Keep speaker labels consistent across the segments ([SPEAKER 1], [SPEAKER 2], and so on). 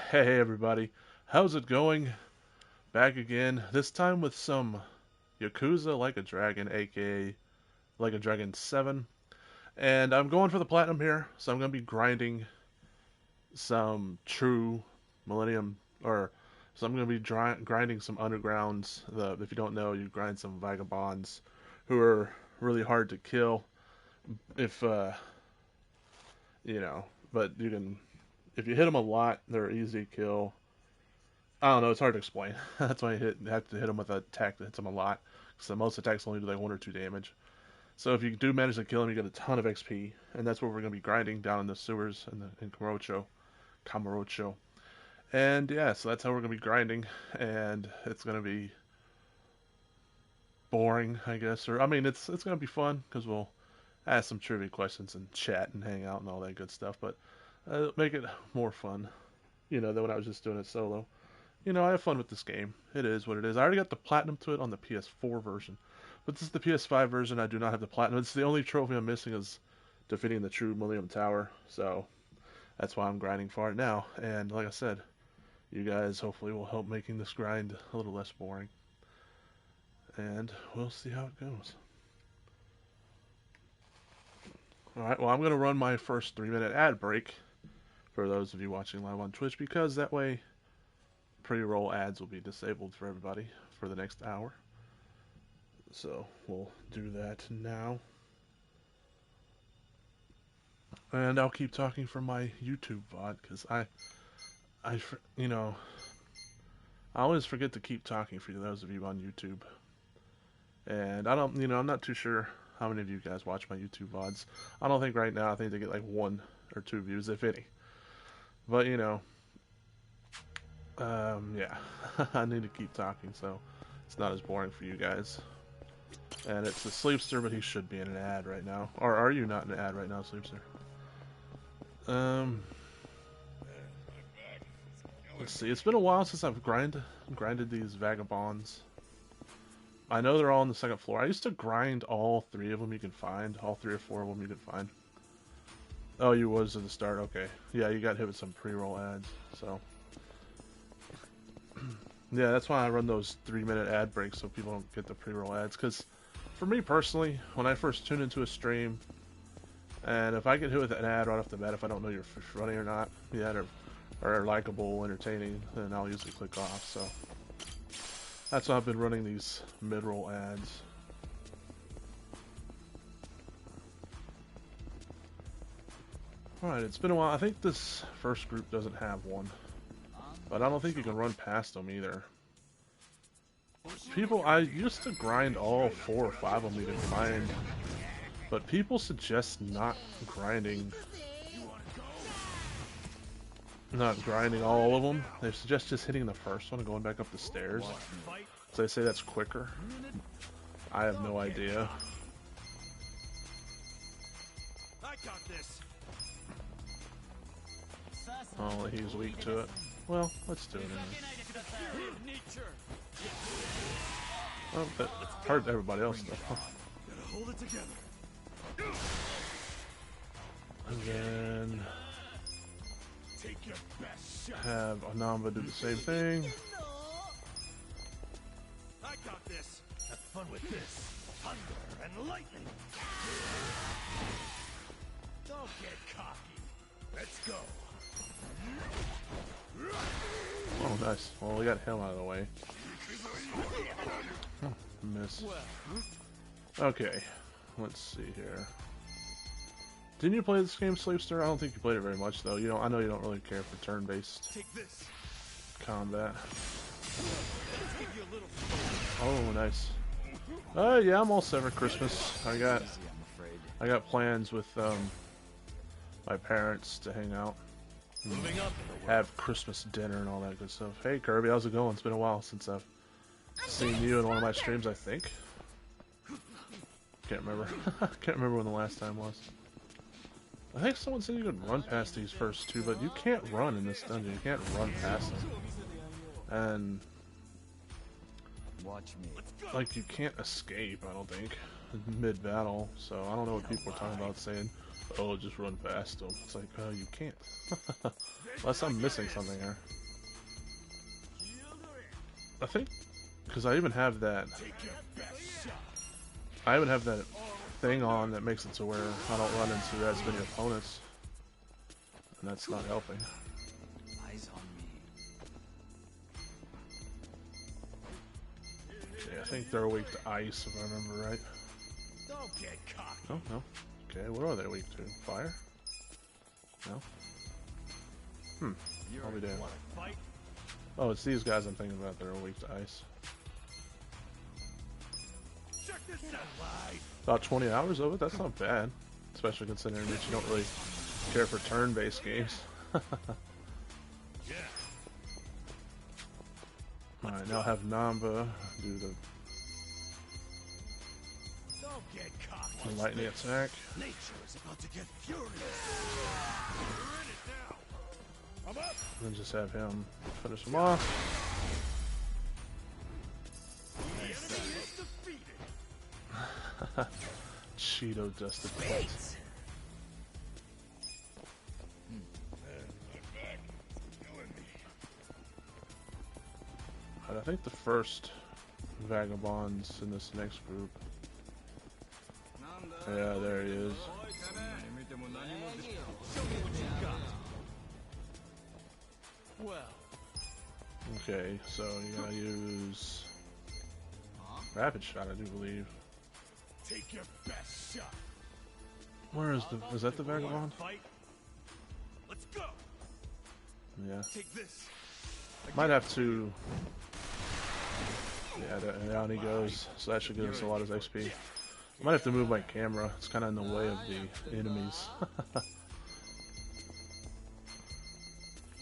[SPEAKER 1] Hey everybody, how's it going? Back again, this time with some Yakuza Like a Dragon, aka Like a Dragon 7. And I'm going for the platinum here, so I'm going to be grinding some true Millennium, or so I'm going to be grinding some undergrounds. If you don't know, you grind some vagabonds who are really hard to kill if, you know, but you can, if you hit them a lot, they're easy to kill. I don't know. It's hard to explain. That's why you have to hit them with an attack that hits them a lot. So most attacks only do like 1 or 2 damage. So if you do manage to kill him, you get a ton of XP, and that's what we're gonna be grinding down in the sewers in Kamurocho. And yeah, so that's how we're gonna be grinding, and it's gonna be boring, I guess, or I mean, it's gonna be fun because we'll ask some trivia questions and chat and hang out and all that good stuff. But make it more fun, than when I was just doing it solo. I have fun with this game. It is what it is. I already got the platinum to it on the PS4 version. But this is the PS5 version. I do not have the platinum. It's the only trophy I'm missing is defeating the true Millennium Tower. So that's why I'm grinding for it now. And like I said, you guys hopefully will help making this grind a little less boring. And we'll see how it goes. Alright, well I'm going to run my first 3-minute ad break for those of you watching live on Twitch because that way pre-roll ads will be disabled for everybody for the next hour. So we'll do that now. And I'll keep talking from my YouTube VOD because I always forget to keep talking for those of you on YouTube. And I don't, I'm not too sure how many of you guys watch my YouTube VODs. I don't think right now, I think they get like 1 or 2 views, if any. But, yeah, I need to keep talking so it's not as boring for you guys. And it's a Sleepster, but he should be in an ad right now. Or are you not in an ad right now, Sleepster? Let's see. It's been a while since I've grinded these vagabonds. I know they're all on the second floor. I used to grind all 3 of them you can find. All 3 or 4 of them you can find. Oh, you was at the start. Okay. Yeah, you got hit with some pre-roll ads. So, yeah, that's why I run those 3-minute ad breaks so people don't get the pre-roll ads. Because for me personally, when I first tune into a stream, and if I get hit with an ad right off the bat, if I don't know you're funny or not, or likable, entertaining, then I'll usually click off. So that's why I've been running these mid-roll ads. Alright, it's been a while. I think this first group doesn't have one. But I don't think you can run past them either. I used to grind all 4 or 5 of them you can find. But people suggest not grinding all of them. They suggest just hitting the first one and going back up the stairs. So they say that's quicker. I have no idea. Oh, he's weak to it. Well, let's do it anyway. Oh, that hurt everybody else though. And then have Anamba do the same thing.
[SPEAKER 2] I got this. Have fun with this. Thunder and lightning. Don't get cocky. Let's go.
[SPEAKER 1] Oh, nice. Well, we got him out of the way. Oh, miss. Okay, let's see here. Didn't you play this game, Sleepster? I don't think you played it very much, though. I know you don't really care for turn-based combat. Oh, nice. Yeah, I'm all set for Christmas. I got plans with my parents to hang out, and have Christmas dinner and all that good stuff. Hey, Kirby, how's it going? It's been a while since I've seen you in one of my streams, I think. Can't remember. Can't remember when the last time was. I think someone said you could run past these first 2, but you can't run in this dungeon. You can't run past them. And like you can't escape, I don't think, mid-battle. So I don't know what people are talking about saying, Oh, just run past them. It's like, oh, you can't. Unless I'm missing something here. I think, because I even have that. I even have that thing on that makes it to where I don't run into as many opponents, and that's not helping.
[SPEAKER 2] Eyes on me.
[SPEAKER 1] Okay, I think they're weak to ice, if I remember right.
[SPEAKER 2] Don't get cocky.
[SPEAKER 1] Oh, no. Okay, what are they weak to? Fire? No? I'll be damned.
[SPEAKER 2] Want to fight?
[SPEAKER 1] Oh, it's these guys I'm thinking about that are weak to ice.
[SPEAKER 2] Check this out, live.
[SPEAKER 1] About 20 hours of it? That's not bad. Especially considering that you don't really care for turn-based games.
[SPEAKER 2] Yeah.
[SPEAKER 1] Alright, now have Namba do the
[SPEAKER 2] Don't get cocky.
[SPEAKER 1] lightning attack.
[SPEAKER 2] Nature is about to get furious. You're in it now. I'm up.
[SPEAKER 1] And then just have him finish him off.
[SPEAKER 2] The enemy is defeated.
[SPEAKER 1] Cheeto dusted plat. I think the first vagabond's in this next group. Yeah, there he is.
[SPEAKER 2] Well,
[SPEAKER 1] Okay, so you gotta use rapid shot, I do believe.
[SPEAKER 2] take your best shot.
[SPEAKER 1] Where is that the vagabond?
[SPEAKER 2] Fight. Let's go.
[SPEAKER 1] Yeah,
[SPEAKER 2] Take this.
[SPEAKER 1] might have to. Yeah, down he goes. So that should give us a lot of XP. I might have to move my camera. It's kind of in the way of the enemies.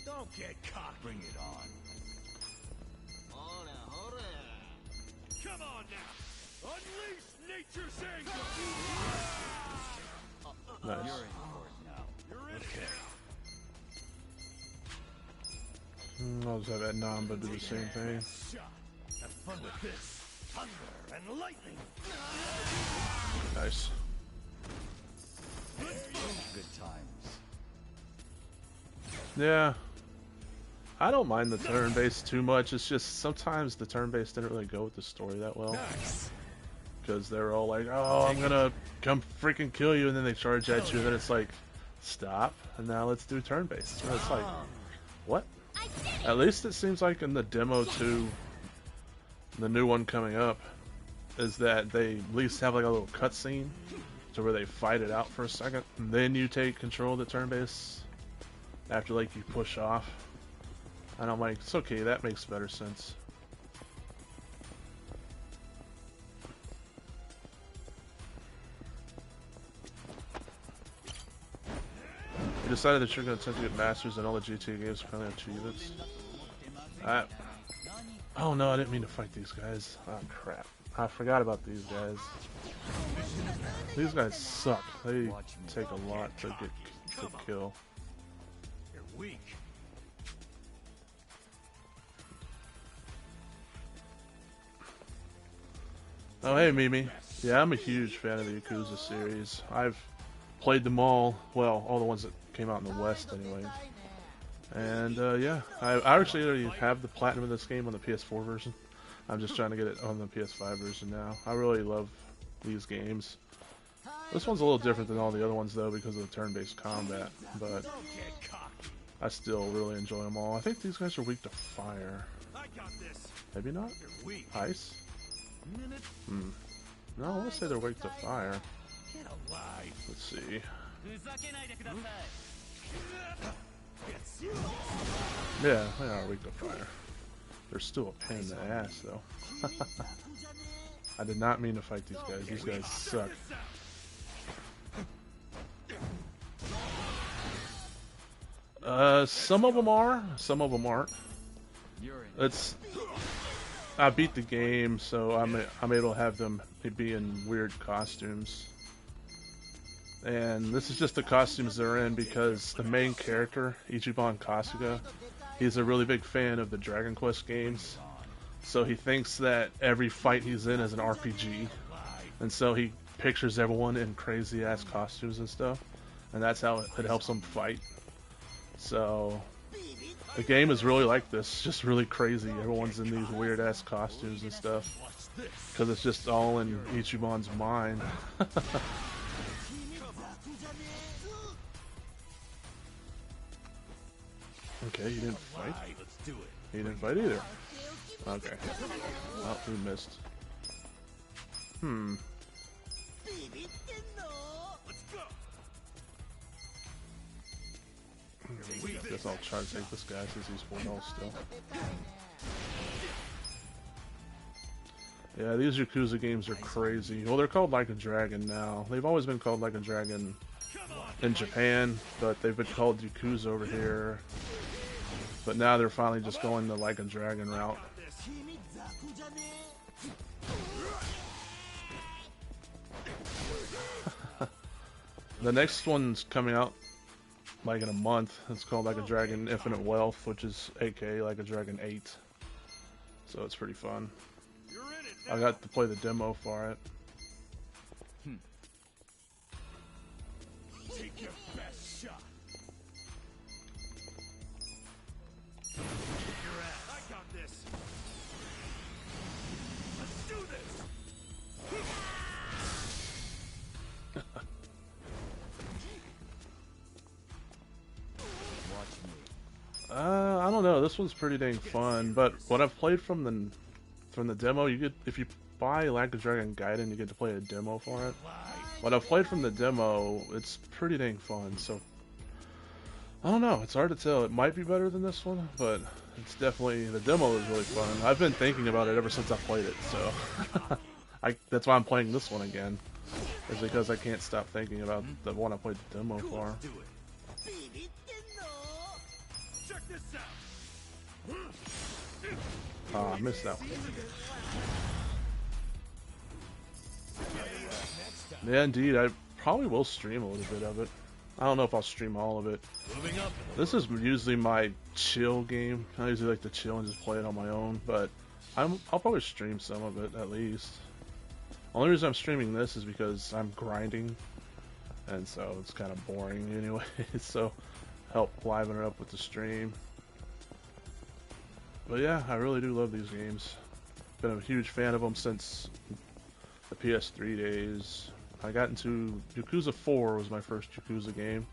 [SPEAKER 2] Don't get cocky. Bring it on. Come on now. Unleash nature's anger.
[SPEAKER 1] Nice.
[SPEAKER 2] You're in for it now. You're in it.
[SPEAKER 1] I'll just have that Namba do the same thing.
[SPEAKER 2] Shot. Have fun with this. Thunder and lightning.
[SPEAKER 1] Nice.
[SPEAKER 2] Good times.
[SPEAKER 1] Yeah. I don't mind the turn-based too much. It's just sometimes the turn-based didn't really go with the story that well.
[SPEAKER 2] Nice.
[SPEAKER 1] Because they're all like, oh, I'm gonna come freaking kill you, and then they charge at you, and then it's like, stop, and now let's do turn-based. And it's like, what? At least it seems like in the demo 2, the new one coming up, is that they at least have like a little cutscene to where they fight it out for a second, and then you take control of the turn-based after like you push off. And I'm like, it's okay, that makes better sense. You decided that you're going to attempt to get masters in all the GTA games to finally achieve it. Oh no, I didn't mean to fight these guys. Oh crap. I forgot about these guys. These guys suck. They take a lot to kill.
[SPEAKER 2] You're weak.
[SPEAKER 1] Oh hey Mimi. Yeah, I'm a huge fan of the Yakuza series. I've played them all. Well, all the ones that came out in the West anyway. And yeah, I actually already have the platinum of this game on the PS4 version. I'm just trying to get it on the PS5 version now. I really love these games. This one's a little different than all the other ones though because of the turn-based combat, but
[SPEAKER 2] Don't get cocky.
[SPEAKER 1] I still really enjoy them all. I think these guys are weak to fire.
[SPEAKER 2] I got this.
[SPEAKER 1] Maybe not?
[SPEAKER 2] You're weak.
[SPEAKER 1] Ice?
[SPEAKER 2] Minute.
[SPEAKER 1] No, I want to say they're weak to fire.
[SPEAKER 2] Get alive.
[SPEAKER 1] Let's see.
[SPEAKER 2] Yes.
[SPEAKER 1] Yeah, they are weak to fire. They're still a pain in the ass though. I did not mean to fight these guys. These guys suck. Some of them are, some of them aren't. It's I beat the game, so I'm able to have them be in weird costumes. And this is just the costumes they're in because the main character, Ichiban Kasuga, he's a really big fan of the Dragon Quest games. So he thinks that every fight he's in is an RPG. And so he pictures everyone in crazy ass costumes and stuff. and that's how it helps them fight. So the game is really like this, just really crazy. Everyone's in these weird ass costumes and stuff because it's just all in Ichiban's mind. Okay, you didn't fight?
[SPEAKER 2] Let's do it.
[SPEAKER 1] He didn't fight either. Okay. Oh, we missed. Hmm.
[SPEAKER 2] Let's go.
[SPEAKER 1] Guess I'll try to take this guy since he's 4 health still. Yeah, these Yakuza games are crazy. Well, they're called Like a Dragon now. They've always been called Like a Dragon in Japan, but they've been called Yakuza over here. But now they're finally just going the Like a Dragon route. The next one's coming out like in a month. It's called Like a Dragon Infinite Wealth, which is aka Like a Dragon 8. So it's pretty fun. I got to play the demo for it.
[SPEAKER 2] Take your best shot. Kick your ass. I got this. Let's do this. Watch me.
[SPEAKER 1] I don't know. This one's pretty dang fun. But what I've played from the demo, you get, if you buy Like a Dragon Gaiden, you get to play a demo for it. What I've played from the demo, it's pretty dang fun. So I don't know. It's hard to tell. It might be better than this one, but it's definitely, the demo is really fun. I've been thinking about it ever since I played it. So that's why I'm playing this one again. Is because I can't stop thinking about the one I played the demo for.
[SPEAKER 2] Do it. Check this out.
[SPEAKER 1] Oh, I missed that one. Yeah, indeed. I probably will stream a little bit of it. I don't know if I'll stream all of it.
[SPEAKER 2] Moving up.
[SPEAKER 1] This is usually my chill game. I usually like to chill and just play it on my own, but I'll probably stream some of it at least. Only reason I'm streaming this is because I'm grinding, and so it's kind of boring anyway. So help liven it up with the stream. But yeah, I really do love these games. Been a huge fan of them since the PS3 days. I got into Yakuza 4 was my first Yakuza game,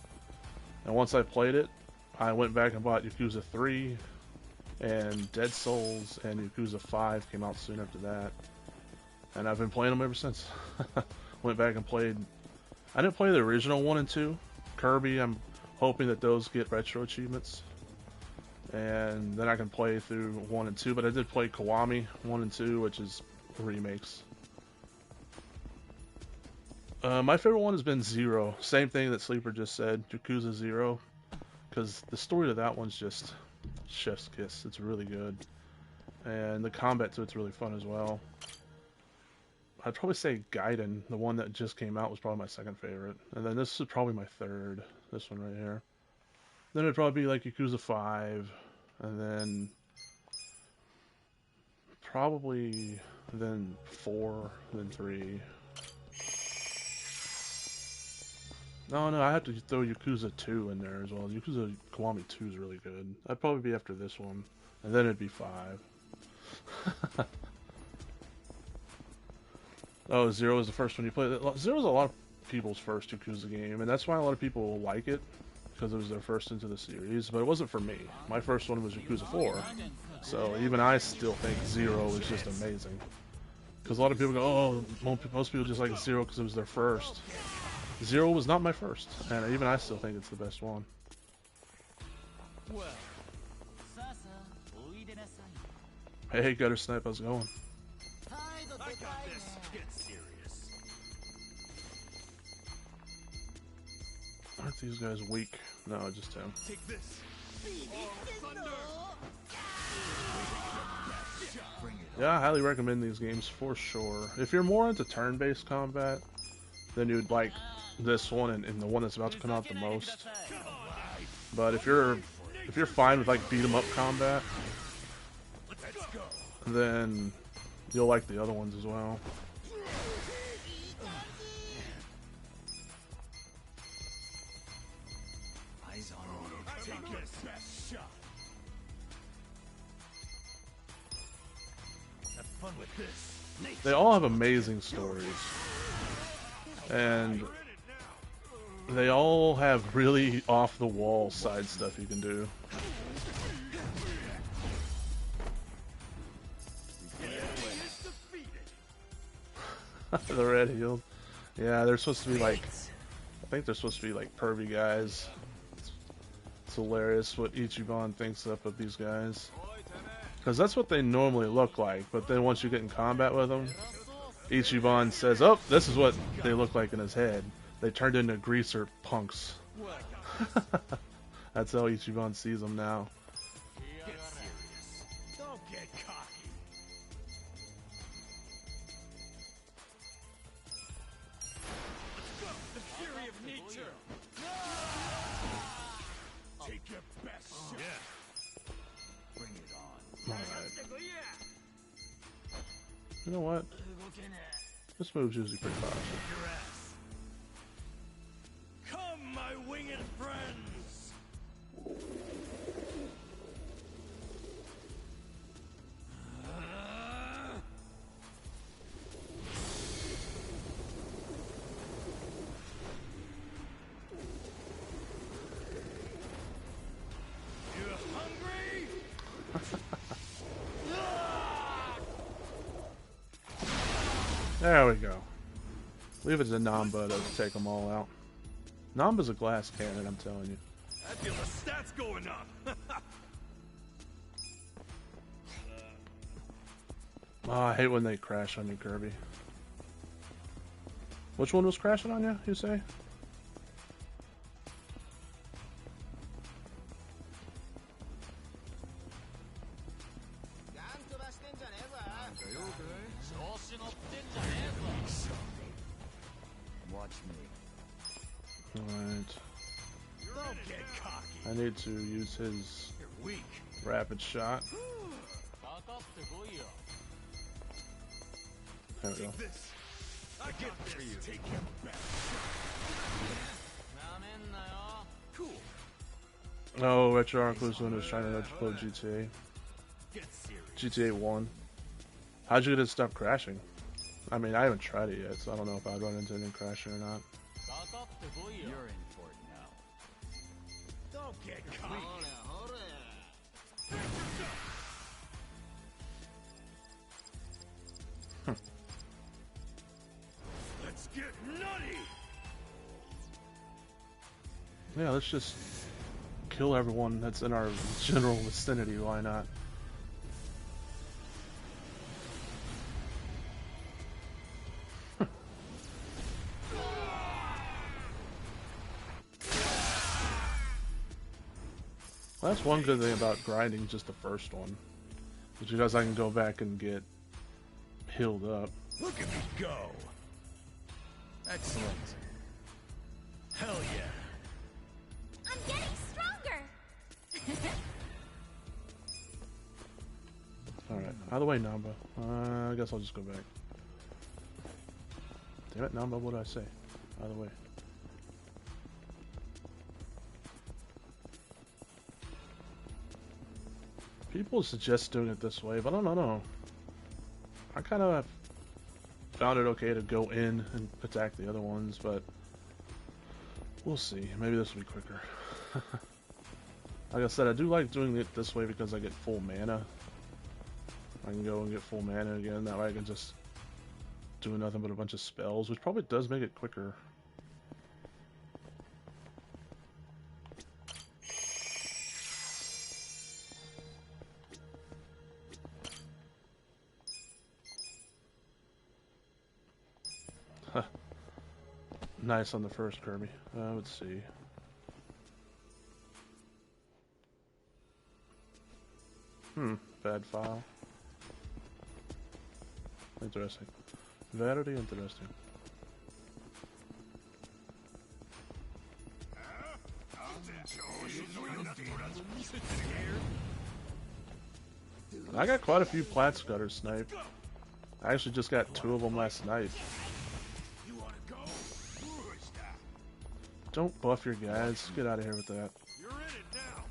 [SPEAKER 1] and once I played it, I went back and bought Yakuza 3, and Dead Souls and Yakuza 5 came out soon after that, and I've been playing them ever since. Went back and played. I didn't play the original 1 and 2. Kirby, I'm hoping that those get retro achievements, and then I can play through 1 and 2. But I did play Kiwami 1 and 2, which is remakes. My favorite one has been 0. Same thing that Sleeper just said, Yakuza 0. Because the story to that one's just chef's kiss. It's really good. And the combat to it's really fun as well. I'd probably say Gaiden, the one that just came out, was probably my second favorite. And then this is probably my third. This one right here. Then it'd probably be like Yakuza 5. And then probably then 4, then 3. No, I have to throw Yakuza 2 in there as well. Yakuza Kiwami 2 is really good. I'd probably be after this one, and then it'd be 5. Oh, 0 is the first one you played. 0 is a lot of people's first Yakuza game, and that's why a lot of people like it, because it was their first into the series, but it wasn't for me. My first one was Yakuza 4, so even I still think 0 is just amazing. Because a lot of people go, oh, most people just like 0 because it was their first. 0 was not my first, and even I still think it's the best one. Hey, Gutter Snipe, how's it going?
[SPEAKER 2] I got this. Get serious.
[SPEAKER 1] Aren't these guys weak? No, just him.
[SPEAKER 2] Take this. Thunder.
[SPEAKER 1] Yeah, I highly recommend these games for sure. If you're more into turn-based combat, then you'd like this one and the one that's about to come out the most. But if you're fine with like beat 'em up combat, then you'll like the other ones as well.
[SPEAKER 2] Take your best shot. Have fun with this.
[SPEAKER 1] They all have amazing stories. And they all have really off-the-wall side stuff you can do. The red healed. Yeah, they're supposed to be like... I think they're supposed to be like pervy guys. It's hilarious what Ichiban thinks up of these guys. Because that's what they normally look like, but then once you get in combat with them, Ichiban says, oh, this is what they look like in his head. They turned into greaser punks. That's how Ichiban sees them now.
[SPEAKER 2] Get serious. Don't get cocky. Let's go. The fury of nature. Take your best shot. Yeah. Bring it on.
[SPEAKER 1] Alright. You know what? This move's usually pretty powerful.
[SPEAKER 2] Your ass. Come, my winged friends. You hungry?
[SPEAKER 1] There we go. Leave it to Namba to take them all out. Namba's a glass cannon, I'm telling you.
[SPEAKER 2] I feel the stats going up.
[SPEAKER 1] Oh, I hate when they crash on you, Kirby. Which one was crashing on you, you say?
[SPEAKER 2] Watch me.
[SPEAKER 1] Alright.
[SPEAKER 2] Don't get cocky.
[SPEAKER 1] I need to use his
[SPEAKER 2] You're weak.
[SPEAKER 1] rapid shot. There we go.
[SPEAKER 2] Take this. I get this for you. Take your best. Cool.
[SPEAKER 1] Oh, Retro Arclus one was trying to upload GTA.
[SPEAKER 2] Get serious.
[SPEAKER 1] GTA 1. How'd you get it to stop crashing? I mean, I haven't tried it yet, so I don't know if I'd run into anything crashing or not.
[SPEAKER 2] You're in for it now. Don't get cocky. Let's get nutty.
[SPEAKER 1] Yeah, let's just kill everyone that's in our general vicinity, why not? Well, that's one good thing about grinding just the first one. Is because I can go back and get healed up.
[SPEAKER 2] Look at me go. Excellent. Hell yeah.
[SPEAKER 3] I'm getting stronger.
[SPEAKER 1] Alright, out of the way, Namba. I guess I'll just go back. Damn it, Namba, what did I say? Out of the way. People suggest doing it this way, but I don't know. I kind of found it okay to go in and attack the other ones, but we'll see. Maybe this will be quicker. Like I said, I do like doing it this way because I get full mana. I can go and get full mana again. That way I can just do nothing but a bunch of spells, which probably does make it quicker. Nice on the first Kirby. Let's see. Bad file. Interesting. Very interesting. I got quite a few plat scutters sniped. I actually just got 2 of them last night.
[SPEAKER 2] You wanna go?
[SPEAKER 1] Don't buff your guys. Get out of here with that.
[SPEAKER 2] You're in it now.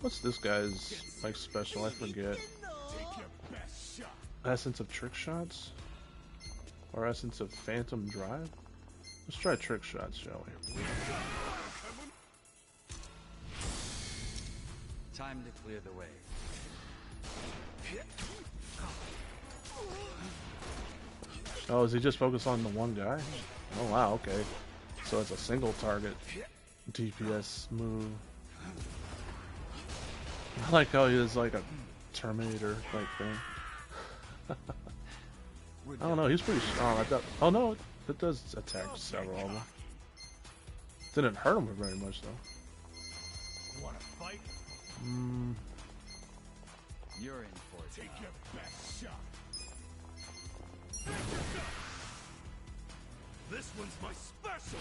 [SPEAKER 1] What's this guy's like special? I forget.
[SPEAKER 2] Take your best shot.
[SPEAKER 1] Essence of trick shots? Or essence of phantom drive? Let's try trick shots, shall we?
[SPEAKER 4] Time to clear the way.
[SPEAKER 1] Oh, is he just focused on the one guy? Oh wow, okay. So it's a single target DPS move. I like how he is like a Terminator type thing. I don't know, he's pretty strong. Oh no, it does attack several of them. Didn't hurt him very much though.
[SPEAKER 2] You wanna fight?
[SPEAKER 4] You're in for it.
[SPEAKER 2] Take your best shot. This one's my special.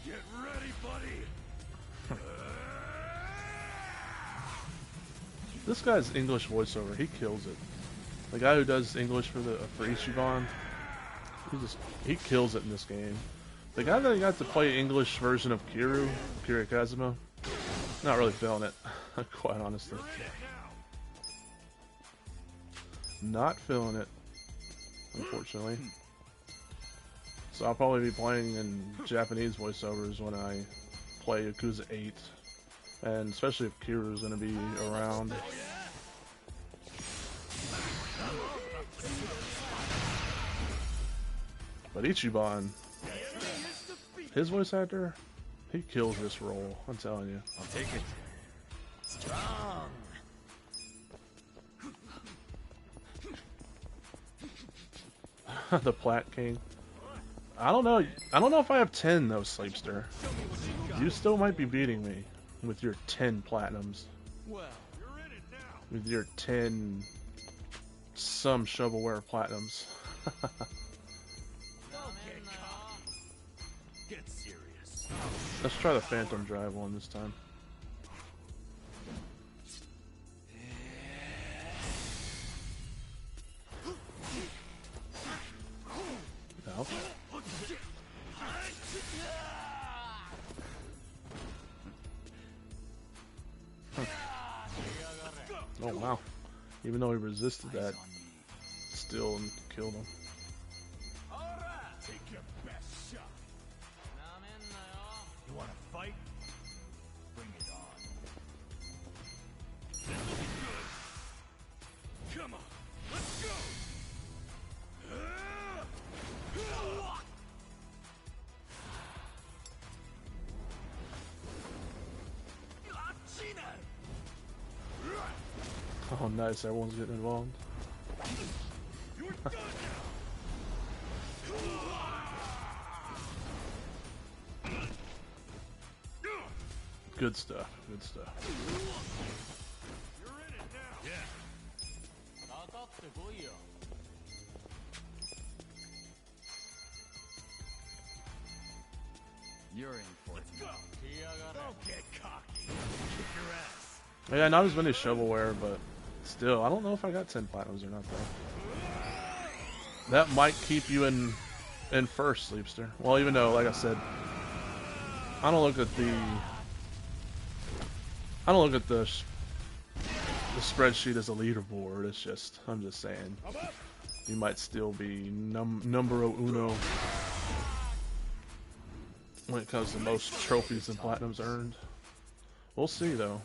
[SPEAKER 2] Get ready, buddy.
[SPEAKER 1] This guy's English voiceover, he kills it. The guy who does English for Ichiban, he kills it in this game. The guy that got to play English version of Kira Kazuma, not really feeling it, quite honestly. Not feeling it, unfortunately. So I'll probably be playing in Japanese voiceovers when I play Yakuza 8. And especially if Kiru's gonna be around. But Ichiban, his voice actor, he kills this role, I'm telling you.
[SPEAKER 4] I'll take it. Strong.
[SPEAKER 1] The Plat King. I don't know if I have 10 though, Sleepster. You still might be beating me with your 10 platinums.
[SPEAKER 2] Well, you're in it now.
[SPEAKER 1] With your 10 some shovelware platinums.
[SPEAKER 2] Get serious.
[SPEAKER 1] Let's try the Phantom Drive one this time. No. Oh wow. Even though he resisted that, still killed him.
[SPEAKER 2] Take your best shot. You wanna fight? Bring it on. This'll be good. Come on, let's go.
[SPEAKER 1] Oh nice, everyone's getting involved.
[SPEAKER 2] You're done now.
[SPEAKER 1] Good stuff, good stuff.
[SPEAKER 2] You're in it now. Yeah.
[SPEAKER 4] You're in for it.
[SPEAKER 2] Go. Don't get cocky. Kick your ass.
[SPEAKER 1] Yeah, not as many shovelware, but still, I don't know if I got 10 platinums or not though. That might keep you in first, Sleepster. Well, even though, like I said, I don't look at the spreadsheet as a leaderboard. It's just, I'm just saying, you might still be numero uno when it comes to most trophies and platinums earned. We'll see though.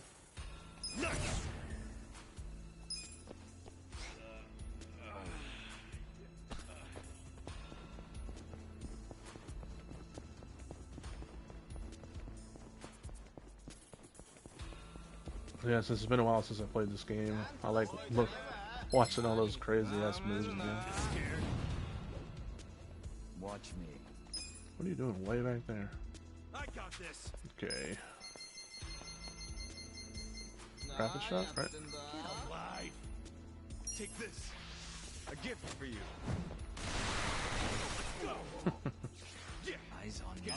[SPEAKER 1] Yeah, since it's been a while since I played this game, I like watching all those crazy ass moves again.
[SPEAKER 4] Watch me.
[SPEAKER 1] What are you doing way back there?
[SPEAKER 2] I got this.
[SPEAKER 1] Okay. Rapid shot, right?
[SPEAKER 2] Alive. Take this.
[SPEAKER 4] A gift for you.
[SPEAKER 2] Let's go. Yeah.
[SPEAKER 4] Eyes on me.
[SPEAKER 2] Get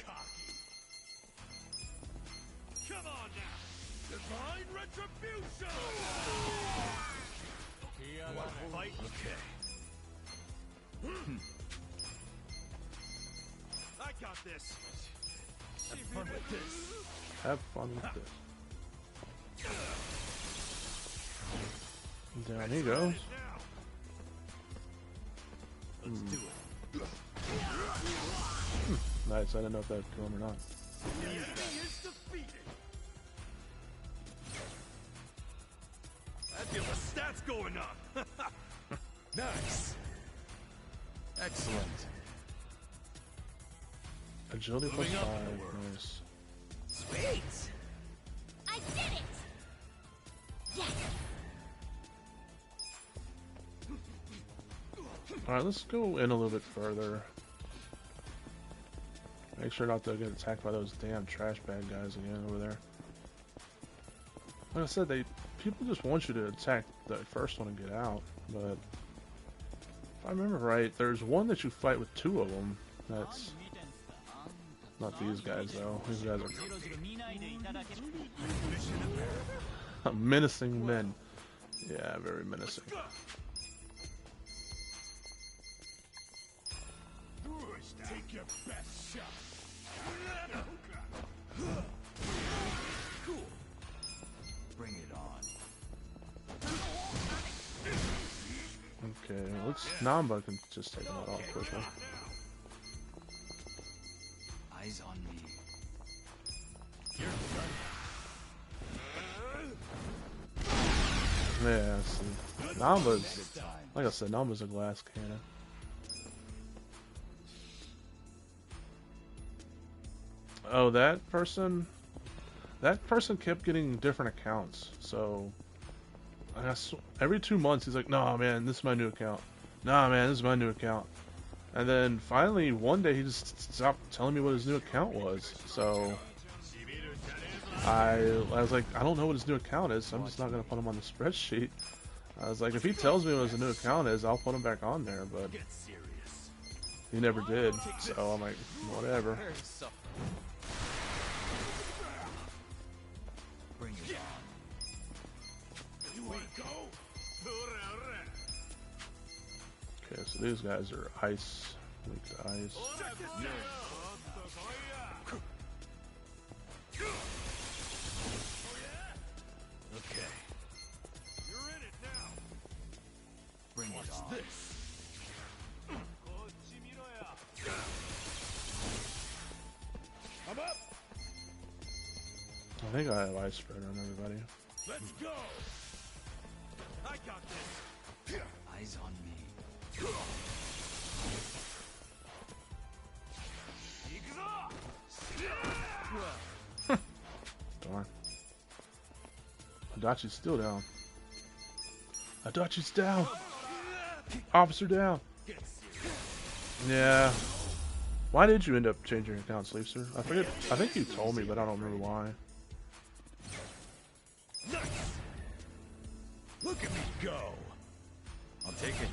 [SPEAKER 2] cocky. Come on now. Divine retribution. You wanna fight? Okay. I got this. Have fun with this.
[SPEAKER 1] Have fun with this. Down he goes.
[SPEAKER 2] Let's do it.
[SPEAKER 1] Nice, I didn't know if that would kill him or not.
[SPEAKER 2] The enemy is defeated. I feel the stats going up. Nice.
[SPEAKER 4] Excellent.
[SPEAKER 1] Agility plus
[SPEAKER 2] Moving up
[SPEAKER 1] 5,
[SPEAKER 2] in the world.
[SPEAKER 1] nice.
[SPEAKER 4] Sweet.
[SPEAKER 3] I did it! Yes!
[SPEAKER 1] Alright, let's go in a little bit further. Make sure not to get attacked by those damn trash bag guys again over there. Like I said, people just want you to attack the first one and get out, but if I remember right, there's one that you fight with 2 of them. That's not these guys though. These guys are menacing men. Yeah, very menacing.
[SPEAKER 2] Take your best shot. Cool.
[SPEAKER 4] Bring it on.
[SPEAKER 1] Okay, looks Namba can just take that off quickly.
[SPEAKER 4] Eyes on me.
[SPEAKER 1] Yeah, see. Namba's, like I said, Namba's a glass cannon. Oh, that person kept getting different accounts. So, I guess every 2 months he's like, "Nah, man, this is my new account. Nah, man, this is my new account." And then finally, one day he just stopped telling me what his new account was. So, I was like, I don't know what his new account is, so I'm just not gonna put him on the spreadsheet. I was like, if he tells me what his new account is, I'll put him back on there. But
[SPEAKER 2] Get serious.
[SPEAKER 1] he never did. So I'm like, whatever.
[SPEAKER 4] Bring it on.
[SPEAKER 2] You wanna go?
[SPEAKER 1] Okay, so these guys are ice. Weak to ice.
[SPEAKER 2] Check this out. Okay. You're in it now.
[SPEAKER 4] Bring it on.
[SPEAKER 2] This. I'm up.
[SPEAKER 1] I think I have ice spread on everybody.
[SPEAKER 2] Let's go. I got this.
[SPEAKER 4] Eyes on me.
[SPEAKER 1] Darn. Adachi's still down. Adachi's down. Officer down.
[SPEAKER 2] Get serious.
[SPEAKER 1] Yeah. Why did you end up changing your account, Sleepster? I forget. I think you told me, but I don't remember why.
[SPEAKER 2] Nice. Look at me go.
[SPEAKER 4] I'll take it.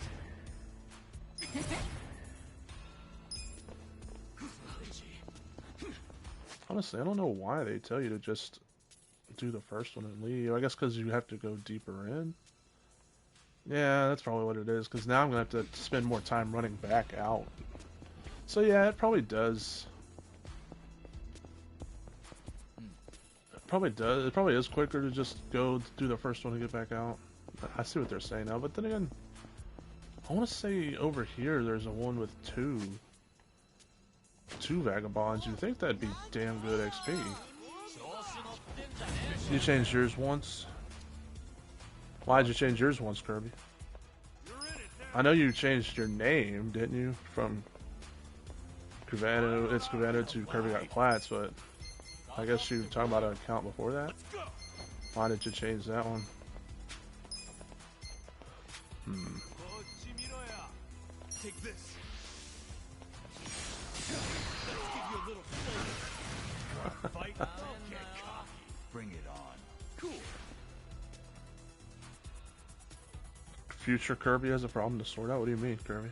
[SPEAKER 1] Honestly, I don't know why they tell you to just do the first one and leave. I guess because you have to go deeper in. Yeah, that's probably what it is, because now I'm going to have to spend more time running back out. So yeah, it probably does. It probably does. It probably is quicker to just go do the first one and get back out. I see what they're saying now, but then again, I want to say over here there's a one with two vagabonds. You'd think that'd be damn good XP. You changed yours once? Why'd you change yours once, Kirby? I know you changed your name, didn't you? From Cuvano, it's Cuvano to Kirby Got Plats, but I guess you were talking about an account before that? Why did you change that one?
[SPEAKER 2] Take this. Let's give you a little flavor. Fight. Get cocky.
[SPEAKER 4] Bring it on.
[SPEAKER 2] Cool.
[SPEAKER 1] Future Kirby has a problem to sort out? What do you mean, Kirby?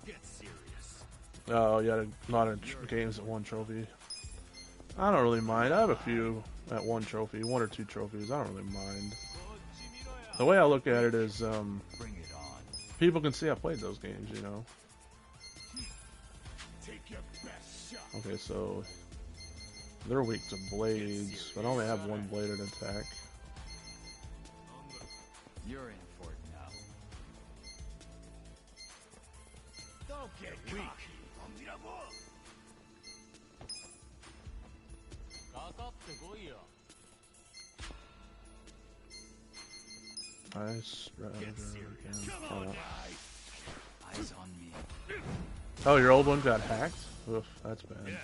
[SPEAKER 2] Get serious.
[SPEAKER 1] Oh, you had a lot of games at one trophy. I don't really mind. I have a few at one trophy, 1 or 2 trophies. I don't really mind. The way I look at it is,
[SPEAKER 4] Bring it on.
[SPEAKER 1] people can see I played those games, you know.
[SPEAKER 2] Take your best shot.
[SPEAKER 1] Okay, so They're weak to blades, but only have one bladed attack.
[SPEAKER 4] You're in for it now.
[SPEAKER 2] Don't get weak.
[SPEAKER 1] Nice.
[SPEAKER 2] Get serious. Come on, guys.
[SPEAKER 4] Eyes on me.
[SPEAKER 1] Oh, your old one got hacked? Oof, that's bad.
[SPEAKER 2] Yeah.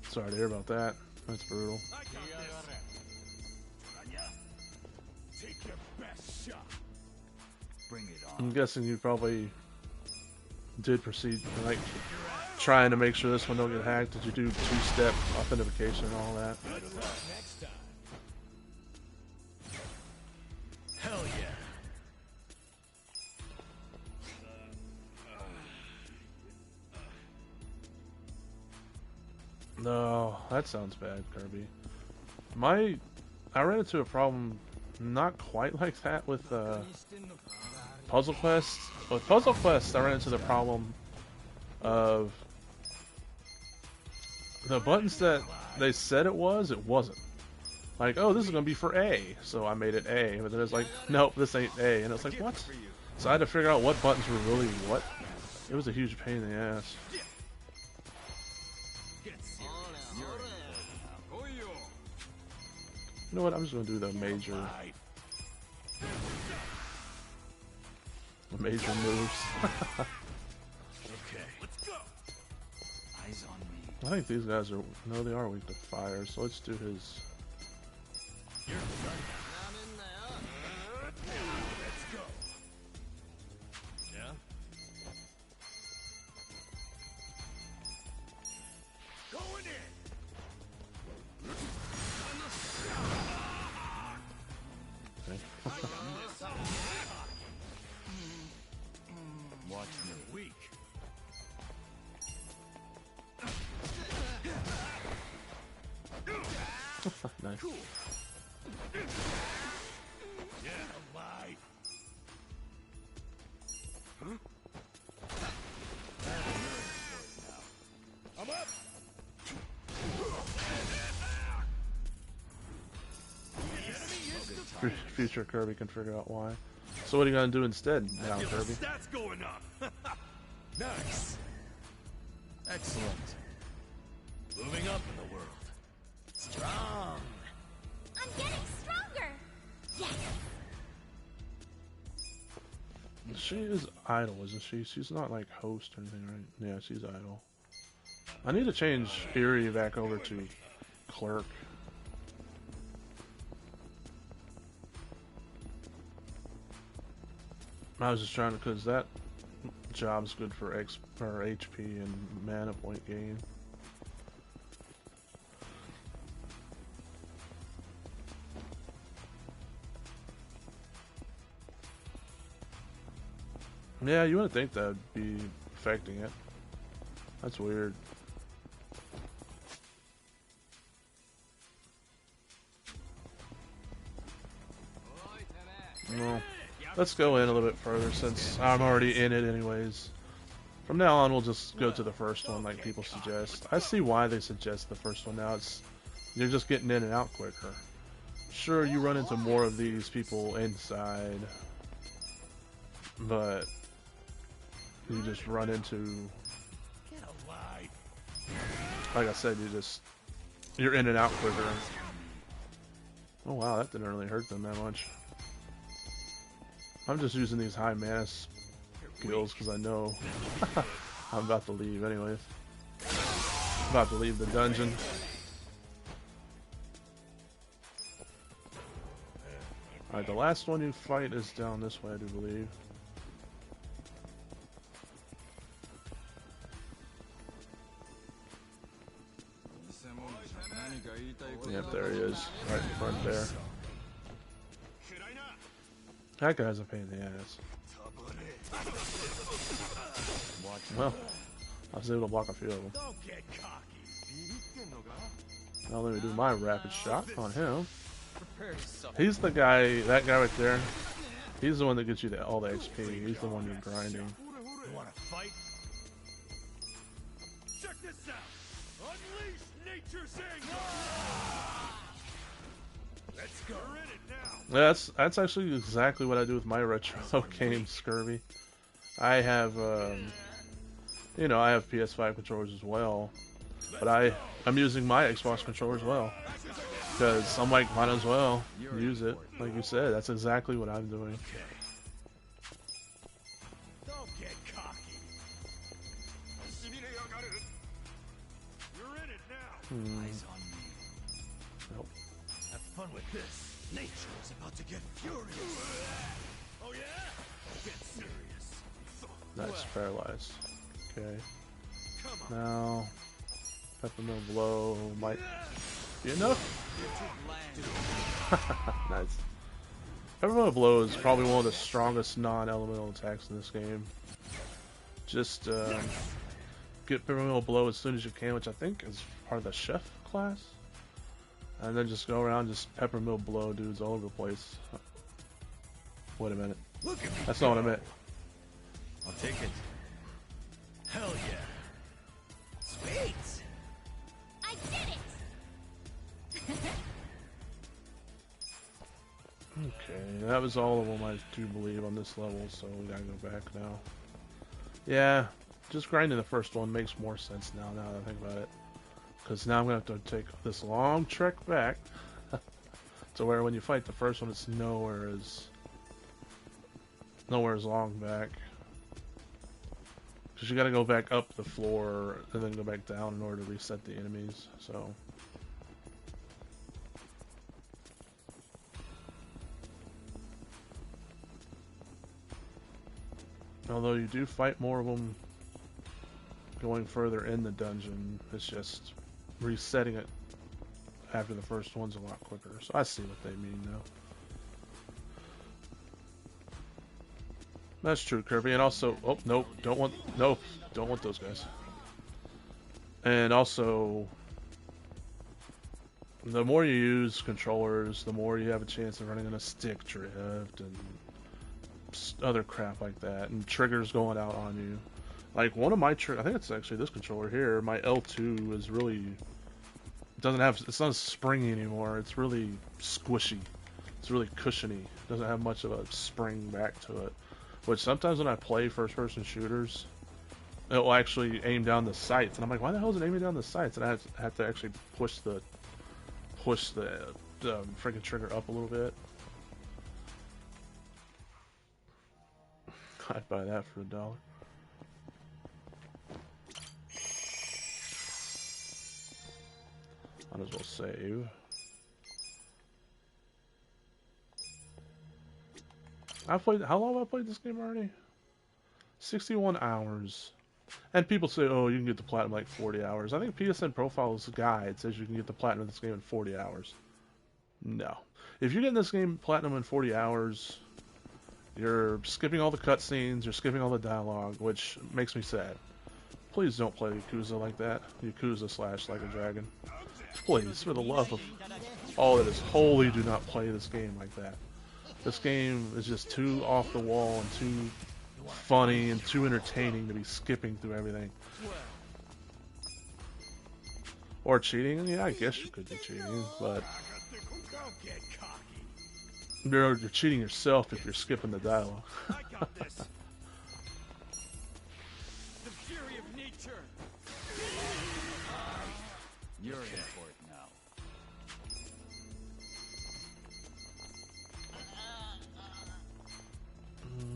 [SPEAKER 1] Sorry to hear about that. That's brutal.
[SPEAKER 2] I got this. Take your best shot.
[SPEAKER 4] Bring it
[SPEAKER 1] I'm
[SPEAKER 4] on.
[SPEAKER 1] guessing you probably did proceed, like, trying to make sure this one don't get hacked. Did you do two-step authentication and all that?
[SPEAKER 2] Good luck next time. Hell yeah.
[SPEAKER 1] No, that sounds bad, Kirby. I ran into a problem not quite like that with Puzzle Quest. With Puzzle Quest, I ran into the problem of the buttons that they said it wasn't. Like, oh, this is gonna be for A, so I made it A, but then it's like, nope, this ain't A, and it's like, what? So I had to figure out what buttons were really what. It was a huge pain in the ass.
[SPEAKER 2] Get serious.
[SPEAKER 4] You're in for it now.
[SPEAKER 1] You know what? I'm just gonna do the major moves.
[SPEAKER 2] Okay. Let's go.
[SPEAKER 4] Eyes on me.
[SPEAKER 1] I think these guys are no, they are weak to fire. So let's do his.
[SPEAKER 2] Let's go. Yeah. Going in.
[SPEAKER 1] Okay.
[SPEAKER 4] Watch me.
[SPEAKER 2] Weak.
[SPEAKER 1] Nice.
[SPEAKER 2] Yeah, alive. I'm up.
[SPEAKER 1] Future Kirby can figure out why. So what are you gonna do instead now,
[SPEAKER 2] Feel the
[SPEAKER 1] Kirby?
[SPEAKER 2] stats going up. Nice.
[SPEAKER 4] Excellent.
[SPEAKER 2] Moving up in the world. Strong.
[SPEAKER 3] I'm getting stronger. Yes.
[SPEAKER 1] She is idle, isn't she? She's not like host or anything, right? Yeah, she's idle. I need to change Fury back over to clerk. I was just trying to, because that job's good for HP and mana point gain. Yeah, you wouldn't think that would be affecting it. That's weird. Well, let's go in a little bit further since I'm already in it anyways. From now on, we'll just go to the first one like people suggest. I see why they suggest the first one now. You're just getting in and out quicker. Sure, you run into more of these people inside, but you just run into,
[SPEAKER 2] Get alive.
[SPEAKER 1] like I said, you're in and out quicker. Oh wow, that didn't really hurt them that much. I'm just using these high mana skills because I know I'm about to leave anyways. I'm about to leave the dungeon. Alright, the last one you fight is down this way, I do believe. Yep, there he is. Right in front there. That guy's a pain in the ass. Well, I was able to block a few of them.
[SPEAKER 2] Don't get cocky.
[SPEAKER 1] Now let me do my rapid shot on him. He's the guy, that guy right there. He's the one that gets you all the XP. He's the one you're grinding.
[SPEAKER 2] You wanna fight? Check this out. Unleash Nature's anger. Let's go. We're in it now.
[SPEAKER 1] That's actually exactly what I do with my retro games, Scurvy. I have, you know, I have PS5 controllers as well, but I'm using my Xbox controller as well because I'm like, might as well use it. Like you said, that's exactly what I'm doing.
[SPEAKER 2] Don't get cocky. You're in it now.
[SPEAKER 4] Eyes on me.
[SPEAKER 1] Nope.
[SPEAKER 2] Have fun with this. Nature is about to get furious. Oh yeah? Get serious.
[SPEAKER 1] Nice, paralyzed. Okay.
[SPEAKER 2] Come on.
[SPEAKER 1] Now, Peppermill Blow might be enough. Nice. Peppermill Blow is probably one of the strongest non-elemental attacks in this game. Just get Peppermill Blow as soon as you can, which I think is part of the chef class. And then just go around, just Peppermill Blow dudes all over the place. Wait a minute.
[SPEAKER 2] Look at me.
[SPEAKER 1] That's not what I meant.
[SPEAKER 2] I'll take it. Hell yeah. Sweet.
[SPEAKER 3] I did it!
[SPEAKER 1] Okay, that was all of them I do believe on this level, so we gotta go back now. Yeah, just grinding the first one makes more sense now that I think about it. Because now I'm gonna have to take this long trek back to where when you fight the first one it's nowhere as long back. Because you gotta go back up the floor and then go back down in order to reset the enemies, so. Although you do fight more of them going further in the dungeon, it's just resetting it after the first one's a lot quicker. So I see what they mean now. That's true, Kirby. And also, oh, nope, don't want those guys. And also, the more you use controllers, the more you have a chance of running into stick drift and other crap like that, and triggers going out on you. Like one of my I think it's actually this controller here. My L2 is really it's not springy anymore. It's really squishy. It's really cushiony. Doesn't have much of a spring back to it. Which sometimes when I play first-person shooters, it will actually aim down the sights, and I'm like, why the hell is it aiming down the sights? And I have to actually push the freaking trigger up a little bit. I'd buy that for $1. Might as well save. How long have I played this game already? 61 hours. And people say, oh, you can get the platinum in like 40 hours. I think PSN Profile's guide says you can get the platinum in this game in 40 hours. No. If you get in this game platinum in 40 hours, you're skipping all the cutscenes, you're skipping all the dialogue, which makes me sad. Please don't play Yakuza like that. Yakuza / Like a Dragon. Please, for the love of all that is holy, do not play this game like that. This game is just too off the wall and too funny and too entertaining to be skipping through everything. Or cheating? Yeah, I guess you could be cheating, but
[SPEAKER 2] Don't get cocky.
[SPEAKER 1] you're cheating yourself if you're skipping the dialogue.
[SPEAKER 2] I got this. The fury of nature.
[SPEAKER 4] You're in for it now.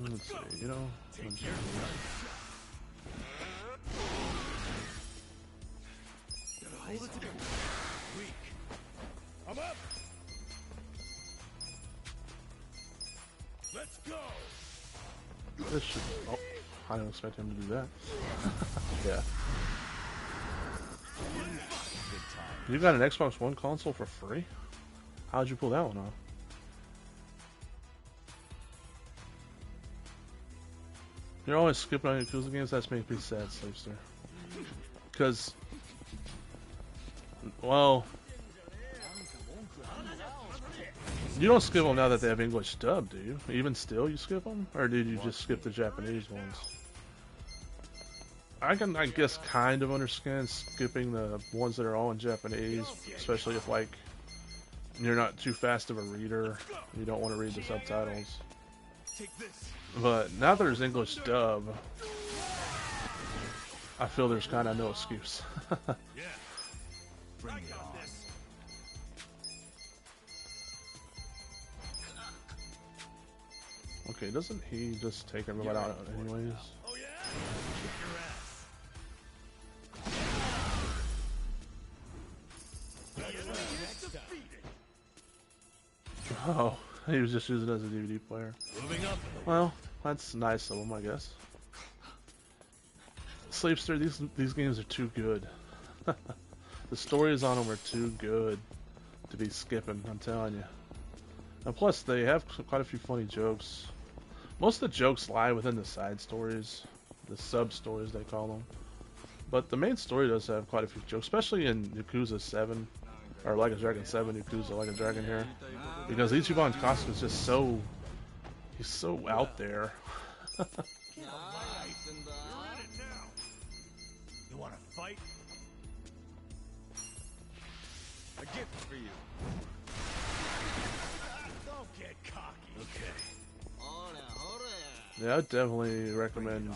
[SPEAKER 1] Let's see, you know.
[SPEAKER 2] Take your hold it together. Weak. I'm up. Let's go.
[SPEAKER 1] This should. Oh, I didn't expect him to do that. Yeah. You got an Xbox One console for free? How'd you pull that one off? You're always skipping on Yakuza games? That's making me sad, Slavester. Because, well, you don't skip them now that they have English dub, do you? Even still, you skip them? Or did you just skip the Japanese ones? I can, I guess, kind of understand skipping the ones that are all in Japanese, especially if like you're not too fast of a reader, you don't want to read the subtitles.
[SPEAKER 2] Take this.
[SPEAKER 1] But now there's English dub, I feel there's kind of no excuse.
[SPEAKER 2] Yeah. Bring it on. This.
[SPEAKER 1] Okay, doesn't he just take everybody out anyways?
[SPEAKER 2] Oh yeah. Kick your ass. Defeated.
[SPEAKER 1] Oh, he was just using it as a DVD player.
[SPEAKER 2] Moving up.
[SPEAKER 1] Well, that's nice of him, I guess. Sleepster, these games are too good. The stories on them are too good to be skipping, I'm telling you. And plus, they have quite a few funny jokes. Most of the jokes lie within the side stories, the sub-stories they call them. But the main story does have quite a few jokes, especially in Yakuza 7, or Like a Dragon 7, Yakuza Like a Dragon here. Because Ichiban Kasuga is just so, he's so out there.
[SPEAKER 2] You're in it now. You want to fight? A gift for you. Don't get cocky. Okay.
[SPEAKER 1] Yeah, I would definitely recommend,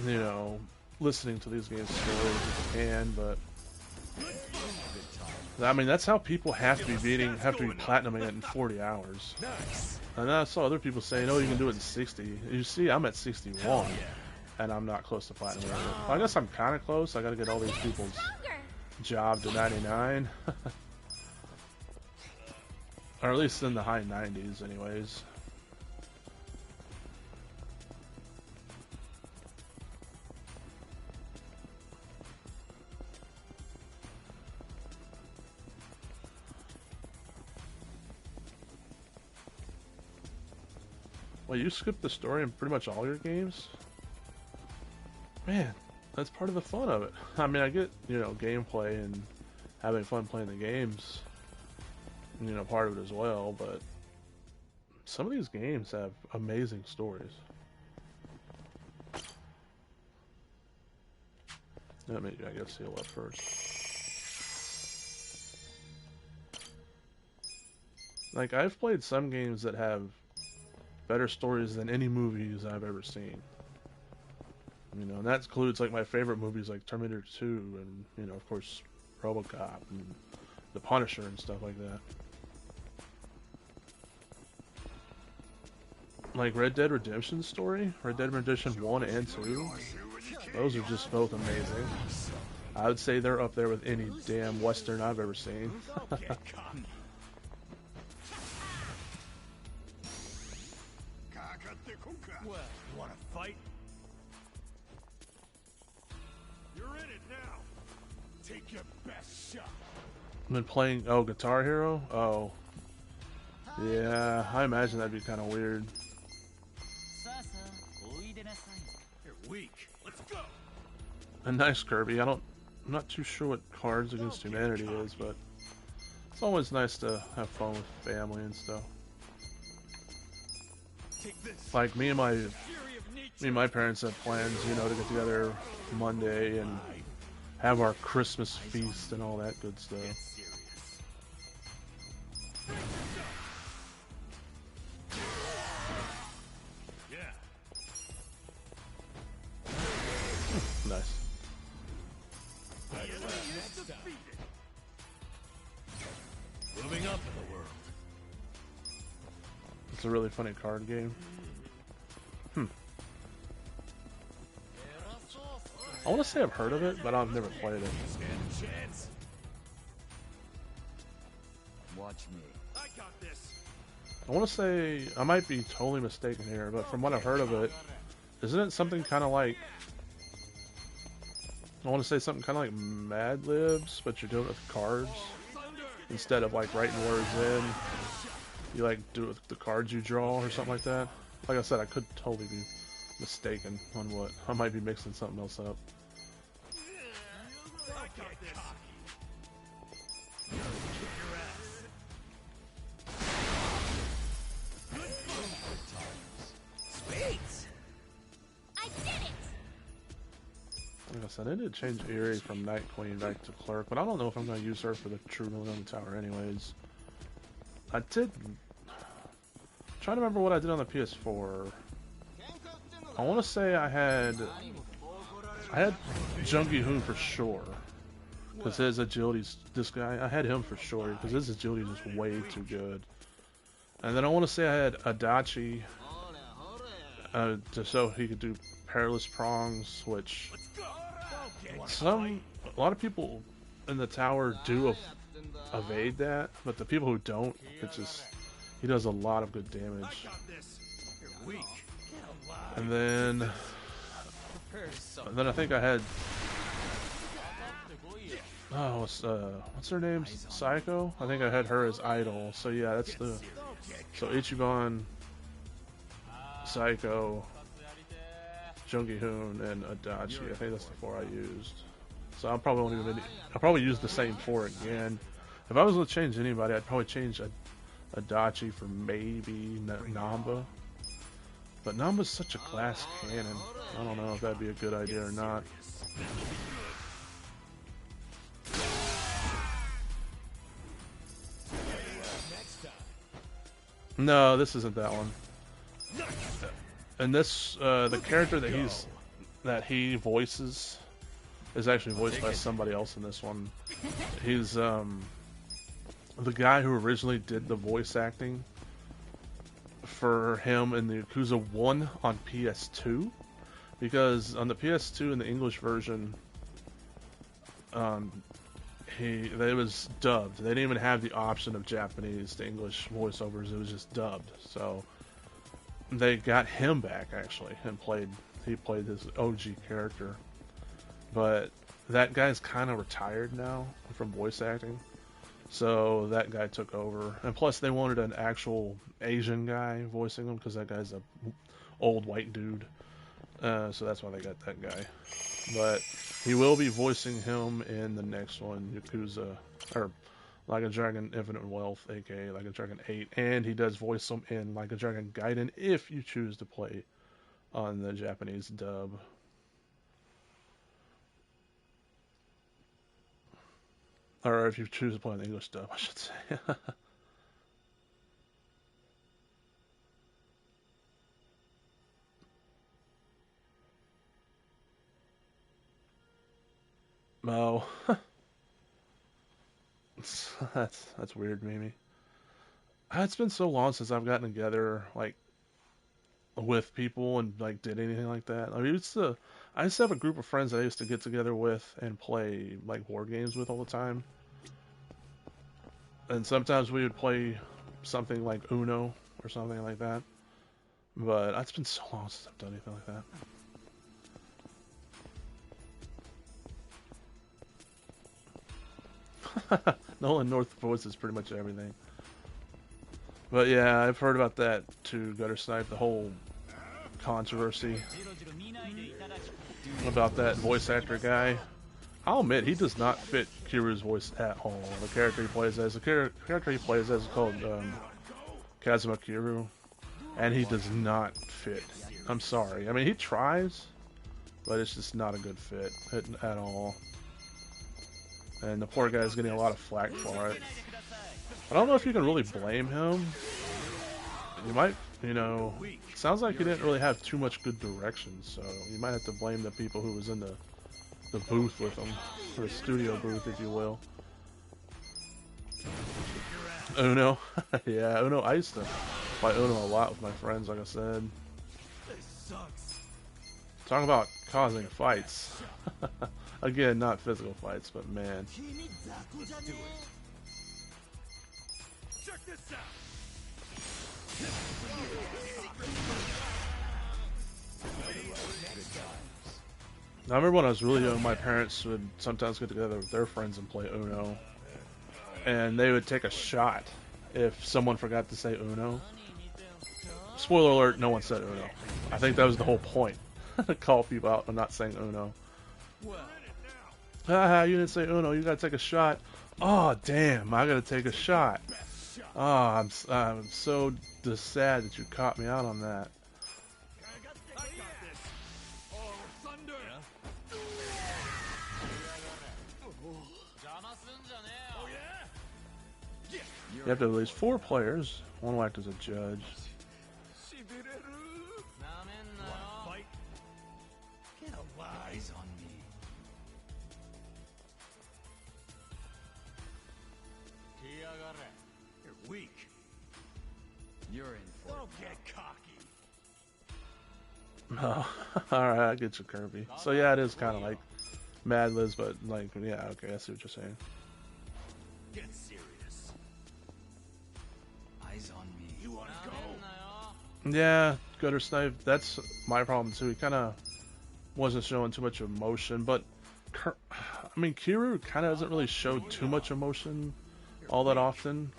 [SPEAKER 1] you know, listening to these games' stories if you can, but I mean, that's how people have to be platinuming it in 40 hours.
[SPEAKER 2] Nice.
[SPEAKER 1] And I saw other people saying, oh, you can do it in 60. You see, I'm at 61, and I'm not close to platinum. Well, I guess I'm kind of close. I gotta get all these people's job to 99. Or at least in the high 90s, anyways. Well, you skip the story in pretty much all your games? Man, that's part of the fun of it. I mean, I get, you know, gameplay and having fun playing the games, you know, part of it as well, but some of these games have amazing stories. Let me, I guess, heal up first. Like, I've played some games that have better stories than any movies I've ever seen. You know, and that includes, like, my favorite movies like Terminator 2 and, you know, of course, RoboCop and The Punisher and stuff like that. Like Red Dead Redemption story, Red Dead Redemption 1 and 2, those are just both amazing. I would say they're up there with any damn Western I've ever seen.
[SPEAKER 2] Don't get cocky. Well, you want to fight? You're in it now. Take your best shot.
[SPEAKER 1] I've been playing, oh, Guitar Hero? Oh. Yeah, I imagine that'd be kind of weird.
[SPEAKER 2] You're weak. Let's go.
[SPEAKER 1] A nice Kirby. I'm not too sure what Cards Against Humanity is, but it's always nice to have fun with family and stuff.
[SPEAKER 2] Take this.
[SPEAKER 1] Like me and my parents have plans, you know, to get together Monday and have our Christmas feast and all that good stuff.
[SPEAKER 2] Yeah.
[SPEAKER 1] Nice.
[SPEAKER 2] Moving up in the world.
[SPEAKER 1] It's a really funny card game. I want to say I've heard of it, but I've never played it.
[SPEAKER 2] Stand a chance.
[SPEAKER 4] Watch me.
[SPEAKER 2] I got this.
[SPEAKER 1] I want to say, I might be totally mistaken here, but from what I've heard of it, isn't it something kind of like, I want to say something kind of like Mad Libs, but you're doing it with cards? Instead of like writing words in, you like do it with the cards you draw or something like that. Like I said, I could totally be mistaken on what, I might be mixing something else up.
[SPEAKER 2] I got this. Sweet.
[SPEAKER 1] Like I said, I did change Eerie from Night Queen back to Clerk, but I don't know if I'm going to use her for the true Millennium Tower anyways. I did... trying to remember what I did on the PS4. I want to say I had Jungi Hoon for sure. Because his agility's... this guy, I had him for sure, because his agility is just way too good. And then I want to say I had Adachi, just so he could do Perilous Prongs, which... a lot of people in the tower do evade that, but the people who don't, it's just... he does a lot of good damage. And then I think I had... oh, what's her name? Psycho? I think I had her as idol. So yeah, that's the... so Ichiban, Psycho, Jungi Hoon, and Adachi. I think that's the 4 I used. So I'll probably use the same 4 again. If I was going to change anybody, I'd probably change Adachi for maybe Namba. But Namba's such a glass cannon. I don't know if that'd be a good idea or not. No, this isn't that one. And this, the character that he voices is actually voiced by somebody else in this one. He's the guy who originally did the voice acting for him in the Yakuza 1 on PS2, because on the PS2 in the English version, it was dubbed. They didn't even have the option of Japanese to English voiceovers. It was just dubbed. So they got him back actually and he played his OG character. But that guy's kind of retired now from voice acting. So that guy took over. And plus they wanted an actual Asian guy voicing him because that guy's a old white dude. So that's why they got that guy. But he will be voicing him in the next one, Yakuza, or Like a Dragon Infinite Wealth, aka Like a Dragon 8. And he does voice him in Like a Dragon Gaiden if you choose to play on the Japanese dub. Or if you choose to play on the English dub, I should say. Oh, that's weird, Mimi. It's been so long since I've gotten together like with people and like did anything like that. I used to have a group of friends that I used to get together with and play like board games with all the time. And sometimes we would play something like Uno or something like that. But it's been so long since I've done anything like that. Nolan North voices pretty much everything. But yeah, I've heard about that too, Gutter Snipe, the whole controversy about that voice actor guy. I'll admit, he does not fit Kiryu's voice at all. The character he plays as is called Kazuma Kiryu, and he does not fit. I'm sorry. I mean, he tries, but it's just not a good fit at all. And the poor guy's getting a lot of flack for it. I don't know if you can really blame him. You might, it sounds like he didn't really have too much good direction, so you might have to blame the people who was in the booth with him, or the studio booth, if you will. Uno. Yeah, Uno. I used to play Uno a lot with my friends, like I said. Talk about causing fights. Again, not physical fights, but man.
[SPEAKER 2] Let's do it. Check this out.
[SPEAKER 1] I remember when I was really young, my parents would sometimes get together with their friends and play Uno. And they would take a shot if someone forgot to say Uno. Spoiler alert, no one said Uno. I think that was the whole point. To call people out on not saying Uno. Haha, you didn't say Uno, you gotta take a shot. Oh, damn, I gotta take a shot. Oh, I'm so sad that you caught me out on that. You have to have at least 4 players. One will act as a judge.
[SPEAKER 2] Fight. Get alive.
[SPEAKER 4] Eyes on me.
[SPEAKER 2] You're weak.
[SPEAKER 4] You're in for it.
[SPEAKER 2] Don't get cocky.
[SPEAKER 1] Oh, alright, I get you, Kirby. So yeah, it is kind of like Mad Liz, but like, yeah, okay, I see what you're saying.
[SPEAKER 2] Get serious.
[SPEAKER 4] Eyes on me.
[SPEAKER 2] You wanna go?
[SPEAKER 1] Yeah, Gutter Snipe, that's my problem too. He kind of wasn't showing too much emotion, but I mean, Kiryu kind of doesn't really show too much emotion all that often.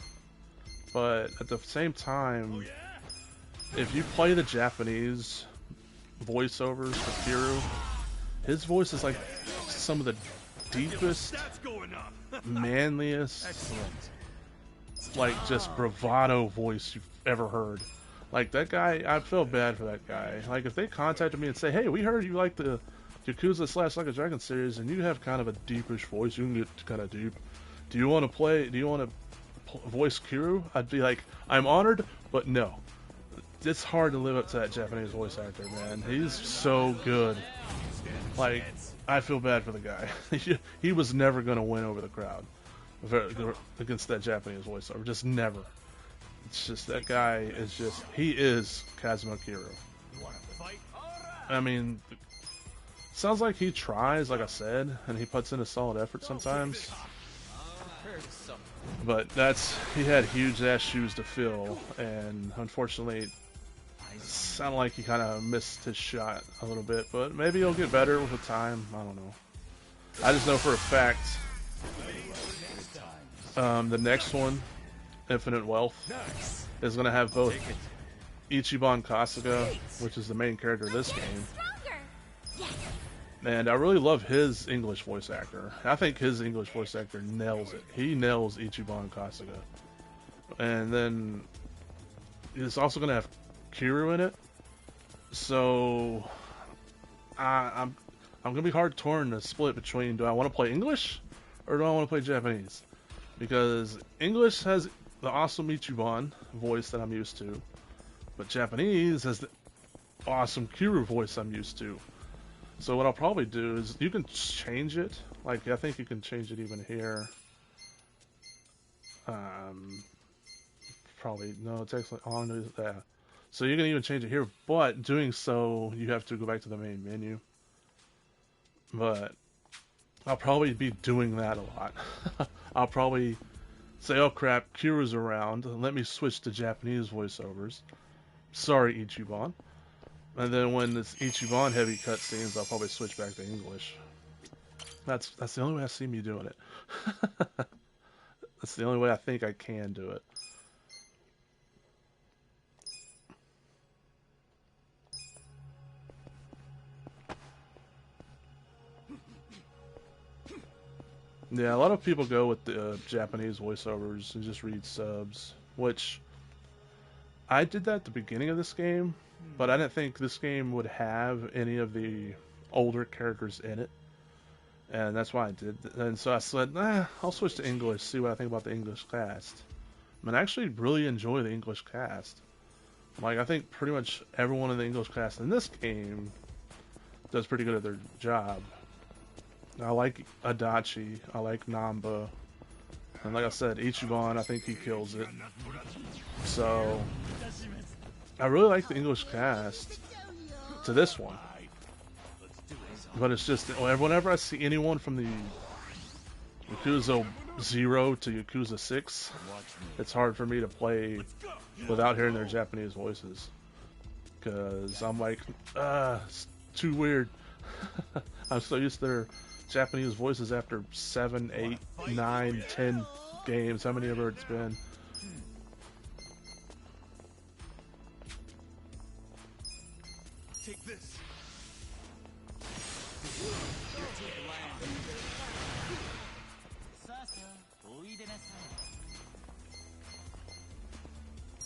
[SPEAKER 1] But at the same time, if you play the Japanese voiceovers for Kiryu, his voice is like some of the deepest,
[SPEAKER 2] Stats going up.
[SPEAKER 1] manliest,
[SPEAKER 4] Excellent.
[SPEAKER 1] like just bravado voice you've ever heard. Like that guy, I feel bad for that guy. Like if they contacted me and say, "Hey, we heard you like the Yakuza / Like a Dragon series, and you have kind of a deepish voice. You can get kind of deep. Do you want to play? Do you want to voice Kiryu?" I'd be like, "I'm honored, but no. It's hard to live up to that Japanese voice actor, man. He's so good. Like, I feel bad for the guy. He was never gonna win over the crowd against that Japanese voiceover. Just never. It's just that guy is just he is Kazuma Kiryu.
[SPEAKER 2] You wanna fight?
[SPEAKER 1] I mean, sounds like he tries, like I said, and he puts in a solid effort sometimes. But he had huge ass shoes to fill, and unfortunately, it sounded like he kind of missed his shot a little bit. But maybe he'll get better with time. I don't know. I just know for a fact the next one, Infinite Wealth, is going to have both Ichiban Kasuga, which is the main character of this game. And I really love his English voice actor. I think his English voice actor nails it. He nails Ichiban Kasuga. And then it's also going to have Kiryu in it. So I'm going to be hard torn to split between, do I want to play English or do I want to play Japanese? Because English has the awesome Ichiban voice that I'm used to, but Japanese has the awesome Kiryu voice I'm used to. So what I'll probably do is, you can change it. Like, I think you can change it even here. Probably, no, it takes like long to do that. So you can even change it here, but doing so, you have to go back to the main menu. But I'll probably be doing that a lot. I'll probably say, oh crap, Kiryu's around, let me switch to Japanese voiceovers. Sorry, Ichiban. And then when it's Ichiban heavy cutscenes, I'll probably switch back to English. That's the only way I see me doing it. That's the only way I think I can do it. Yeah, a lot of people go with the Japanese voiceovers and just read subs, which I did that at the beginning of this game, but I didn't think this game would have any of the older characters in it, and that's why I did. And so I said, I'll switch to English, see what I think about the English cast. I mean, I actually really enjoy the English cast. Like, I think pretty much everyone in the English cast in this game does pretty good at their job. I like Adachi, I like Namba, and like I said, Ichiban, I think he kills it. So, I really like the English cast to this one. But it's just, whenever I see anyone from the Yakuza 0 to Yakuza 6, it's hard for me to play without hearing their Japanese voices. Because I'm like, it's too weird. I'm so used to their Japanese voices after 7, 8, 9, 10 games, how many ever it's been.
[SPEAKER 2] Take this.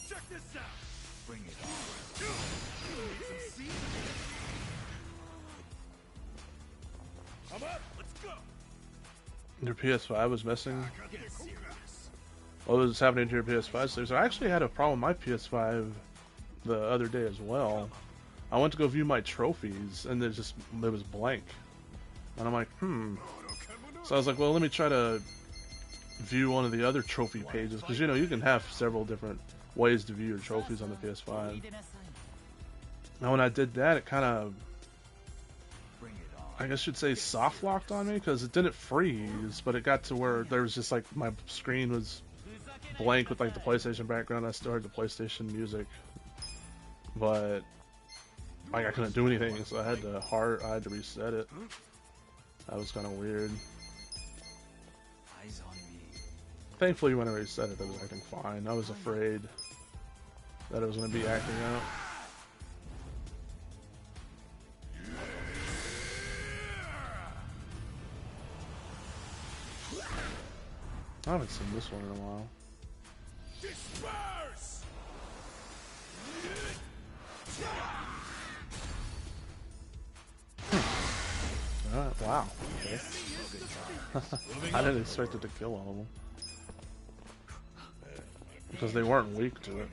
[SPEAKER 2] Check this out.
[SPEAKER 4] Bring it on.
[SPEAKER 2] Need some seeds? I'm up. Let's go.
[SPEAKER 1] Your PS5 was missing.
[SPEAKER 2] Get serious.
[SPEAKER 1] what was happening to your PS5 sleeves. I actually had a problem with my PS5 the other day as well. I went to go view my trophies, and it was blank. And I'm like, So I was like, well, let me try to view one of the other trophy pages, because you know you can have several different ways to view your trophies on the PS5. And when I did that, it kind of, I guess you'd say, soft locked on me, because it didn't freeze, but it got to where there was just like my screen was blank with like the PlayStation background. I still heard the PlayStation music, but like I couldn't do anything, so I had to reset it. That was kind of weird.
[SPEAKER 4] Eyes on me.
[SPEAKER 1] Thankfully, when I reset it, it was acting fine. I was afraid that it was going to be acting out. I haven't seen this one in a while.
[SPEAKER 2] Disperse!
[SPEAKER 1] Alright, wow. Okay. I didn't expect it to kill all of them. Because they weren't weak to it.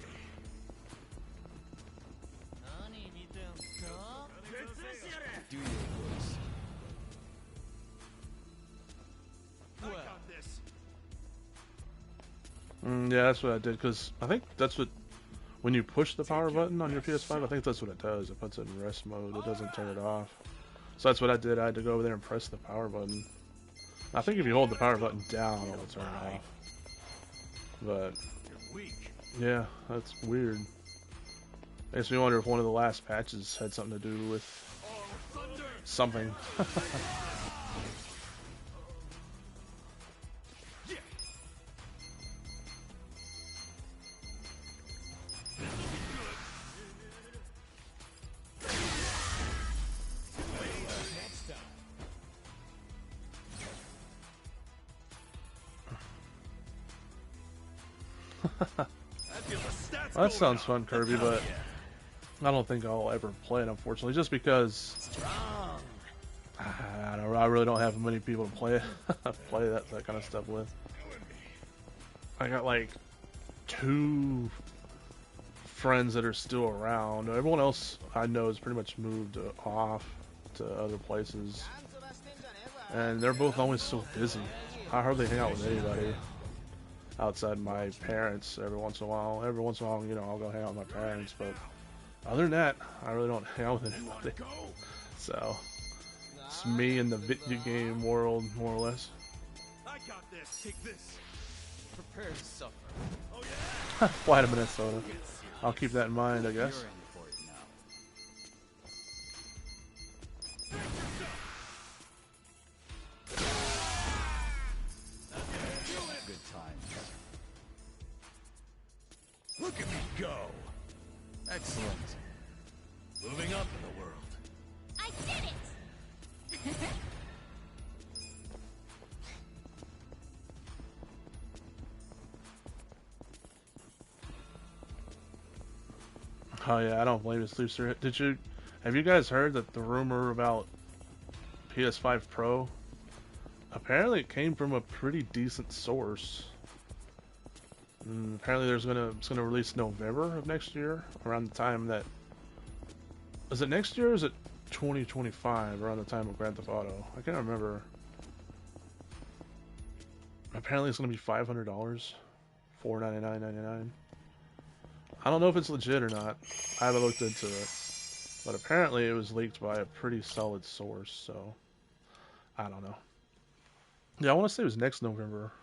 [SPEAKER 4] Do your voice.
[SPEAKER 2] I got this.
[SPEAKER 1] Yeah, that's what I did, because I think that's what, when you push the power button on your PS5, I think that's what it does. It puts it in rest mode. It doesn't turn it off. So that's what I did. I had to go over there and press the power button. I think if you hold the power button down, it'll turn it off. But, yeah, that's weird. Makes me wonder if one of the last patches had something to do with something. Well, that sounds fun, Kirby, but I don't think I'll ever play it, unfortunately, just because I really don't have many people to play it, play that kind of stuff with. I got like 2 friends that are still around. Everyone else I know has pretty much moved off to other places, and they're both always so busy. I hardly hang out with anybody outside my parents every once in a while. Every once in a while, you know, I'll go hang out with my parents, but other than that, I really don't hang out with anybody. So, it's me in the video game world, more or less.
[SPEAKER 2] I got this. Take this.
[SPEAKER 4] Prepare to suffer.
[SPEAKER 2] Oh yeah.
[SPEAKER 1] Fly to Minnesota. I'll keep that in mind, I
[SPEAKER 4] You're
[SPEAKER 1] guess.
[SPEAKER 4] in for it now. Good times.
[SPEAKER 2] Look at me go.
[SPEAKER 4] Excellent.
[SPEAKER 2] Moving up in the world.
[SPEAKER 3] I did it!
[SPEAKER 1] Oh yeah, I don't blame you, Sleepster. Have you guys heard that the rumor about PS5 Pro? Apparently it came from a pretty decent source. Apparently it's gonna release November of next year, around the time that... Is it next year or is it 2025, around the time of Grand Theft Auto? I can't remember. Apparently it's gonna be $500, $499.99. I don't know if it's legit or not. I haven't looked into it. But apparently it was leaked by a pretty solid source, so I don't know. Yeah, I want to say it was next November.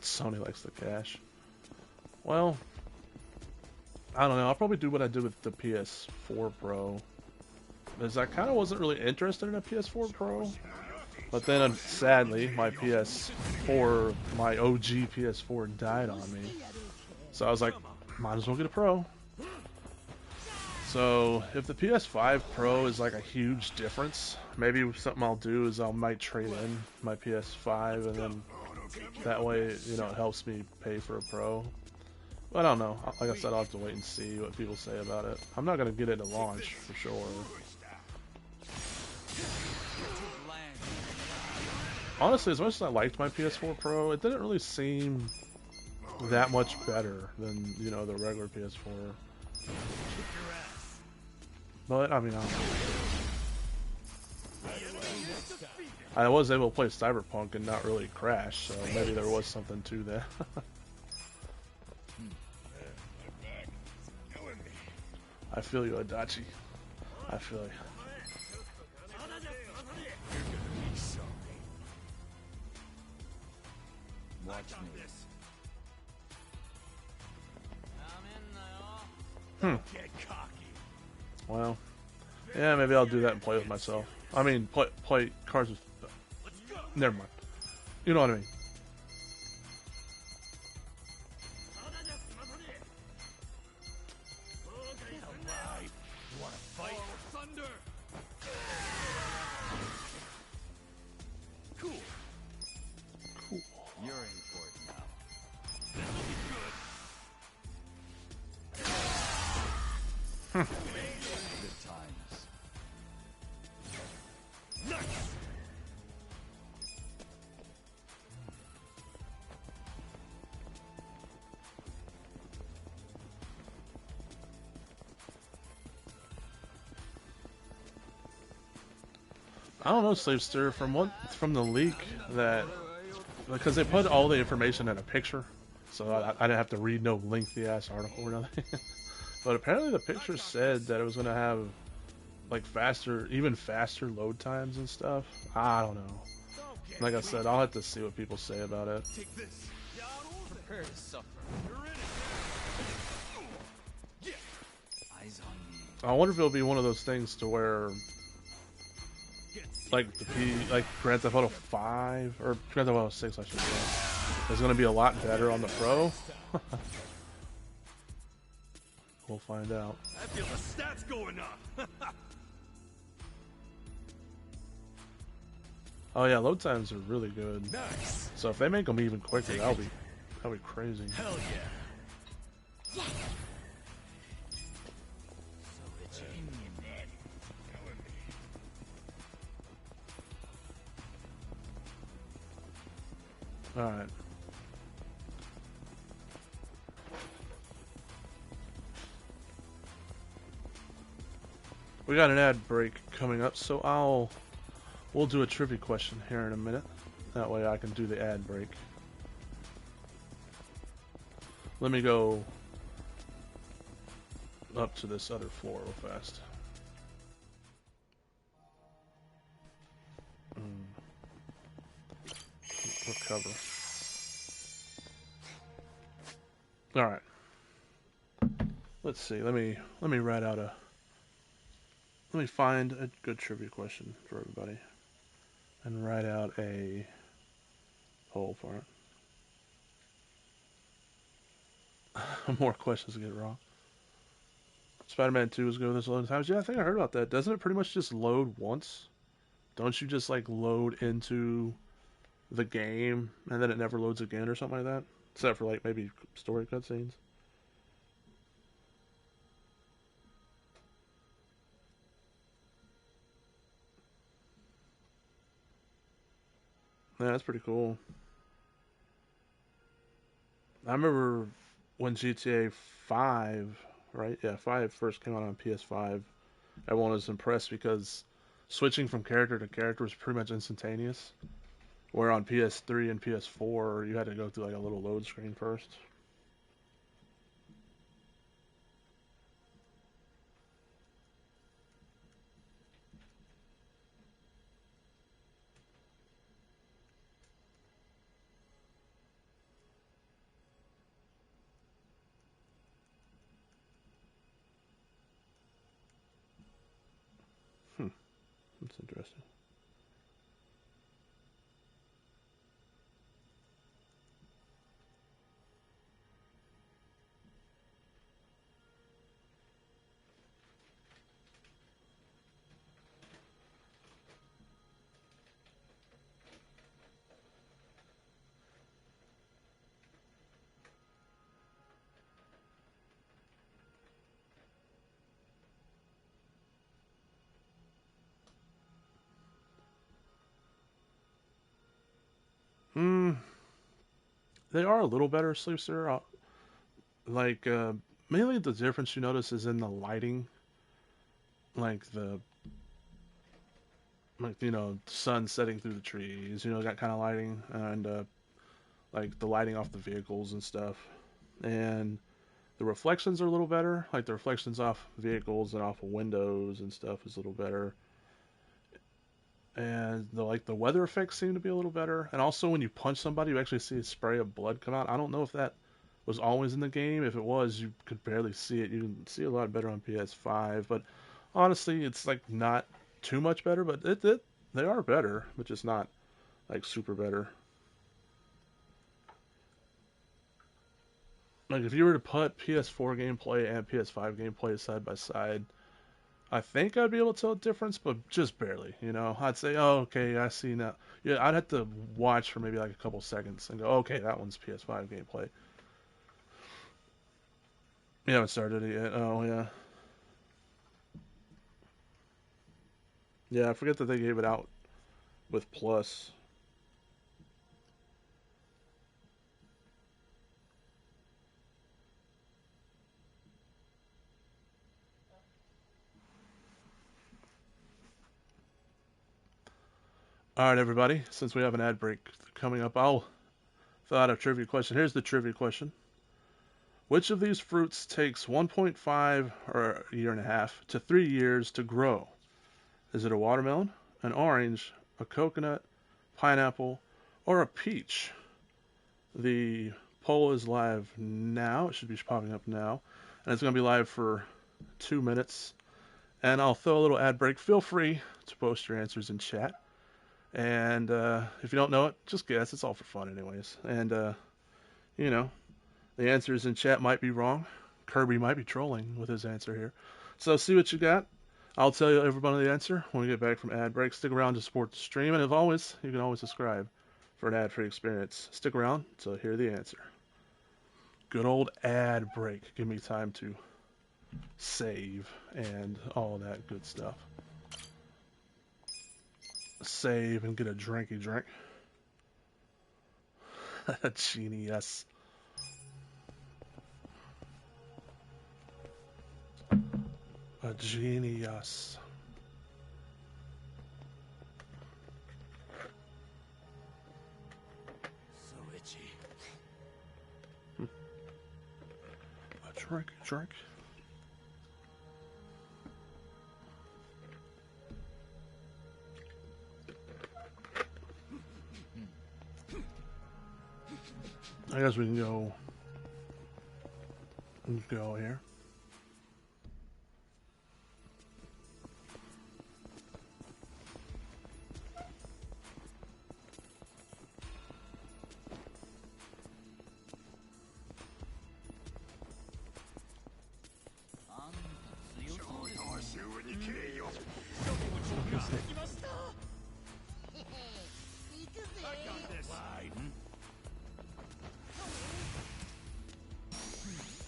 [SPEAKER 1] Sony likes the cash. Well, I don't know. I'll probably do what I did with the PS4 Pro. Because I kind of wasn't really interested in a PS4 Pro. But then, sadly, my PS4, my OG PS4 died on me. So I was like, might as well get a Pro. So, if the PS5 Pro is like a huge difference, maybe something I'll do is I might trade in my PS5 and then That way, you know, it helps me pay for a pro. But I don't know. Like I said, I'll have to wait and see what people say about it. I'm not gonna get it at launch for sure. Honestly, as much as I liked my PS4 Pro, it didn't really seem that much better than, you know, the regular PS4. But I mean, I don't know. I was able to play Cyberpunk and not really crash, so maybe there was something to that. I feel you, Adachi. I feel you.
[SPEAKER 4] Watch me.
[SPEAKER 2] Get cocky.
[SPEAKER 1] Well, yeah, maybe I'll do that and play with myself. I mean, play cards with...
[SPEAKER 2] Let's go.
[SPEAKER 1] Never mind. You know what I mean.
[SPEAKER 2] Alright. You wanna fight? Thunder. Cool.
[SPEAKER 1] Cool.
[SPEAKER 4] You're in for it now.
[SPEAKER 2] This'll be good.
[SPEAKER 4] Good times.
[SPEAKER 2] Nice.
[SPEAKER 1] I don't know, Slavester, from the leak that, because they put all the information in a picture, so I didn't have to read no lengthy ass article or nothing. But apparently the picture said that it was gonna have like even faster load times and stuff. I don't know. Like I said, I'll have to see what people say about it.
[SPEAKER 2] Take this.
[SPEAKER 4] Prepare to suffer.
[SPEAKER 2] You're in it. Yeah.
[SPEAKER 4] Eyes on me.
[SPEAKER 1] I wonder if it'll be one of those things to where, like like Grand Theft Auto 5 or Grand Theft Auto 6, I should say, is gonna be a lot better on the Pro. We'll find out.
[SPEAKER 2] I feel the stats going up.
[SPEAKER 1] Oh yeah, load times are really good.
[SPEAKER 2] Nice.
[SPEAKER 1] So if they make them even quicker, that'll be crazy.
[SPEAKER 2] Hell yeah.
[SPEAKER 3] Yes.
[SPEAKER 2] So it's in you, man. Killing me.
[SPEAKER 1] All right. We got an ad break coming up, so we'll do a trivia question here in a minute. That way I can do the ad break. Let me go up to this other floor real fast. Recover. All right. Let's see. Let me write out a. Let me find a good trivia question for everybody, and write out a poll for it. More questions to get wrong. Spider-Man 2 is good with this loading times. Yeah, I think I heard about that. Doesn't it pretty much just load once? Don't you just like load into the game and then it never loads again or something like that? Except for like maybe story cutscenes. Yeah, that's pretty cool. I remember when GTA 5, right? Yeah, 5 first came out on PS5. Everyone was impressed because switching from character to character was pretty much instantaneous. Where on PS3 and PS4, you had to go through like a little load screen first. That's interesting. Mm, they are a little better, Sleepster. Like, mainly the difference you notice is in the lighting. Like sun setting through the trees. That kind of lighting, and like the lighting off the vehicles and stuff. And the reflections are a little better. Like the reflections off vehicles and off of windows and stuff is a little better. And the weather effects seem to be a little better. And also when you punch somebody, you actually see a spray of blood come out. I don't know if that was always in the game. If it was, you could barely see it. You can see a lot better on PS5, but honestly, it's like not too much better. But they are better, but just not like super better. Like if you were to put PS4 gameplay and PS5 gameplay side by side, I think I'd be able to tell the difference, but just barely. I'd say, oh, okay, I see now. Yeah, I'd have to watch for maybe like a couple seconds and go, okay, that one's PS5 gameplay. You haven't started it yet. Oh yeah, yeah. I forget that they gave it out with Plus. All right, everybody. Since we have an ad break coming up, I'll throw out a trivia question. Here's the trivia question. Which of these fruits takes 1.5 or a year and a half to 3 years to grow? Is it a watermelon, an orange, a coconut, pineapple, or a peach? The poll is live now. It should be popping up now. And it's going to be live for 2 minutes. And I'll throw a little ad break. Feel free to post your answers in chat. And if you don't know it, just guess. It's all for fun, anyways. And, the answers in chat might be wrong. Kirby might be trolling with his answer here. So see what you got. I'll tell you everybody the answer when we get back from ad break. Stick around to support the stream. And as always, you can always subscribe for an ad-free experience. Stick around to hear the answer. Good old ad break. Give me time to save and all that good stuff. Save and get a drinky drink. Genius. A genius.
[SPEAKER 2] So itchy.
[SPEAKER 1] A drink. I guess we can go here.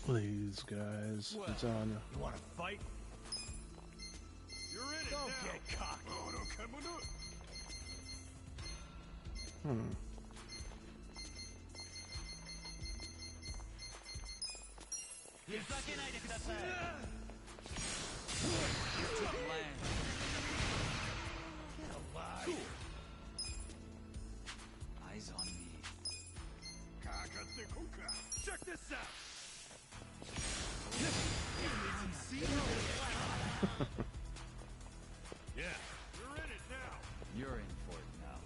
[SPEAKER 1] These guys, it's on you.
[SPEAKER 2] You want to fight? You're in it. Don't get cocky.
[SPEAKER 1] Hmm.
[SPEAKER 4] Eyes on me.
[SPEAKER 2] Check this out. Yeah, you're in it now.
[SPEAKER 4] You're in for it now.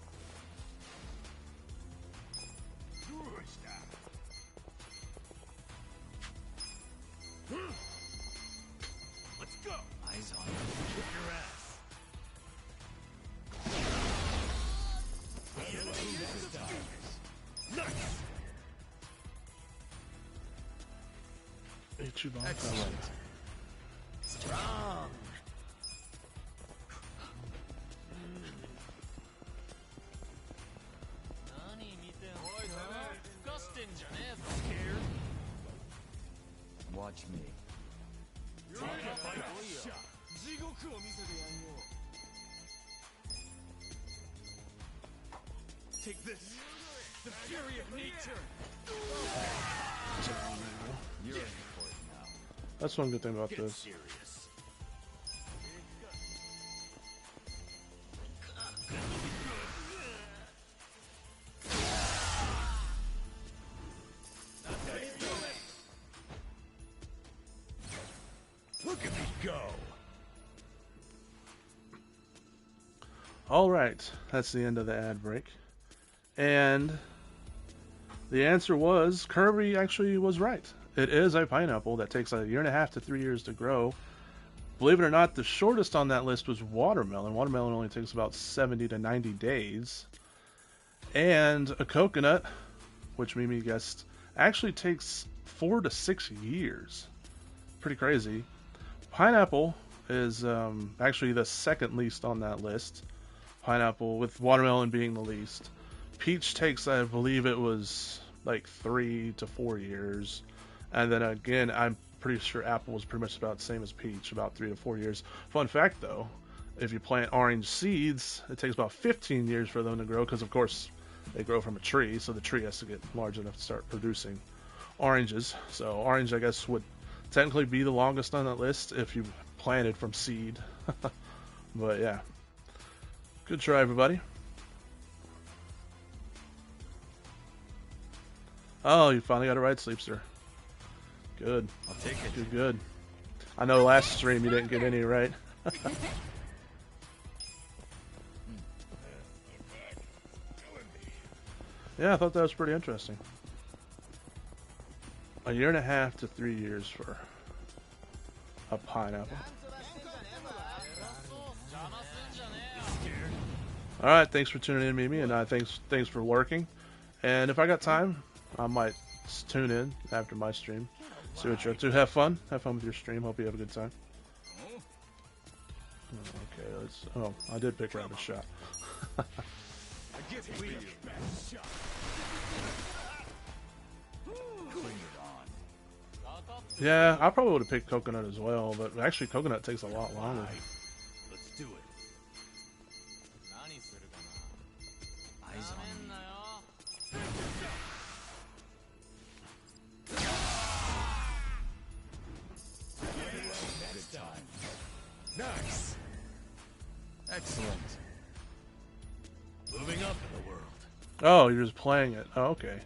[SPEAKER 2] Let's go.
[SPEAKER 4] Eyes on me.
[SPEAKER 2] Whip your ass. Nice.
[SPEAKER 1] Ichiban.
[SPEAKER 2] Excellent. Strong.
[SPEAKER 4] Watch me.
[SPEAKER 2] Take this. The fury of nature.
[SPEAKER 4] You're in for it now.
[SPEAKER 1] That's one good thing about
[SPEAKER 2] Get
[SPEAKER 1] this.
[SPEAKER 2] serious. Look at me go.
[SPEAKER 1] Alright, that's the end of the ad break. And the answer was, Kirby actually was right. It is a pineapple that takes 1.5 to 3 years to grow. Believe it or not, the shortest on that list was watermelon. Watermelon only takes about 70 to 90 days. And a coconut, which Mimi guessed, actually takes 4 to 6 years. Pretty crazy. Pineapple is actually the second least on that list. Pineapple, with watermelon being the least. Peach takes, I believe it was like 3 to 4 years. And then again, I'm pretty sure apple was pretty much about the same as peach, about 3 to 4 years. Fun fact though, if you plant orange seeds, it takes about 15 years for them to grow, because of course they grow from a tree, so the tree has to get large enough to start producing oranges. So orange, I guess, would technically be the longest on that list if you planted from seed. But yeah, good try, everybody. Oh, you finally got it right, Sleepster. Good.
[SPEAKER 4] I'll take it.
[SPEAKER 1] Good, good. I know last stream you didn't get any right. Yeah, I thought that was pretty interesting. 1.5 to 3 years for a pineapple. Alright, thanks for tuning in, Mimi, and thanks for working. And if I got time, I might tune in after my stream. See what you're up to. Have fun. Have fun with your stream. Hope you have a good time. Okay, let's... Oh, I did pick Rabbit Shot.
[SPEAKER 2] I get weak. Shot.
[SPEAKER 4] Bring it on.
[SPEAKER 1] Yeah, I probably would have picked Coconut as well, but actually Coconut takes a lot longer.
[SPEAKER 2] Let's do it.
[SPEAKER 4] Eyes on me.
[SPEAKER 2] Next time. Nice.
[SPEAKER 4] Excellent.
[SPEAKER 2] Moving up in the world.
[SPEAKER 1] Oh, you're just playing it. Oh, okay.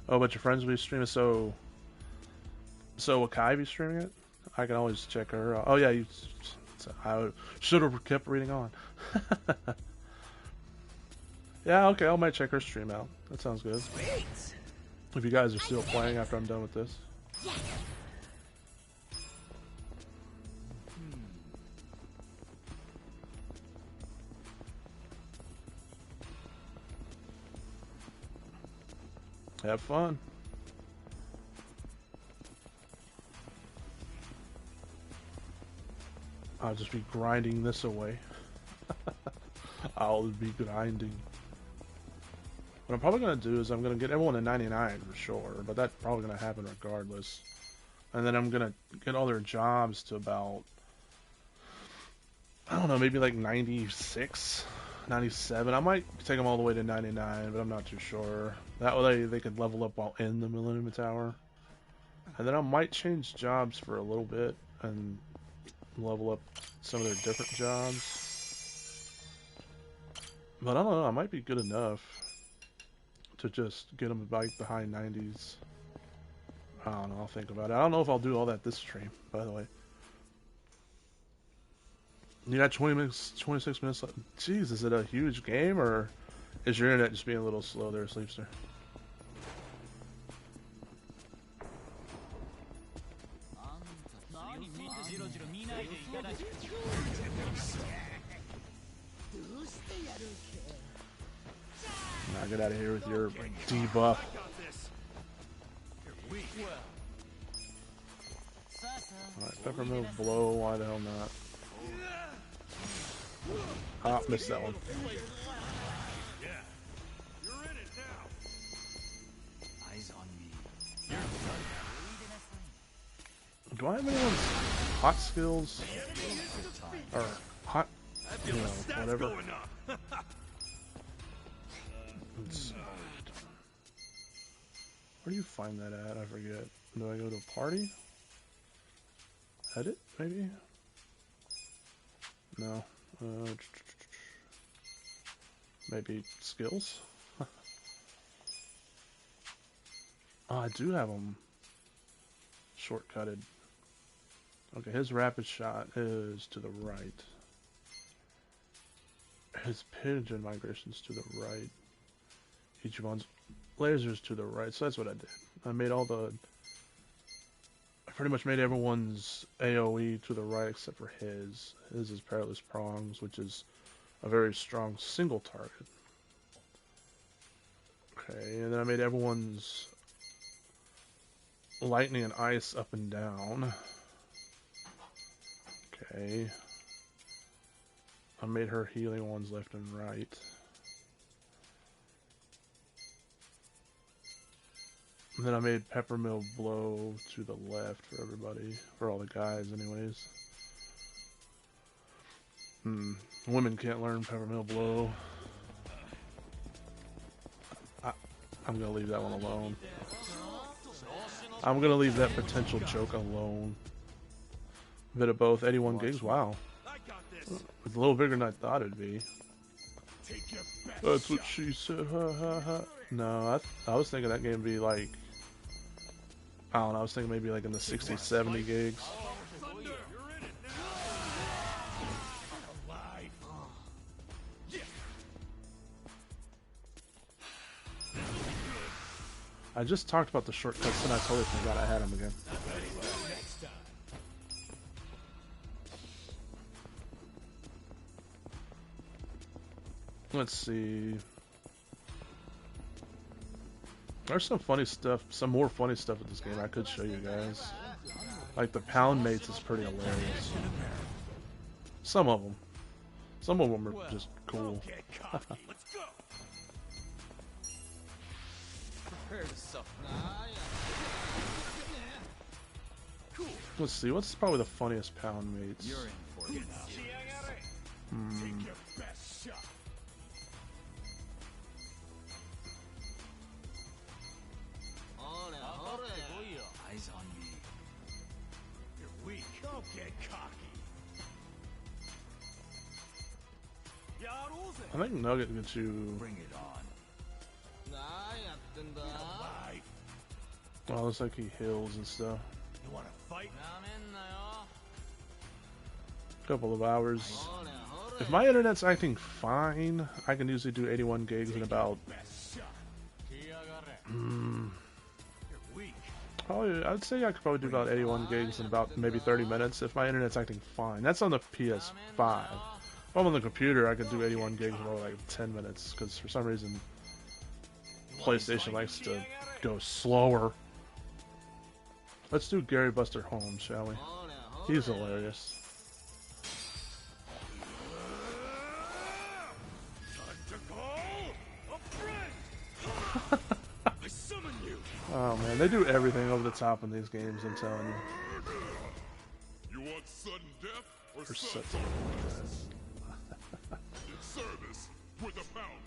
[SPEAKER 1] Oh, but your friends will be streaming, so will Kai be streaming it? I can always check her out. Oh yeah, I should have kept reading on. Yeah, okay, I might check her stream out. That sounds good.
[SPEAKER 2] Sweet.
[SPEAKER 1] If you guys are still playing after I'm done with this.
[SPEAKER 3] Yes.
[SPEAKER 1] Have fun. I'll just be grinding this away. I'll be grinding. What I'm probably going to do is I'm going to get everyone to 99 for sure, but that's probably going to happen regardless. And then I'm going to get all their jobs to about, I don't know, maybe like 96, 97. I might take them all the way to 99, but I'm not too sure. That way they could level up while in the Millennium Tower. And then I might change jobs for a little bit and level up some of their different jobs. But I don't know, I might be good enough to just get them like behind 90s. I don't know, I'll think about it. I don't know if I'll do all that this stream, by the way. You got 20 minutes, 26 minutes left. Jeez, is it a huge game, or is your internet just being a little slow there, Sleepster? Now get out of here with your debuff. Alright, Peppermill Blow, why the hell not? Ah, missed that one.
[SPEAKER 2] Yeah. You're in it now.
[SPEAKER 4] Eyes on me.
[SPEAKER 1] Do I have anyone's hot skills? Or hot,
[SPEAKER 2] I feel the stats
[SPEAKER 1] whatever.
[SPEAKER 2] going up.
[SPEAKER 1] Let's find that at? I forget. Do I go to party? Edit, maybe? No. Maybe skills? Oh, I do have them shortcutted. Okay, his rapid shot is to the right. His pigeon migration's to the right. Ichimon's lasers to the right. So that's what I did. I made all the... I pretty much made everyone's AoE to the right except for his. His is Perilous Prongs, which is a very strong single target. Okay, and then I made everyone's lightning and ice up and down. Okay. I made her healing ones left and right. And then I made Peppermill Blow to the left for everybody. For all the guys, anyways. Women can't learn Peppermill Blow. I'm gonna leave that one alone. I'm gonna leave that potential joke alone. Bit of both. 81 gigs? Wow. It's a little bigger than I thought it'd be. That's what she said. Ha ha ha. No, I was thinking that game would be like... I don't know, I was thinking maybe like in the 60, 70 gigs. I just talked about the shortcuts and I totally forgot I had them again. Let's see. There's some funny stuff, some more funny stuff with this game I could show you guys. Like the pound mates is pretty hilarious. Some of them. Some of them are just cool. Let's see, what's probably the funniest pound mates?
[SPEAKER 4] You're in for it.
[SPEAKER 2] Take your best shot.
[SPEAKER 4] Eyes on me.
[SPEAKER 2] You're weak. Don't get cocky.
[SPEAKER 1] I think Nugget gets you...
[SPEAKER 4] Bring it on.
[SPEAKER 1] Well, it looks like he heals and stuff.
[SPEAKER 2] You wanna fight?
[SPEAKER 1] Couple of hours. If my internet's acting fine, I can usually do 81 gigs in about... Probably, I'd say I could probably do about 81 gigs in about maybe 30 minutes if my internet's acting fine. That's on the PS5. If I'm on the computer, I could do 81 gigs in like 10 minutes, because for some reason PlayStation likes to go slower. Let's do Gary Buster Holmes, shall we? He's hilarious. Oh man, they do everything over the top in these games, I'm telling you.
[SPEAKER 5] You want sudden death or
[SPEAKER 1] They're
[SPEAKER 5] sudden
[SPEAKER 1] such
[SPEAKER 5] death? In service with a pounding.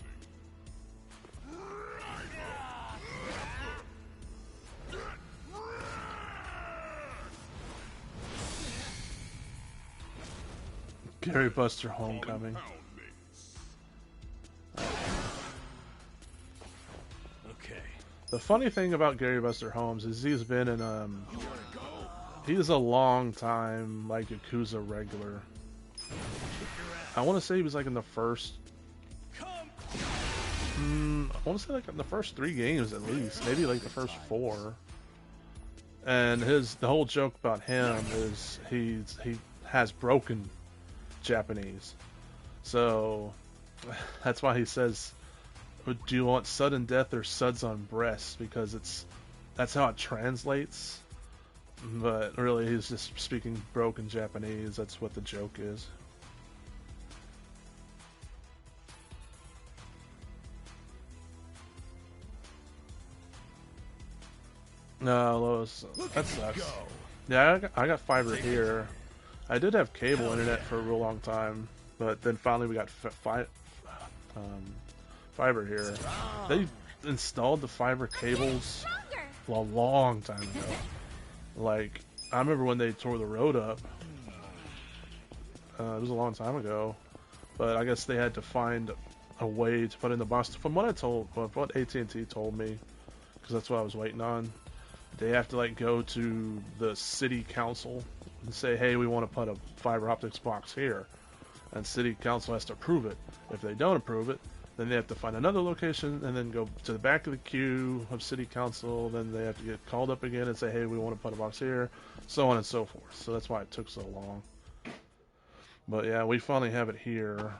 [SPEAKER 1] Gary Buster Homecoming.
[SPEAKER 2] Okay.
[SPEAKER 1] The funny thing about Gary Buster Holmes is he's been in he's a long time like Yakuza regular. I want to say he was like in the first I want to say like in the first 3 games at least, maybe like the first 4. And the whole joke about him is he has broken Japanese. So that's why he says, do you want sudden death or suds on breasts? Because that's how it translates. But really he's just speaking broken Japanese. That's what the joke is. No, Lois, that sucks. Yeah, I got fiber here. I did have cable internet for a real long time, but then finally we got fiber here. They installed the fiber cables a long time ago. Like, I remember when they tore the road up. It was a long time ago, but I guess they had to find a way to put in the box. From what what AT&T told me, because that's what I was waiting on, they have to like go to the city council and say, hey, we want to put a fiber optics box here, and city council has to approve it. If they don't approve it, then they have to find another location and then go to the back of the queue of city council. Then they have to get called up again and say, hey, we want to put a box here, so on and so forth. So that's why it took so long. But yeah, we finally have it here.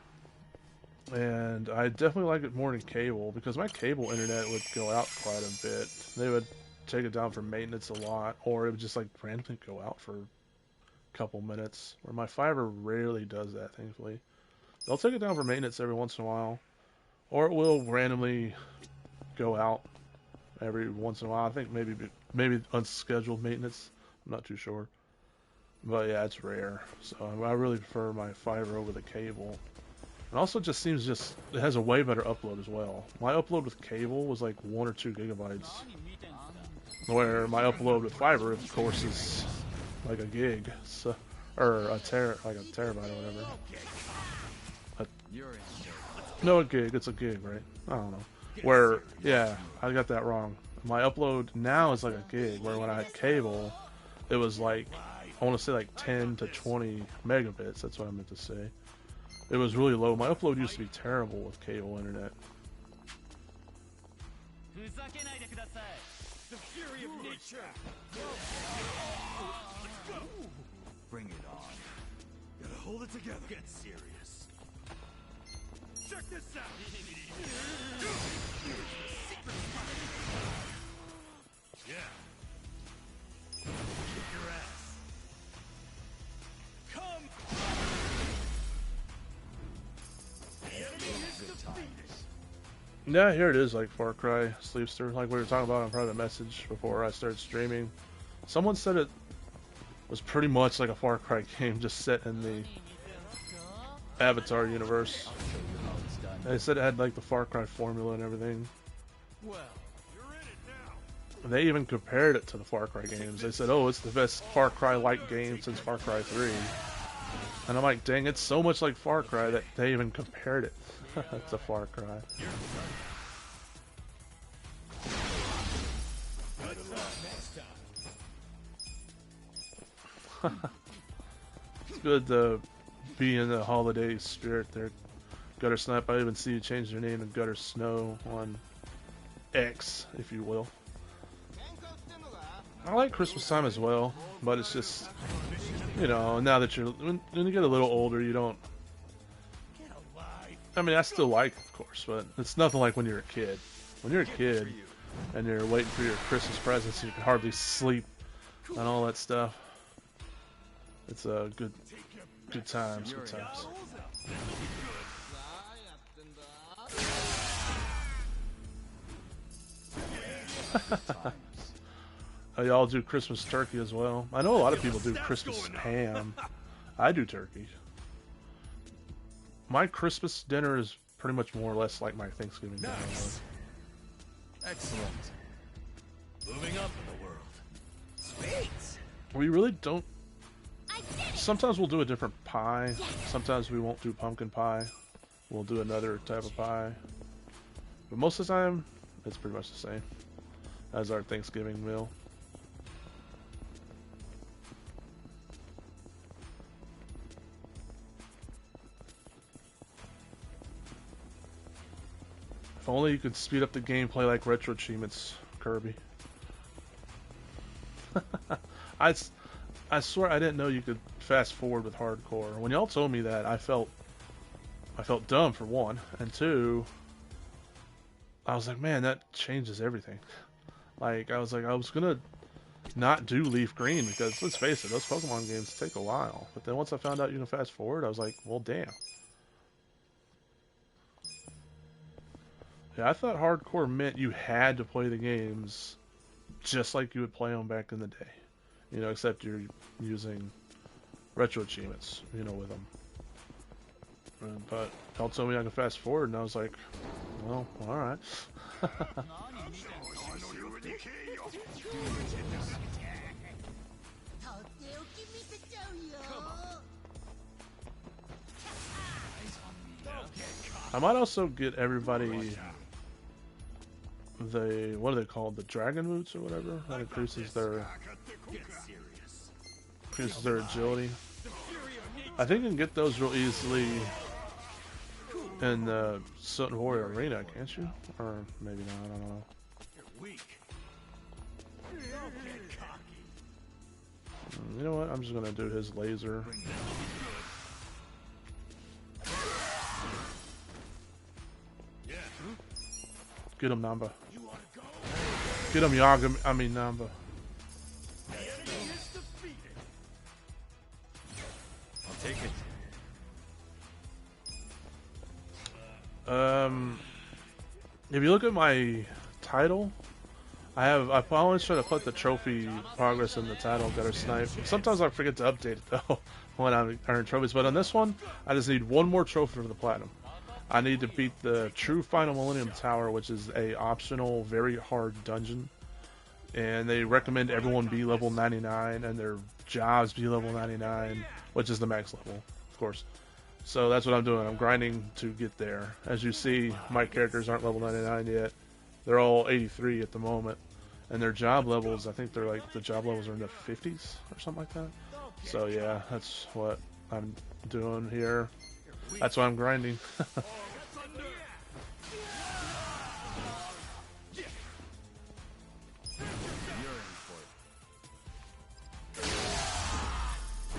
[SPEAKER 1] And I definitely like it more than cable, because my cable internet would go out quite a bit. They would take it down for maintenance a lot, or it would just like randomly go out for a couple minutes, where my fiber rarely does that, thankfully. They'll take it down for maintenance every once in a while, or it will randomly go out every once in a while. I think maybe unscheduled maintenance. I'm not too sure. But yeah, it's rare. So I really prefer my fiber over the cable. And also, it just seems it has a way better upload as well. My upload with cable was like 1 or 2 gigabytes, where my upload with fiber, of course, is like a gig, so, or like a terabyte or whatever. No, a gig. It's a gig, right? I don't know. Where, yeah, I got that wrong. My upload now is like a gig, where when I had cable, it was like, I want to say like 10 to 20 megabits. That's what I meant to say. It was really low. My upload used to be terrible with cable internet.
[SPEAKER 2] The fury of nature.
[SPEAKER 4] Bring it on.
[SPEAKER 2] Gotta hold it together. Get serious. Check this out. Yeah. Kick your ass. Come. The enemy is defeated.
[SPEAKER 1] Yeah, here it is, like Far Cry Sleepster, like we were talking about on private message before I started streaming. Someone said it was pretty much like a Far Cry game, just set in the Avatar universe. They said it had like the Far Cry formula and everything.
[SPEAKER 2] Well, you're in it now.
[SPEAKER 1] They even compared it to the Far Cry games. They said, oh, it's the best Far Cry-like game since Far Cry 3. And I'm like, dang, it's so much like Far Cry that they even compared it to Far Cry. It's good to be in the holiday spirit there. Gutter Snipe, I even see you change your name to Gutter Snow on X, if you will. I like Christmas time as well, but it's just, you know, now that when you get a little older, you don't. I mean, I still like it, of course, but it's nothing like when you're a kid. When you're a kid and you're waiting for your Christmas presents and you can hardly sleep and all that stuff, it's a good times, good times. Y'all do Christmas turkey as well. I know a lot of people do Christmas ham. I do turkey. My Christmas dinner is pretty much more or less like my Thanksgiving dinner.
[SPEAKER 4] Excellent.
[SPEAKER 2] Moving up in the world. Sweet.
[SPEAKER 1] We really don't. Sometimes we'll do a different pie. Sometimes we won't do pumpkin pie. We'll do another type of pie. But most of the time, it's pretty much the same as our Thanksgiving meal. If only you could speed up the gameplay like Retro Achievements, Kirby. I swear I didn't know you could fast forward with hardcore. When y'all told me that, I felt dumb for one, and two, I was like, man, that changes everything. Like I was gonna not do Leaf Green because let's face it, those Pokemon games take a while. But then once I found out you can fast forward, I was like, well, damn. Yeah, I thought hardcore meant you had to play the games just like you would play them back in the day. You know, except you're using retro achievements, you know, with them. But y'all told me I could fast forward, and I was like, well, alright. I might also get everybody the, what are they called? The dragon boots or whatever? That increases their agility. I think you can get those real easily in the Sutton Warrior Arena, can't you? Or maybe not, I don't know. You know what? I'm just gonna do his laser. Get him, Namba. Get him, Namba.
[SPEAKER 4] I'll take it.
[SPEAKER 1] If you look at my title, I always try to put the trophy progress in the title, Gutter Snipe. Sometimes I forget to update it though when I earn trophies, but on this one, I just need one more trophy for the platinum. I need to beat the true final Millennium Tower, which is a optional, very hard dungeon. And they recommend everyone be level 99 and their jobs be level 99, which is the max level, of course. So that's what I'm doing. I'm grinding to get there. As you see, my characters aren't level 99 yet. They're all 83 at the moment. And their job levels, I think they're like, the job levels are in the 50s or something like that. So yeah, that's what I'm doing here. That's why I'm grinding.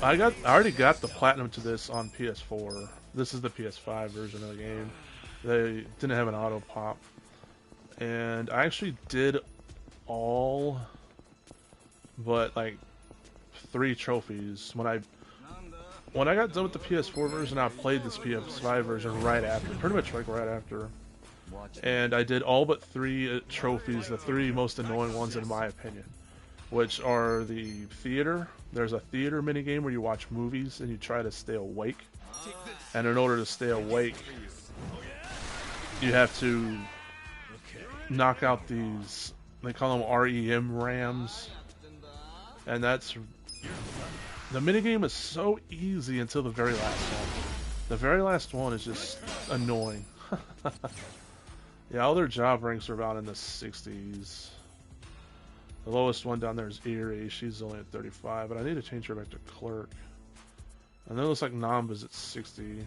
[SPEAKER 1] I already got the platinum to this on PS4. This is the PS5 version of the game. They didn't have an auto pop. And I actually did all but like 3 trophies. When I got done with the PS4 version, I played this PS5 version right after, pretty much like right after. And I did all but 3 trophies, the 3 most annoying ones in my opinion, which are the theater. There's a theater minigame where you watch movies and you try to stay awake. And in order to stay awake, you have to knock out these, they call them REM rams. And that's, the minigame is so easy until the very last one. The very last one is just annoying. Yeah, all their job ranks are about in the 60s. The lowest one down there is Erie. She's only at 35, but I need to change her back to clerk. And then it looks like Namba's at 60.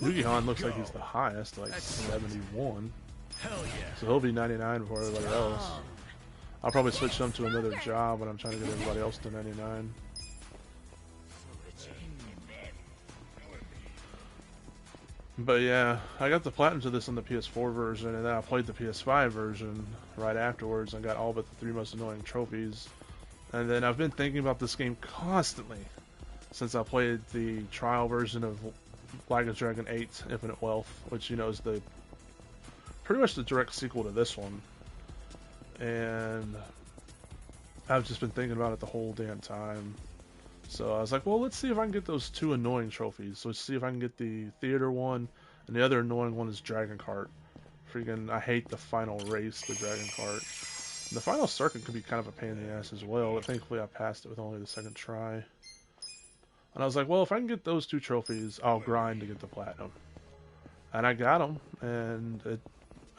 [SPEAKER 1] Yugi-Han looks like he's the highest, like 71. So he'll be 99 before everybody else. I'll probably switch them to another job when I'm trying to get everybody else to 99. But yeah, I got the platinum to this on the PS4 version, and then I played the PS5 version right afterwards and got all but the 3 most annoying trophies. And then I've been thinking about this game constantly since I played the trial version of Like a Dragon 8 Infinite Wealth, which, you know, is the pretty much the direct sequel to this one. And I've just been thinking about it the whole damn time. So I was like, well, let's see if I can get those 2 annoying trophies. So let's see if I can get the theater one, and the other annoying one is Dragon Kart. Freaking, I hate the final race, the Dragon Kart. And the final circuit can be kind of a pain in the ass as well, but thankfully I passed it with only the 2nd try. And I was like, well, if I can get those 2 trophies, I'll grind to get the platinum. And I got them, and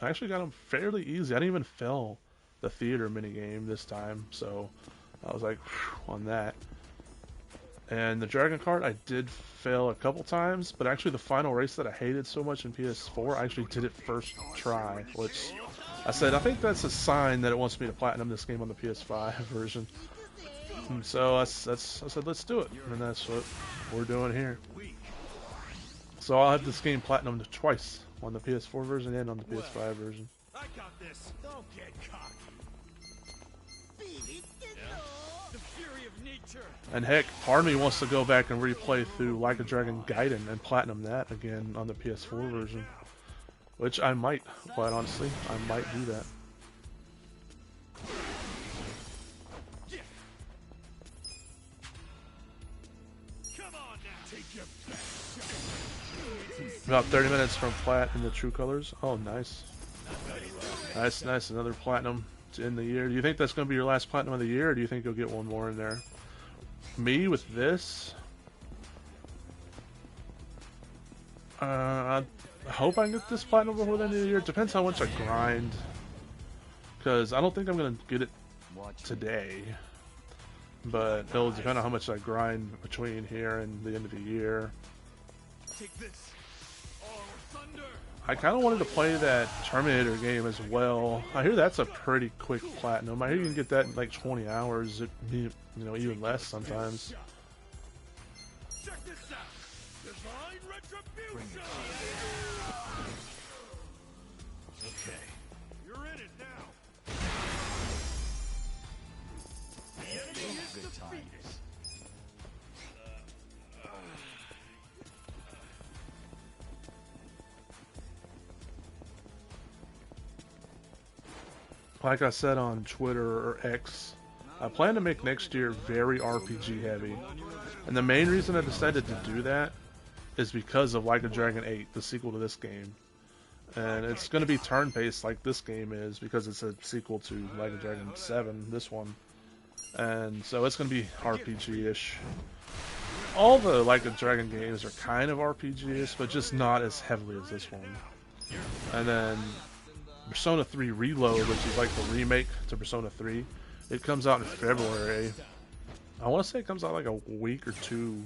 [SPEAKER 1] I actually got them fairly easy. I didn't even fail the theater minigame this time, so I was like, whew, on that. And the Dragon Kart, I did fail a couple times, but actually the final race that I hated so much in PS4, I actually did it first try, which I said, I think that's a sign that it wants me to platinum this game on the PS5 version. And so I said, let's do it, and that's what we're doing here. So I'll have this game platinumed twice, on the PS4 version and on the PS5 version.
[SPEAKER 2] I got this. Don't get cocky. The fury of nature.
[SPEAKER 1] And heck, part of me wants to go back and replay through Like a Dragon Gaiden and platinum that again on the PS4 version. Which I might, quite honestly. I might do that.
[SPEAKER 2] Come on now. Take your best.
[SPEAKER 1] About 30 minutes from plat in the true colors. Oh, nice. Nice, nice. Another platinum to end the year. Do you think that's going to be your last platinum of the year, or do you think you'll get one more in there? Me with this? I hope I can get this platinum before the end of the year. It depends how much I grind. Because I don't think I'm going to get it today. But it'll depend on how much I grind between here and the end of the year.
[SPEAKER 2] Take this. Oh, thunder.
[SPEAKER 1] I kind of wanted to play that Terminator game as well. I hear that's a pretty quick platinum. I hear you can get that in like 20 hours, you know, even less sometimes.
[SPEAKER 2] Check this out. Divine retribution. Okay. You're in it now. The enemy is defeated.
[SPEAKER 1] Like I said on Twitter or X, I plan to make next year very RPG heavy. And the main reason I decided to do that is because of Like a Dragon 8, the sequel to this game. And it's going to be turn-based like this game is because it's a sequel to Like a Dragon 7, this one. And so it's going to be RPG-ish. All the Like a Dragon games are kind of RPG-ish, but just not as heavily as this one. And then Persona 3 Reload, which is like the remake to Persona 3, it comes out in February. I want to say it comes out like a week or two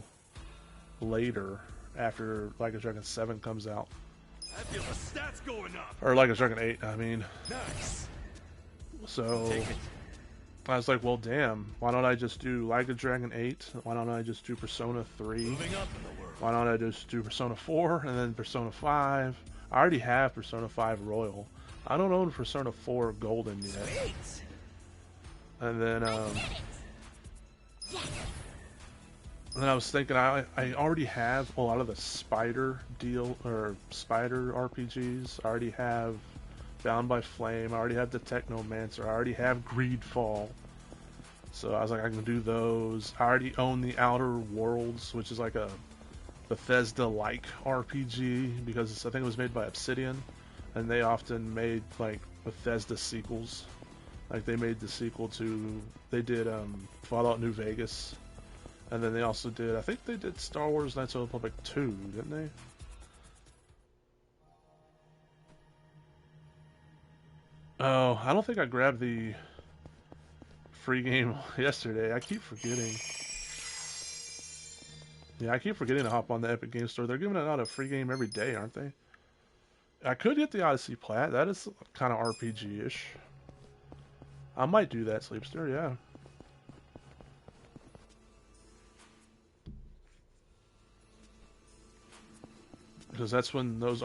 [SPEAKER 1] later after Like a Dragon 7 comes out.
[SPEAKER 2] I feel the stats going up.
[SPEAKER 1] Or Like a Dragon 8, I mean.
[SPEAKER 2] Nice.
[SPEAKER 1] So I was like, well, damn, why don't I just do Like a Dragon 8? Why don't I just do Persona 3?
[SPEAKER 2] Moving up in the world.
[SPEAKER 1] Why don't I just do Persona 4 and then Persona 5? I already have Persona 5 Royal. I don't own Persona 4 Golden yet.
[SPEAKER 2] Sweet.
[SPEAKER 1] And then,
[SPEAKER 3] I did it. Yes.
[SPEAKER 1] and then I was thinking, I already have a lot of the Spider RPGs. I already have Bound by Flame. I already have the Technomancer. I already have Greedfall. So I was like, I can do those. I already own the Outer Worlds, which is like a Bethesda-like RPG because I think it was made by Obsidian. And they often made like Bethesda sequels. Like they made the sequel to, they did Fallout New Vegas, and then they also did, I think they did Star Wars Knights of the Republic 2, didn't they? Oh, I don't think I grabbed the free game yesterday. I keep forgetting. Yeah, I keep forgetting to hop on the Epic Game Store. They're giving out a free game every day, aren't they? I could get the Odyssey Plat. That is kind of RPG-ish. I might do that, Sleepster, yeah. Because that's when those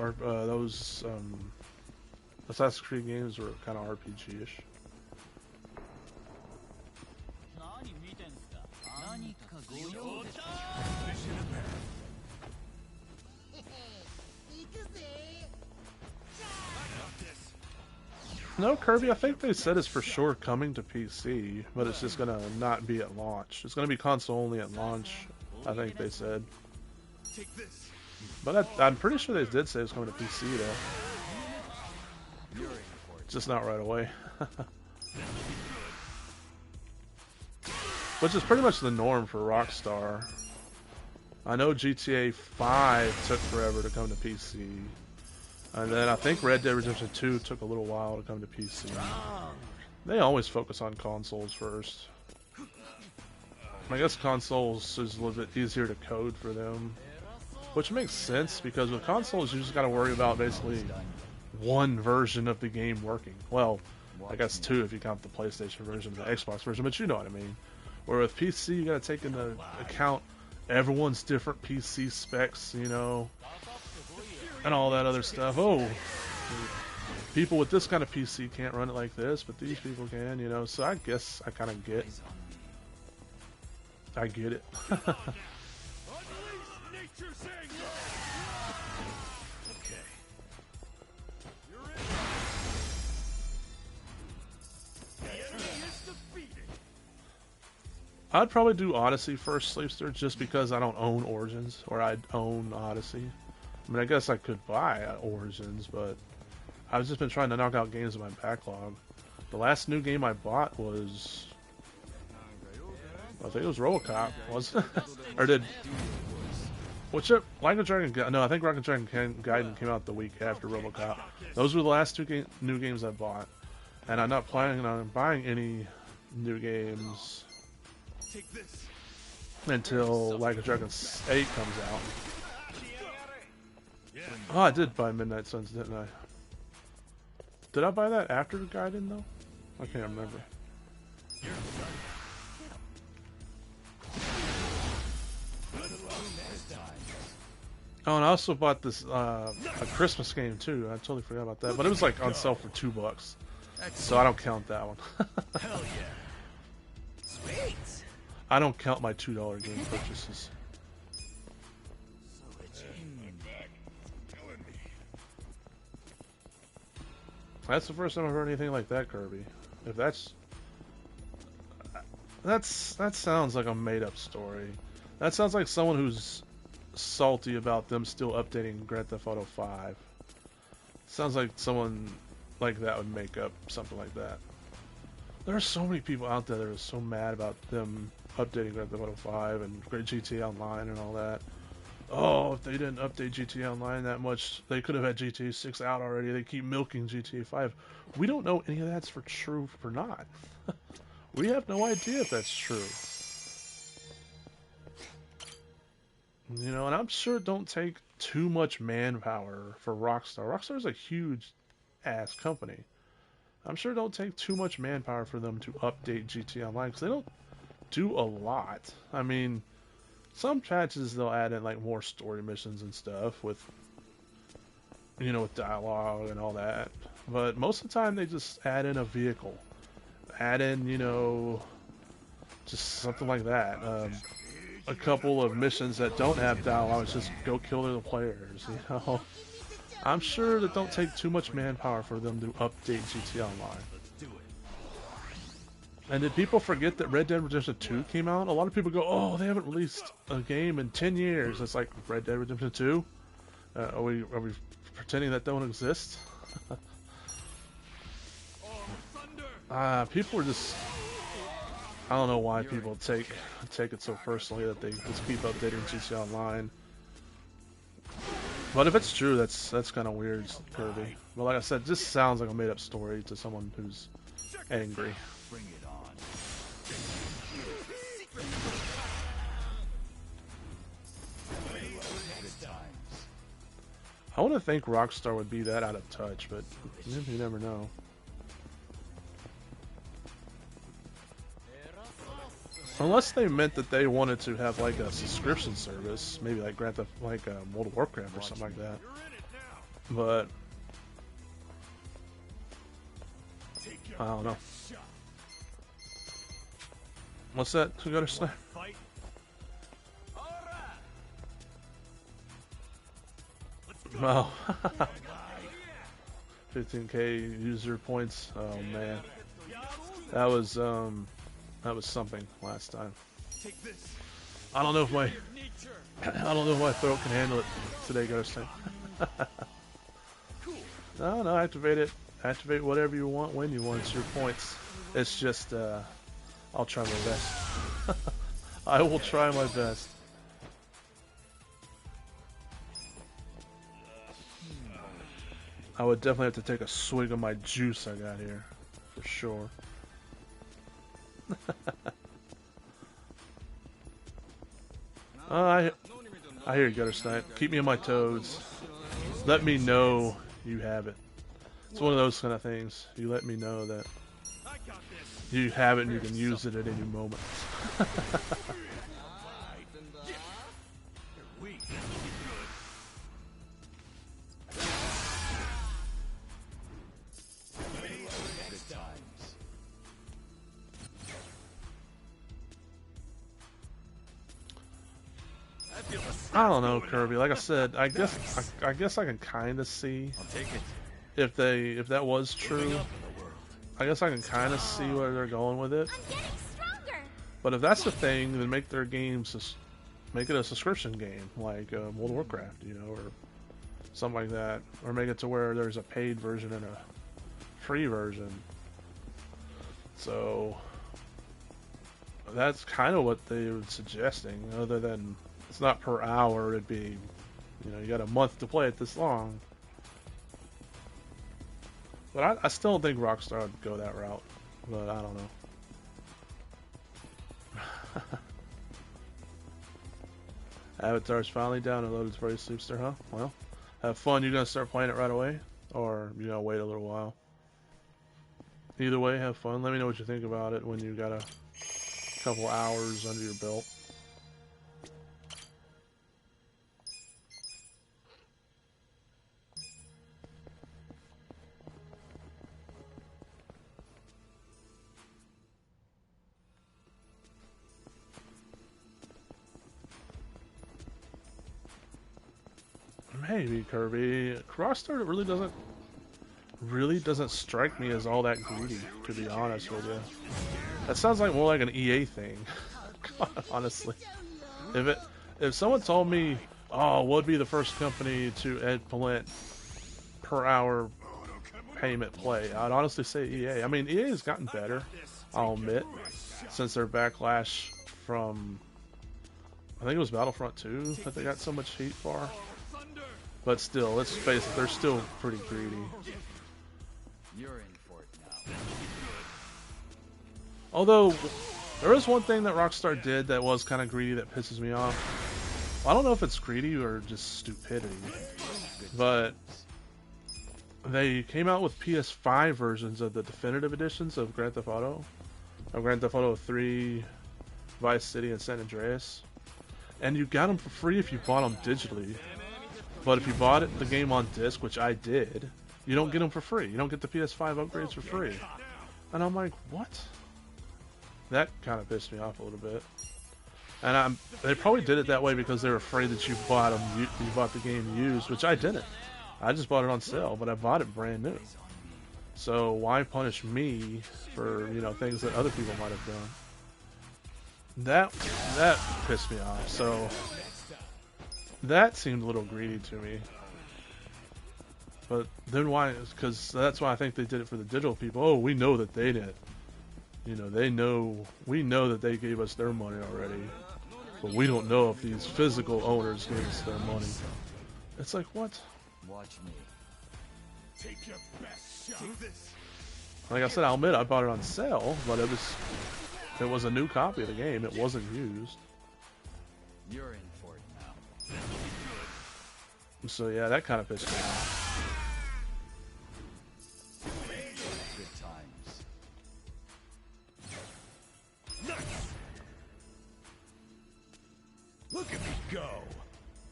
[SPEAKER 1] Assassin's Creed games were kind of RPG-ish. No, Kirby, I think they said it's for sure coming to PC, but it's just gonna not be at launch. It's gonna be console only at launch, I think they said.
[SPEAKER 2] Take this.
[SPEAKER 1] But I'm pretty sure they did say it was coming to PC, though. It's just not right away. Which is pretty much the norm for Rockstar. I know GTA 5 took forever to come to PC. And then I think Red Dead Redemption 2 took a little while to come to PC. They always focus on consoles first. I guess consoles is a little bit easier to code for them. Which makes sense, because with consoles you just gotta worry about basically one version of the game working. Well, I guess two if you count the PlayStation version and the Xbox version, but you know what I mean. Where with PC you gotta take into account everyone's different PC specs, you know, and all that other stuff. Oh, people with this kind of PC can't run it like this, but these people can, you know, so I guess I kind of get it.
[SPEAKER 2] Unleash nature's anger. Okay. You're in. The enemy is defeated.
[SPEAKER 1] I'd probably do Odyssey first, Sleepster, just because I don't own Origins, or I'd own Odyssey. I mean, I guess I could buy Origins, but I've just been trying to knock out games in my backlog. The last new game I bought was, I think it was RoboCop, wasn't it? Or did which Like a Dragon? No, I think Rocket Dragon Gaiden came out the week after RoboCop. Those were the last two new games I bought, and I'm not planning on buying any new games until Like a Dragon 8 comes out. Oh, I did buy Midnight Suns, didn't I? Did I buy that after Gaiden though? I can't remember. Oh, and I also bought this a Christmas game too. I totally forgot about that, but it was like on sale for $2, so I don't count that one.
[SPEAKER 2] Hell yeah. Sweet.
[SPEAKER 1] I don't count my $2 game purchases. That's the first time I've heard anything like that, Kirby. If that sounds like a made-up story. That sounds like someone who's salty about them still updating Grand Theft Auto 5. Sounds like someone like that would make up something like that. There are so many people out there that are so mad about them updating Grand Theft Auto 5 and GTA Online and all that. Oh, if they didn't update GTA Online that much, they could have had GTA 6 out already. They keep milking GTA 5. We don't know any of that's for true or not. We have no idea if that's true. You know, and I'm sure it don't take too much manpower for Rockstar. Rockstar is a huge ass company. I'm sure it don't take too much manpower for them to update GTA Online because they don't do a lot. I mean, some patches they'll add in like more story missions and stuff with, you know, with dialogue and all that. But most of the time they just add in a vehicle, add in, you know, just something like that. A couple of missions that don't have dialogue, just go kill the players. You know, I'm sure that don't take too much manpower for them to update GTA Online. And did people forget that Red Dead Redemption 2 came out? A lot of people go, oh, they haven't released a game in 10 years. It's like, Red Dead Redemption 2? Are we pretending that don't exist? People are just... I don't know why people take it so personally that they just keep updating GTA Online. But if it's true, that's kind of weird, Kirby. But like I said, it just sounds like a made-up story to someone who's angry.
[SPEAKER 2] Bring it on.
[SPEAKER 1] I want to think Rockstar would be that out of touch, but you never know. Unless they meant that they wanted to have like a subscription service, maybe like Grand Theft, like World of Warcraft or something like that. But I don't know. What's that? Who got a snipe? Wow. 15k user points. Oh man, that was something last time. I don't know if my throat can handle it today, Ghost. No, activate it. Activate whatever you want when you want. It's your points. It's just I'll try my best. I will try my best. I would definitely have to take a swig of my juice I got here, for sure. I hear you, Gutter Snipe. Keep me on my toes. Let me know you have it. It's one of those kind of things. You let me know that you have it and you can use it at any moment. I don't know, Kirby. Like I said, I guess I can kind of see if that was true. I guess I can kind of see where they're going with it. But if that's the thing, then make their games make it a subscription game, like World of Warcraft, you know, or something like that, or make it to where there's a paid version and a free version. So that's kind of what they were suggesting. Other than it's not per hour, it'd be, you know, you got a month to play it this long. But I still think Rockstar would go that route. But I don't know. Avatar's finally down and loaded for you, Sleepster, huh? Well, have fun. You gonna start playing it right away? Or you gonna wait a little while? Either way, have fun. Let me know what you think about it when you got a couple hours under your belt. Maybe Kirby. Rockstar really doesn't strike me as all that greedy, to be honest with you. That sounds like more like an EA thing. Honestly. If someone told me, oh, what would be the first company to implement per hour payment play, I'd honestly say EA. I mean, EA has gotten better, I'll admit, since their backlash from, I think it was Battlefront 2 that they got so much heat for. But still, let's face it, they're still pretty greedy.
[SPEAKER 4] You're in for it now.
[SPEAKER 1] Although, there is one thing that Rockstar did that was kind of greedy that pisses me off. Well, I don't know if it's greedy or just stupidity, but they came out with PS5 versions of the definitive editions of Grand Theft Auto. Of Grand Theft Auto 3, Vice City, and San Andreas. And you got them for free if you bought them digitally. But if you bought the game on disc, which I did, you don't get them for free. You don't get the PS5 upgrades for free. And I'm like, what? That kind of pissed me off a little bit. And they probably did it that way because they were afraid that you bought the game used, which I didn't. I just bought it on sale, but I bought it brand new. So why punish me for, you know, things that other people might have done? That pissed me off. So that seemed a little greedy to me. But then why? Because that's why I think they did it for the digital people. Oh, we know that they did. You know, we know that they gave us their money already. But we don't know if these physical owners gave us their money. It's like, what?
[SPEAKER 4] Watch me.
[SPEAKER 2] Take your best shot. Do this.
[SPEAKER 1] Like I said, I'll admit I bought it on sale, but it was a new copy of the game. It wasn't used.
[SPEAKER 4] You're in for it now.
[SPEAKER 1] So yeah, that kind of pissed me off.
[SPEAKER 4] Good times.
[SPEAKER 2] Nice. Look at me go.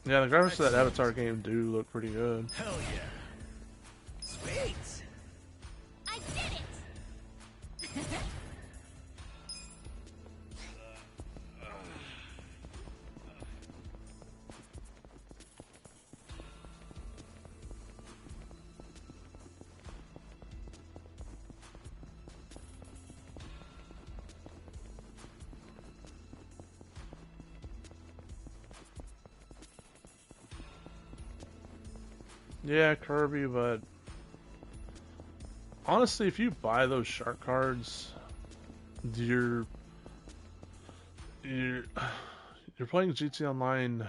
[SPEAKER 1] Yeah, the graphics of that Avatar game do look pretty good.
[SPEAKER 2] Hell yeah. Sweet.
[SPEAKER 3] I did it!
[SPEAKER 1] Yeah, Kirby, but honestly, if you buy those shark cards, you're playing GT Online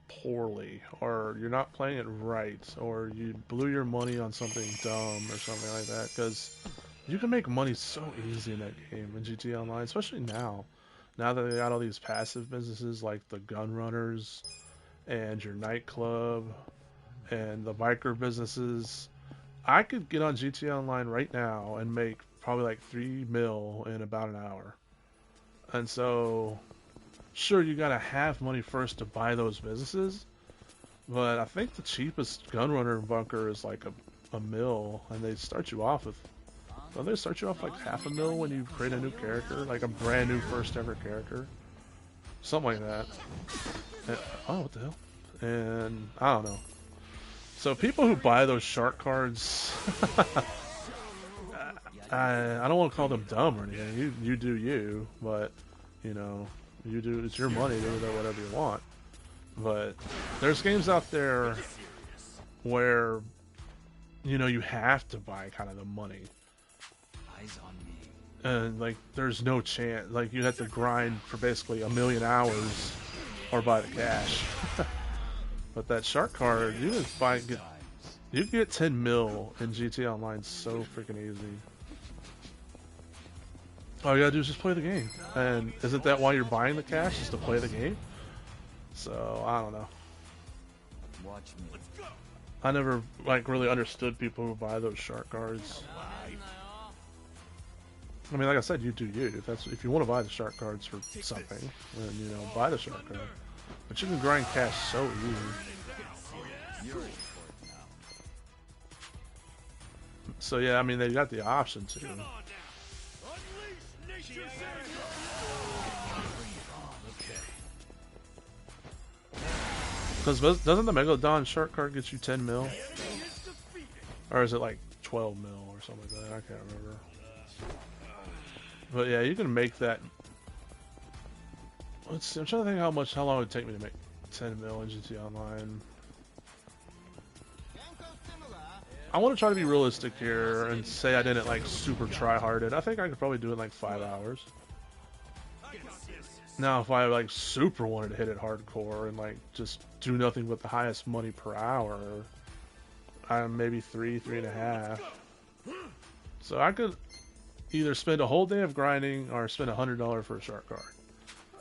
[SPEAKER 1] poorly, or you're not playing it right, or you blew your money on something dumb or something like that. Because you can make money so easy in that game in GT Online, especially now. Now that they got all these passive businesses like the gun runners and your nightclub and the biker businesses, I could get on GTA Online right now and make probably like 3 mil in about an hour. And so, sure, you gotta have money first to buy those businesses, but I think the cheapest gunrunner bunker is like a mil, and they start you off with, don't they start you off like half a mil when you create a new character, like a brand new first ever character, something like that. And, oh, what the hell? And I don't know. So people who buy those shark cards, I don't want to call them dumb or anything. You do you, but you know, you do. It's your money. Do whatever you want. But there's games out there where you have to buy kind of the money,
[SPEAKER 4] Eyes on me.
[SPEAKER 1] and like there's no chance. Like you have to grind for basically a million hours or buy the cash. But that shark card,
[SPEAKER 4] Good times.
[SPEAKER 1] you can get 10 mil in GT Online so freaking easy. All you gotta do is just play the game. And isn't that why you're buying the cash, is to play the game? So, I don't know.
[SPEAKER 4] Watch me.
[SPEAKER 1] I never, like, really understood people who buy those shark cards. I mean, like I said, you do you. If you want to buy the shark cards for something, then, buy the shark card. But you can grind cash so easy.
[SPEAKER 4] You're in for it now.
[SPEAKER 1] So, yeah, I mean, they got the option to.
[SPEAKER 2] Come on now. Unleash nature's anger.
[SPEAKER 1] Because doesn't the Megalodon shark card get you 10 mil?
[SPEAKER 2] Enemy is defeated.
[SPEAKER 1] Or is it like 12 mil or something like that? I can't remember. But yeah, you can make that. Let's see, I'm trying to think how long it would take me to make 10 mil in GT Online. I want to try to be realistic here and say I didn't like super try harded. I think I could probably do it in like 5 hours. Now, if I like super wanted to hit it hardcore and like just do nothing but the highest money per hour, maybe 3.5. So I could either spend a whole day of grinding or spend $100 for a shark card.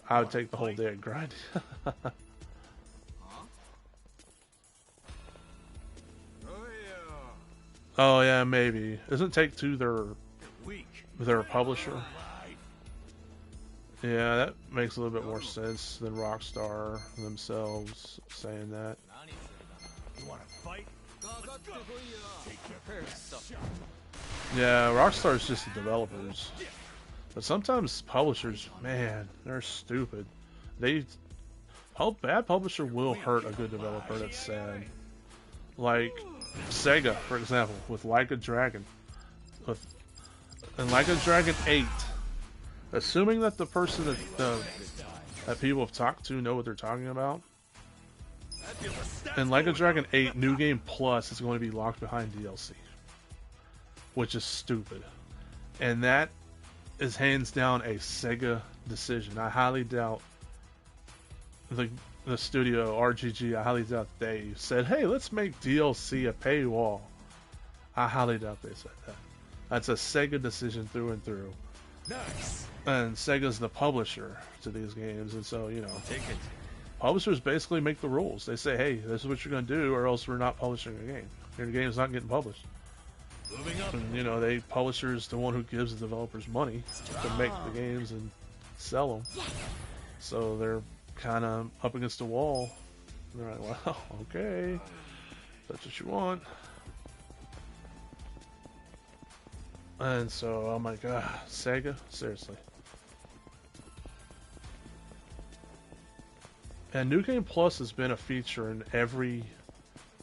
[SPEAKER 1] I would take the whole day of grinding. Oh yeah, maybe. Isn't Take-Two their publisher? Yeah, that makes a little bit more sense than Rockstar themselves saying that.
[SPEAKER 2] You want to fight? Take your best shot.
[SPEAKER 1] Yeah, Rockstar's just the developers. But sometimes publishers, man, they're stupid. Bad publisher will hurt a good developer, that's sad. Like Sega, for example, with Like a Dragon. In Like a Dragon 8, assuming that the person that people have talked to know what they're talking about, in Like a Dragon 8, New Game Plus is going to be locked behind DLC. Which is stupid. And that is hands down a Sega decision. I highly doubt the studio, RGG, I highly doubt they said, hey, let's make DLC a paywall. I highly doubt they said that. That's a Sega decision through and through.
[SPEAKER 2] Nice.
[SPEAKER 1] And Sega's the publisher to these games, and so,
[SPEAKER 2] Take it.
[SPEAKER 1] publishers basically make the rules. They say, hey, this is what you're going to do, or else we're not publishing a game. Your game's not getting published.
[SPEAKER 2] Moving up.
[SPEAKER 1] And, publishers the one who gives the developers money to make the games and sell them. So they're kind of up against the wall. And they're like, well, okay, that's what you want. And so I'm like, Sega, seriously. And New Game Plus has been a feature in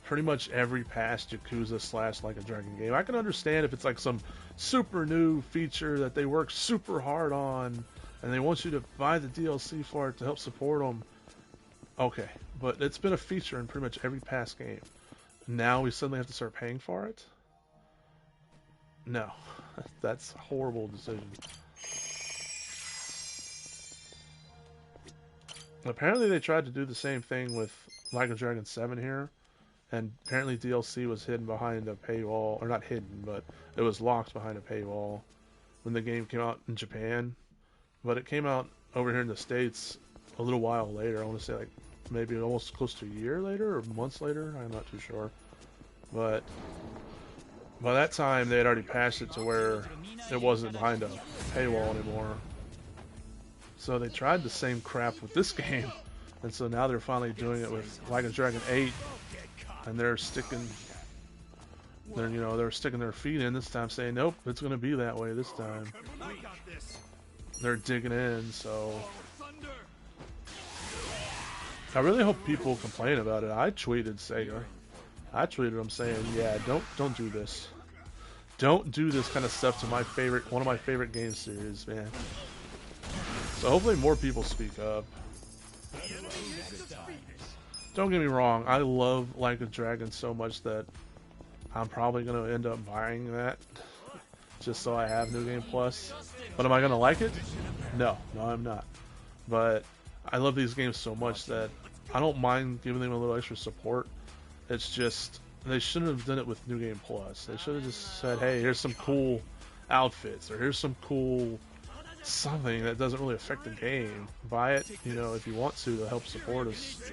[SPEAKER 1] pretty much every past Yakuza / Like a Dragon game. I can understand if it's like some super new feature that they work super hard on and they want you to buy the DLC for it to help support them. Okay, but it's been a feature in pretty much every past game. Now we suddenly have to start paying for it? No, that's a horrible decision. Apparently they tried to do the same thing with Like a Dragon 7 here. And apparently DLC was hidden behind a paywall, or not hidden, but it was locked behind a paywall when the game came out in Japan. But it came out over here in the States a little while later. I want to say like maybe almost close to a year later or months later. I'm not too sure. But by that time they had already patched it to where it wasn't behind a paywall anymore. So they tried the same crap with this game. And so now they're finally doing it with Like a Dragon 8. And they're sticking their feet in this time, saying, nope, it's going to be that way this time. They're digging in, so I really hope people complain about it. I tweeted Sega. I tweeted them saying, yeah, don't do this. Don't do this kind of stuff to one of my favorite game series, man. So hopefully more people speak up. don't get me wrong, I love Like a Dragon so much that I'm probably gonna end up buying that just so I have New Game Plus. But am I gonna like it? No, I'm not. But I love these games so much that I don't mind giving them a little extra support. It's just they shouldn't have done it with New Game Plus. They should have just said, "Hey, here's some cool outfits, or here's some cool something that doesn't really affect the game. Buy it, you know, if you want to help support us."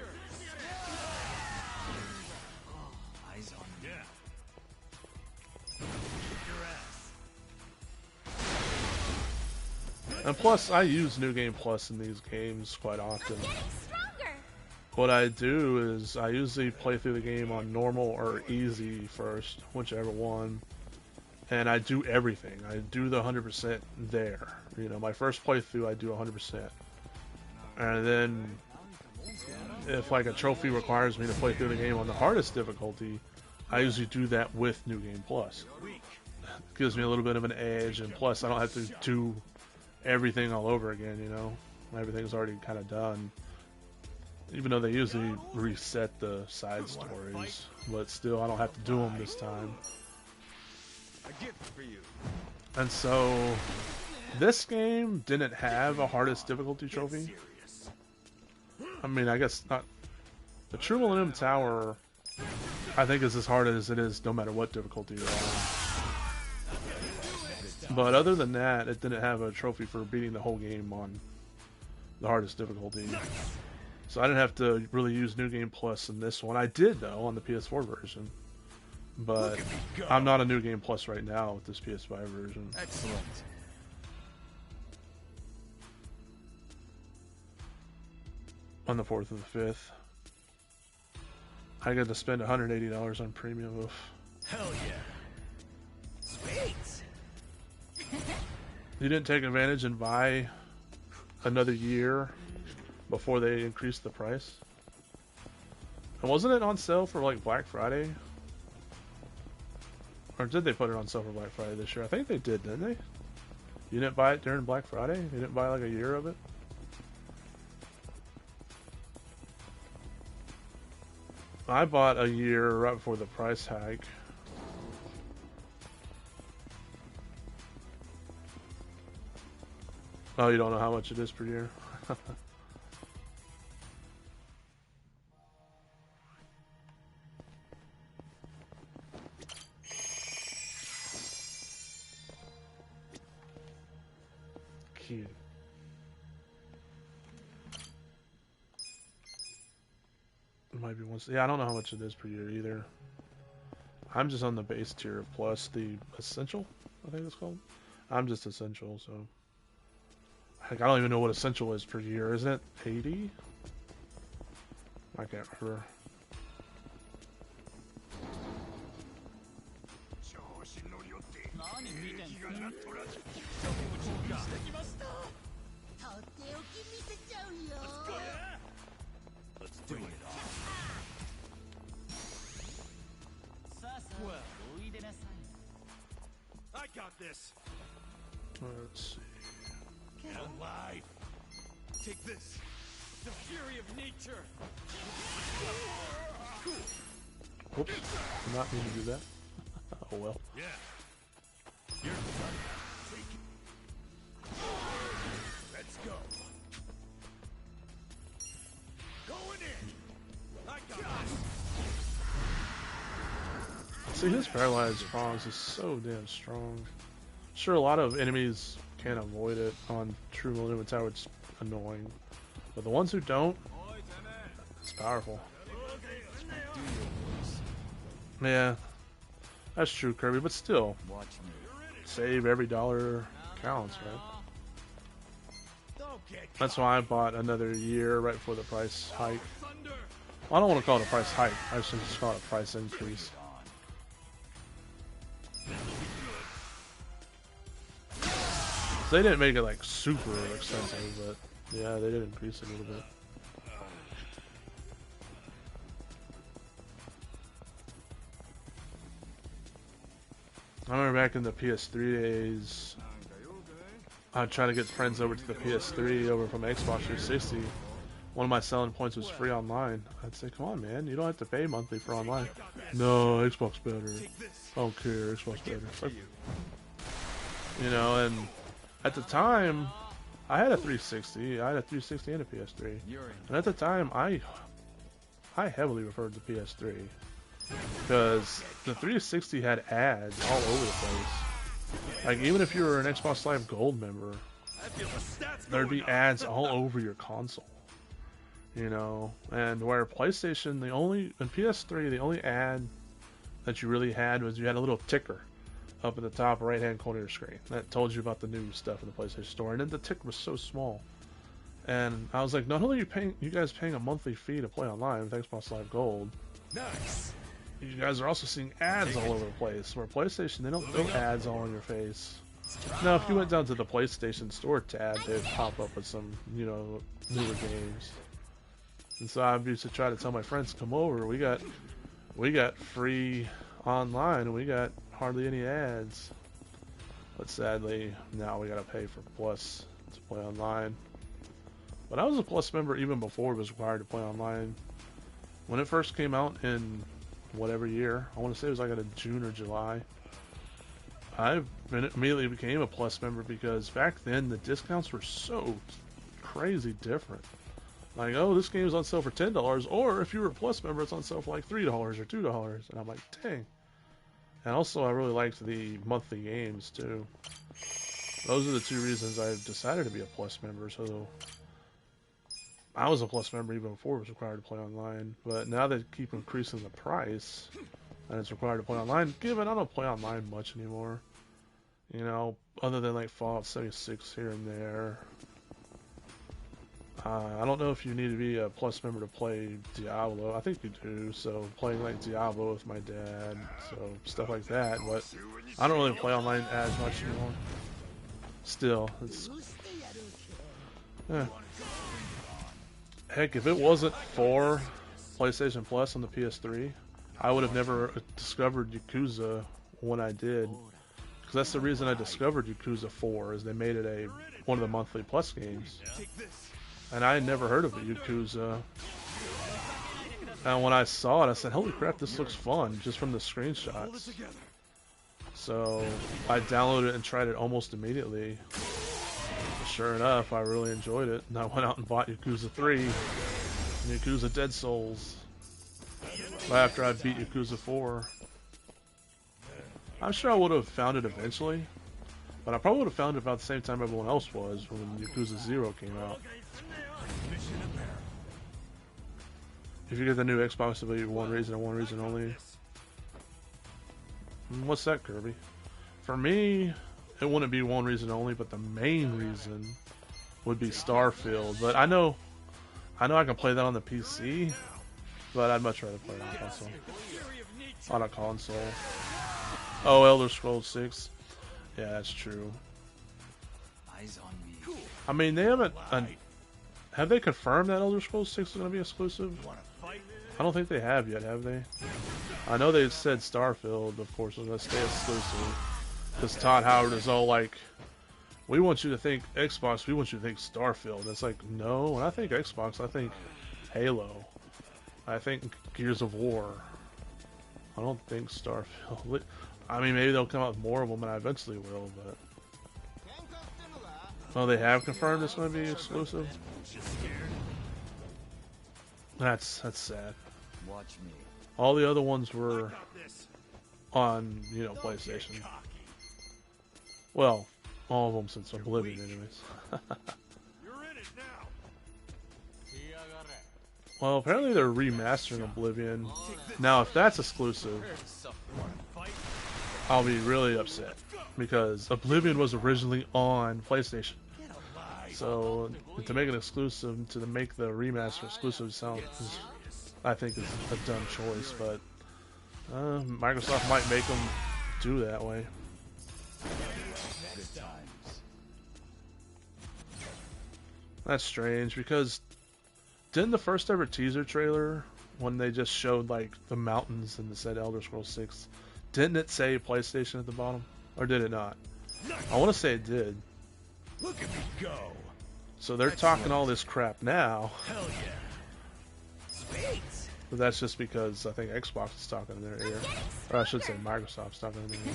[SPEAKER 4] Eyes on me.
[SPEAKER 1] And plus, I use New Game Plus in these games quite often.
[SPEAKER 3] I'm getting stronger.
[SPEAKER 1] What I do is I usually play through the game on normal or easy first, whichever one. And I do everything. I do the 100% there. You know, my first playthrough I do 100%. And then if like a trophy requires me to play through the game on the hardest difficulty, I usually do that with New Game Plus. It gives me a little bit of an edge, and plus I don't have to do everything all over again, you know. Everything's already kind of done. Even though they usually reset the side stories, but still I don't have to do them this time.
[SPEAKER 2] A gift for you.
[SPEAKER 1] And so this game didn't have a hardest difficulty trophy. I mean, I guess not. The True Millennium Tower, I think, is as hard as it is no matter what difficulty you're on. But other than that, it didn't have a trophy for beating the whole game on the hardest difficulty. So I didn't have to really use New Game Plus in this one. I did, though, on the PS4 version. But I'm not a New Game Plus right now with this PS5 version.
[SPEAKER 4] Excellent.
[SPEAKER 1] On the 4th and the 5th. I got to spend $180 on premium. Oof.
[SPEAKER 2] Hell yeah. Sweet.
[SPEAKER 1] You didn't take advantage and buy another year before they increased the price? And wasn't it on sale for like Black Friday? Or did they put it on sale for Black Friday this year? I think they did, didn't they? You didn't buy it during Black Friday? You didn't buy like a year of it? I bought a year right before the price hike. Oh, you don't know how much it is per year? Cute. It might be once. Yeah, I don't know how much it is per year either. I'm just on the base tier of Plus, the Essential, I think it's called. I'm just Essential, so. Heck, I don't even know what Essential is per year. Isn't it 80? I can't remember.
[SPEAKER 2] Let's do it. Well, I got this.
[SPEAKER 1] Let's see.
[SPEAKER 2] Get alive. Take this. The fury of nature.
[SPEAKER 1] Whoops. Did not mean to do that. Oh well.
[SPEAKER 2] Yeah. Your turn. Take it. Let's go. Going in. I got this.
[SPEAKER 1] See, his paralyzed prongs is so damn strong. Sure, a lot of enemies can't avoid it on True Millennium Tower. It's annoying, but the ones who don't, it's powerful. Yeah, that's true, Kirby. But still,
[SPEAKER 4] Watch me.
[SPEAKER 1] save every dollar counts, right? That's why I bought another year right before the price hike. Well, I don't want to call it a price hike. I should just call it a price increase. They didn't make it like super expensive, but yeah, they did increase it a little bit. I remember back in the PS3 days, I'd try to get friends over to the PS3 over from Xbox 360, one of my selling points was free online. I'd say, come on, man, you don't have to pay monthly for online. No, Xbox better. I don't care, Xbox better. Like, you know, and at the time, I had a 360. I had a 360 and a PS3. And at the time, I heavily referred to PS3 because the 360 had ads all over the place. Like, even if you were an Xbox Live Gold member, there'd be ads all over your console. You know, and where PlayStation, in PS3, the only ad that you really had was you had a little ticker up in the top right hand corner of your screen that told you about the new stuff in the PlayStation Store, and then the ticker was so small. And I was like, not only are you guys paying a monthly fee to play online with Xbox Live Gold,
[SPEAKER 2] Nice.
[SPEAKER 1] you guys are also seeing ads all over the place. Where PlayStation, they don't throw ads all in your face. Now, if you went down to the PlayStation Store tab, they'd pop up with some, you know, newer games. And so I used to try to tell my friends, come over, we got free online, and we got hardly any ads. But sadly, now we gotta pay for Plus to play online. But I was a Plus member even before it was required to play online. When it first came out in whatever year, I want to say it was like in June or July, I immediately became a Plus member because back then the discounts were so crazy different. Like, oh, this game's on sale for $10, or if you were a Plus member, it's on sale for like $3 or $2. And I'm like, dang. And also, I really liked the monthly games too. Those are the two reasons I decided to be a Plus member. So I was a Plus member even before it was required to play online. But now they keep increasing the price, and it's required to play online. Given I don't play online much anymore, you know, other than like Fallout 76 here and there. I don't know if you need to be a Plus member to play Diablo. I think you do. So playing like Diablo with my dad, so stuff like that. But I don't really play online as much anymore. Still, it's heck, if it wasn't for PlayStation Plus on the PS3, I would have never discovered Yakuza when I did. Because that's the reason I discovered Yakuza 4, is they made it one of the monthly Plus games. And I had never heard of it, Yakuza. And when I saw it, I said, holy crap, this looks fun, just from the screenshots. So I downloaded it and tried it almost immediately. Sure enough, I really enjoyed it. And I went out and bought Yakuza 3 and Yakuza Dead Souls after I beat Yakuza 4. I'm sure I would have found it eventually, but I probably would have found it about the same time everyone else was when Yakuza 0 came out. If you get the new Xbox, it'll be one reason and one reason only. What's that, Kirby? For me, it wouldn't be one reason only, but the main reason would be Starfield. But I know I can play that on the PC, but I'd much rather play it on console. On a console. Oh, Elder Scrolls 6. Yeah, that's true.
[SPEAKER 4] Eyes on me.
[SPEAKER 1] I mean, they haven't. Have they confirmed that Elder Scrolls 6 is going to be exclusive? I don't think they have yet, have they? I know they said Starfield, of course, was going to stay exclusive. Because Todd Howard is all like, we want you to think Xbox, we want you to think Starfield. It's like, no, when I think Xbox, I think Halo. I think Gears of War. I don't think Starfield. I mean, maybe they'll come out with more of them, and I eventually will, but... Oh, they have confirmed it's going to be exclusive? That's sad.
[SPEAKER 4] Watch me.
[SPEAKER 1] All the other ones were on, you know, PlayStation. Well, all of them since Oblivion, anyways.
[SPEAKER 2] You're in it now.
[SPEAKER 1] Well, apparently they're remastering Oblivion. Now, if that's exclusive, I'll be really upset. Because Oblivion was originally on PlayStation. So, to make it exclusive, to make the remaster exclusive I think is a dumb choice, but Microsoft might make them do that way. That's strange, because didn't the first ever teaser trailer, when they just showed like the mountains and it said Elder Scrolls 6, didn't it say PlayStation at the bottom? Or did it not? I want to say it did.
[SPEAKER 2] Look at me go.
[SPEAKER 1] So they're talking all this crap now,
[SPEAKER 2] Hell yeah. Sweet.
[SPEAKER 1] but that's just because I think Xbox is talking in their ear. Or I should say Microsoft's talking in their ear.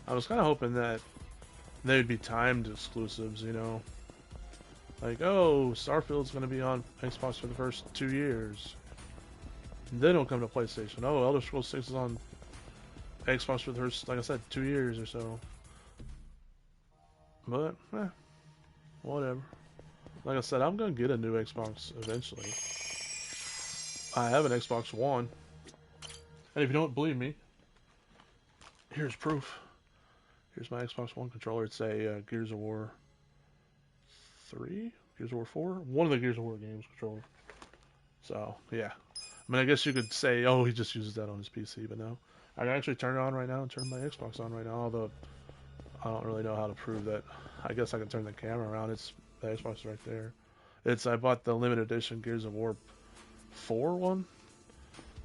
[SPEAKER 1] I was kind of hoping that they'd be timed exclusives, you know? Like, oh, Starfield's going to be on Xbox for the first 2 years. And then it'll come to PlayStation. Oh, Elder Scrolls 6 is on Xbox for the first, like I said, 2 years or so. But, whatever. Like I said, I'm going to get a new Xbox eventually. I have an Xbox One. And if you don't believe me, here's proof. Here's my Xbox One controller. It's a Gears of War 3? Gears of War 4? One of the Gears of War games controller. So, yeah. I mean, I guess you could say, oh, he just uses that on his PC, but no. I can actually turn it on right now and turn my Xbox on right now, although I don't really know how to prove that. I guess I can turn the camera around. It's the Xbox is right there. I bought the limited edition Gears of War 4 one.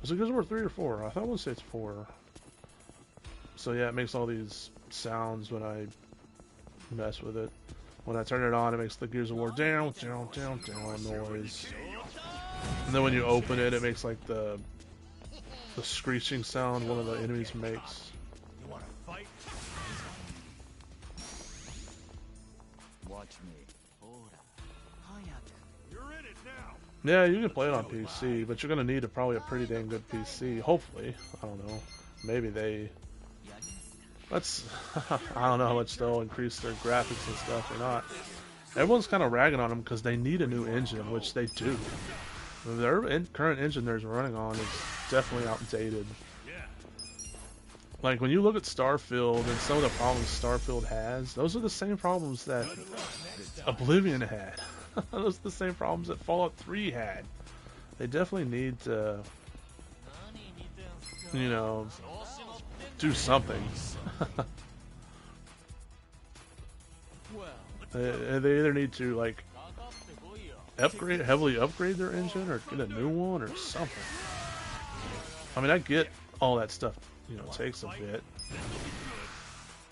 [SPEAKER 1] Was it Gears of War 3 or 4? I thought I would say it's 4. So yeah, it makes all these sounds when I mess with it. When I turn it on, it makes the Gears of War down noise. And then when you open it, it makes like the screeching sound one of the enemies makes.
[SPEAKER 2] You wanna fight?
[SPEAKER 4] Watch me.
[SPEAKER 2] You're in it now.
[SPEAKER 1] Yeah, you can play it on PC, but you're gonna need probably a pretty dang good PC. Hopefully, I don't know. Maybe they. Let's. I don't know how much they'll increase their graphics and stuff or not. Everyone's kind of ragging on them because they need a new engine, which they do. Their current engine they're running on is definitely outdated. Like when you look at Starfield and some of the problems Starfield has, those are the same problems that Oblivion had. Those are the same problems that Fallout 3 had. They definitely need to, you know, do something. They either need to like heavily upgrade their engine, or get a new one, or something. I mean, I get all that stuff, you know, takes a bit.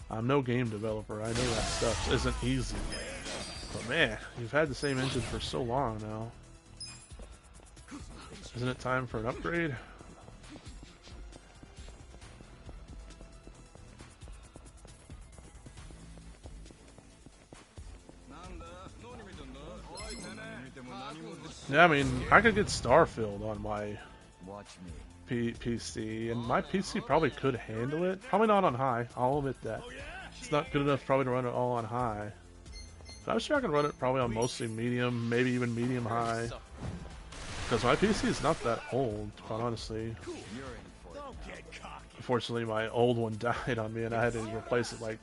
[SPEAKER 1] I'm no game developer. I know that stuff isn't easy. But man, you've had the same engine for so long now. Isn't it time for an upgrade? Yeah, I mean, I could get Starfield on my
[SPEAKER 4] Watch me.
[SPEAKER 1] PC, and my PC probably could handle it. Probably not on high, I'll admit that. It's not good enough probably to run it all on high. But I'm sure I can run it probably on mostly medium, maybe even medium high. Because my PC is not that old, quite honestly. Unfortunately, my old one died on me, and I had to replace it like,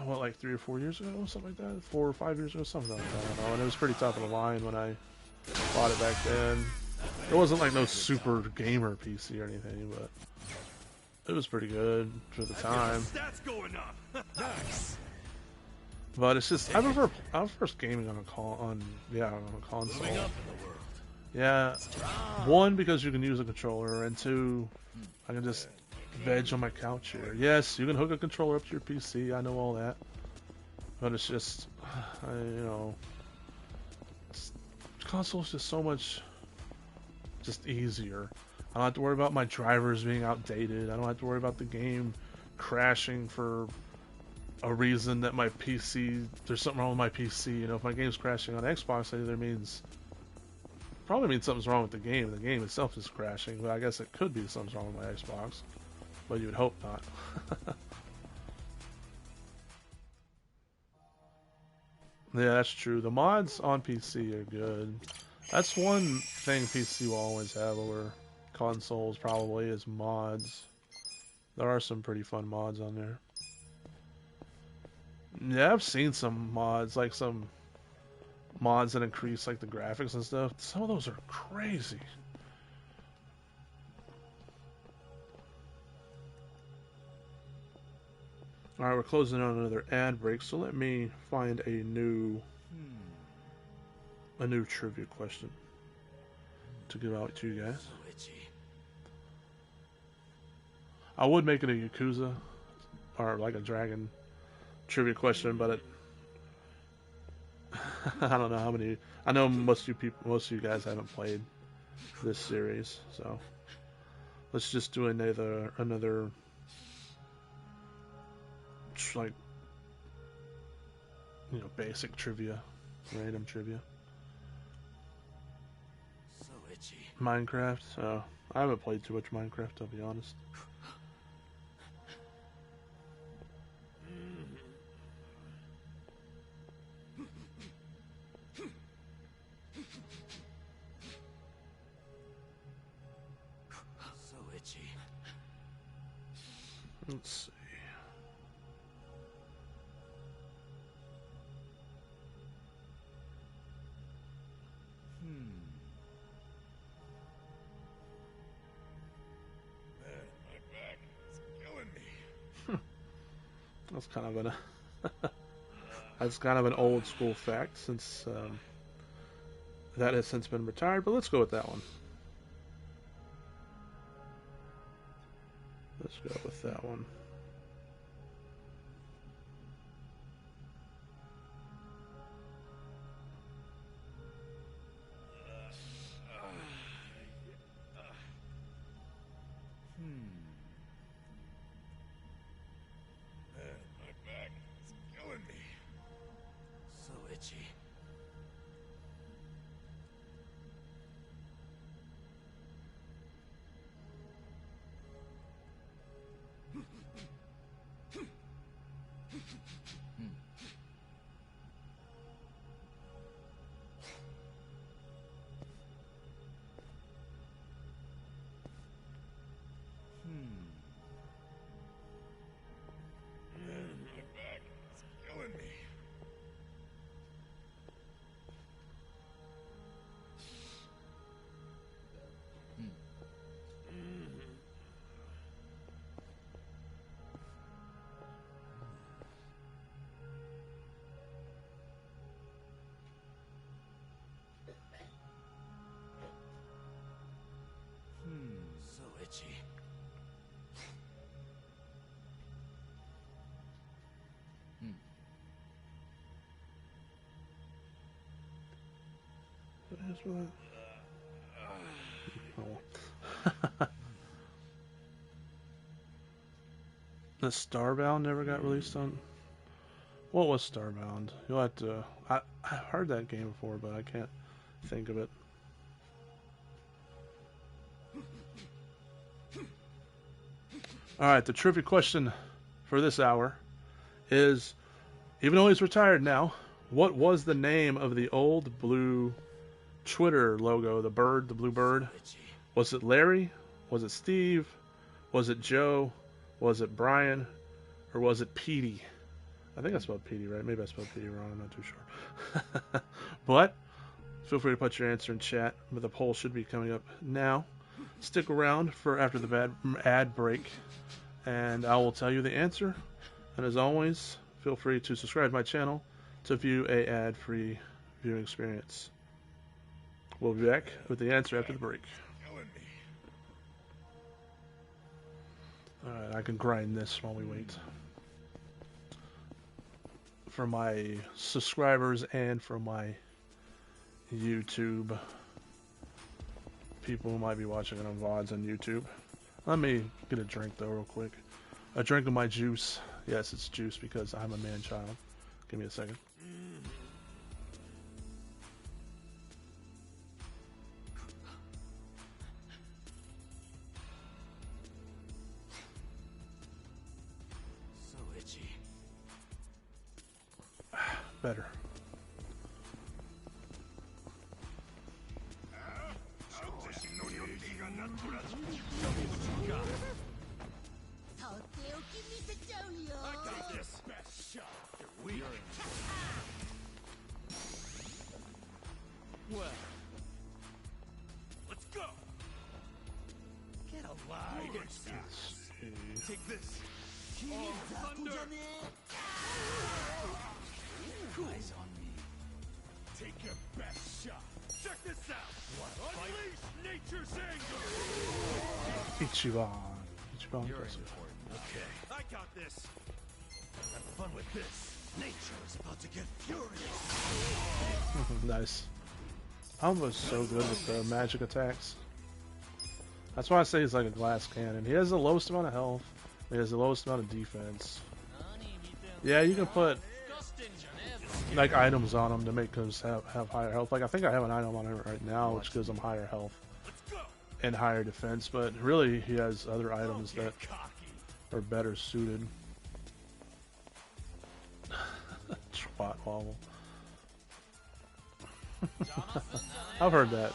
[SPEAKER 1] what, like 3 or 4 years ago? Something like that? 4 or 5 years ago? Something like that, I don't know. And it was pretty top of the line when I bought it back then. It wasn't like no super gamer PC or anything, but it was pretty good for the time.
[SPEAKER 2] Stats going up. Nice.
[SPEAKER 1] But it's just I prefer gaming on a console. Yeah, one, because you can use a controller, and two, I can just veg on my couch here. Yes, you can hook a controller up to your PC. I know all that, but it's just, you know, console's just so much just easier. I don't have to worry about my drivers being outdated. I don't have to worry about the game crashing for a reason that my PC, there's something wrong with my PC. You know, if my game's crashing on Xbox, that either probably means something's wrong with the game. The game itself is crashing, but I guess it could be something's wrong with my Xbox. But you would hope not. Yeah, that's true. The mods on PC are good. That's one thing PC will always have over consoles, probably, is mods. There are some pretty fun mods on there. Yeah, I've seen some mods, like some mods that increase like the graphics and stuff. Some of those are crazy. All right, we're closing on another ad break, so let me find a new trivia question to give out to you guys.
[SPEAKER 2] So itchy.
[SPEAKER 1] I would make it a Yakuza or like a Dragon trivia question, but it, I don't know how many. I know most of you guys haven't played this series, so let's just do another like basic trivia, random trivia.
[SPEAKER 2] So itchy.
[SPEAKER 1] Minecraft. I haven't played too much Minecraft, I'll be honest.
[SPEAKER 2] So itchy.
[SPEAKER 1] Let's see.
[SPEAKER 2] Man, my back is killing me.
[SPEAKER 1] That's kind of that's kind of an old school fact since that has since been retired. But let's go with that one. Let's go with that one.
[SPEAKER 2] Man, my back is killing me. So itchy. Man, my back is killing me. So itchy.
[SPEAKER 1] That's what The Starbound never got released on. What was Starbound? You'll have to. I've heard that game before, but I can't think of it. All right, the trivia question for this hour is: even though he's retired now, what was the name of the old blue Twitter logo? The bird, the blue bird.
[SPEAKER 2] Itchy.
[SPEAKER 1] Was it Larry? Was it Steve? Was it Joe? Was it Brian? Or was it Petey? I think I spelled Petey right. Maybe I spelled Petey wrong. I'm not too sure. But feel free to put your answer in chat. But the poll should be coming up now. Stick around for after the ad break, and I will tell you the answer. And as always, feel free to subscribe to my channel to view a ad-free viewing experience. We'll be back with the answer after the break.
[SPEAKER 2] Killing me.
[SPEAKER 1] Alright, I can grind this while we wait. For my subscribers and for my YouTube people who might be watching it on VODs on YouTube. Let me get a drink though real quick. A drink of my juice. Yes, it's juice because I'm a man-child. Give me a second.
[SPEAKER 2] So itchy.
[SPEAKER 1] Better.
[SPEAKER 2] I got this. Best shot. You're weak. Well, let's go. Get alive. Take this.
[SPEAKER 4] Eyes on me.
[SPEAKER 2] Take your best shot. Check this out. Unleash nature's anger.
[SPEAKER 1] Ichiban. Ichiban.
[SPEAKER 4] You're
[SPEAKER 1] Gosu.
[SPEAKER 4] important.
[SPEAKER 2] Okay, I got this. Have fun with this. Nature is about to get furious.
[SPEAKER 1] Nice. Almost so good with the magic attacks. That's why I say he's like a glass cannon. He has the lowest amount of health. He has the lowest amount of defense. Yeah, you can put like items on him to make him have higher health. Like I think I have an item on him right now which gives him higher health and higher defense, but really he has other items that are better suited. Twat wobble. I've heard that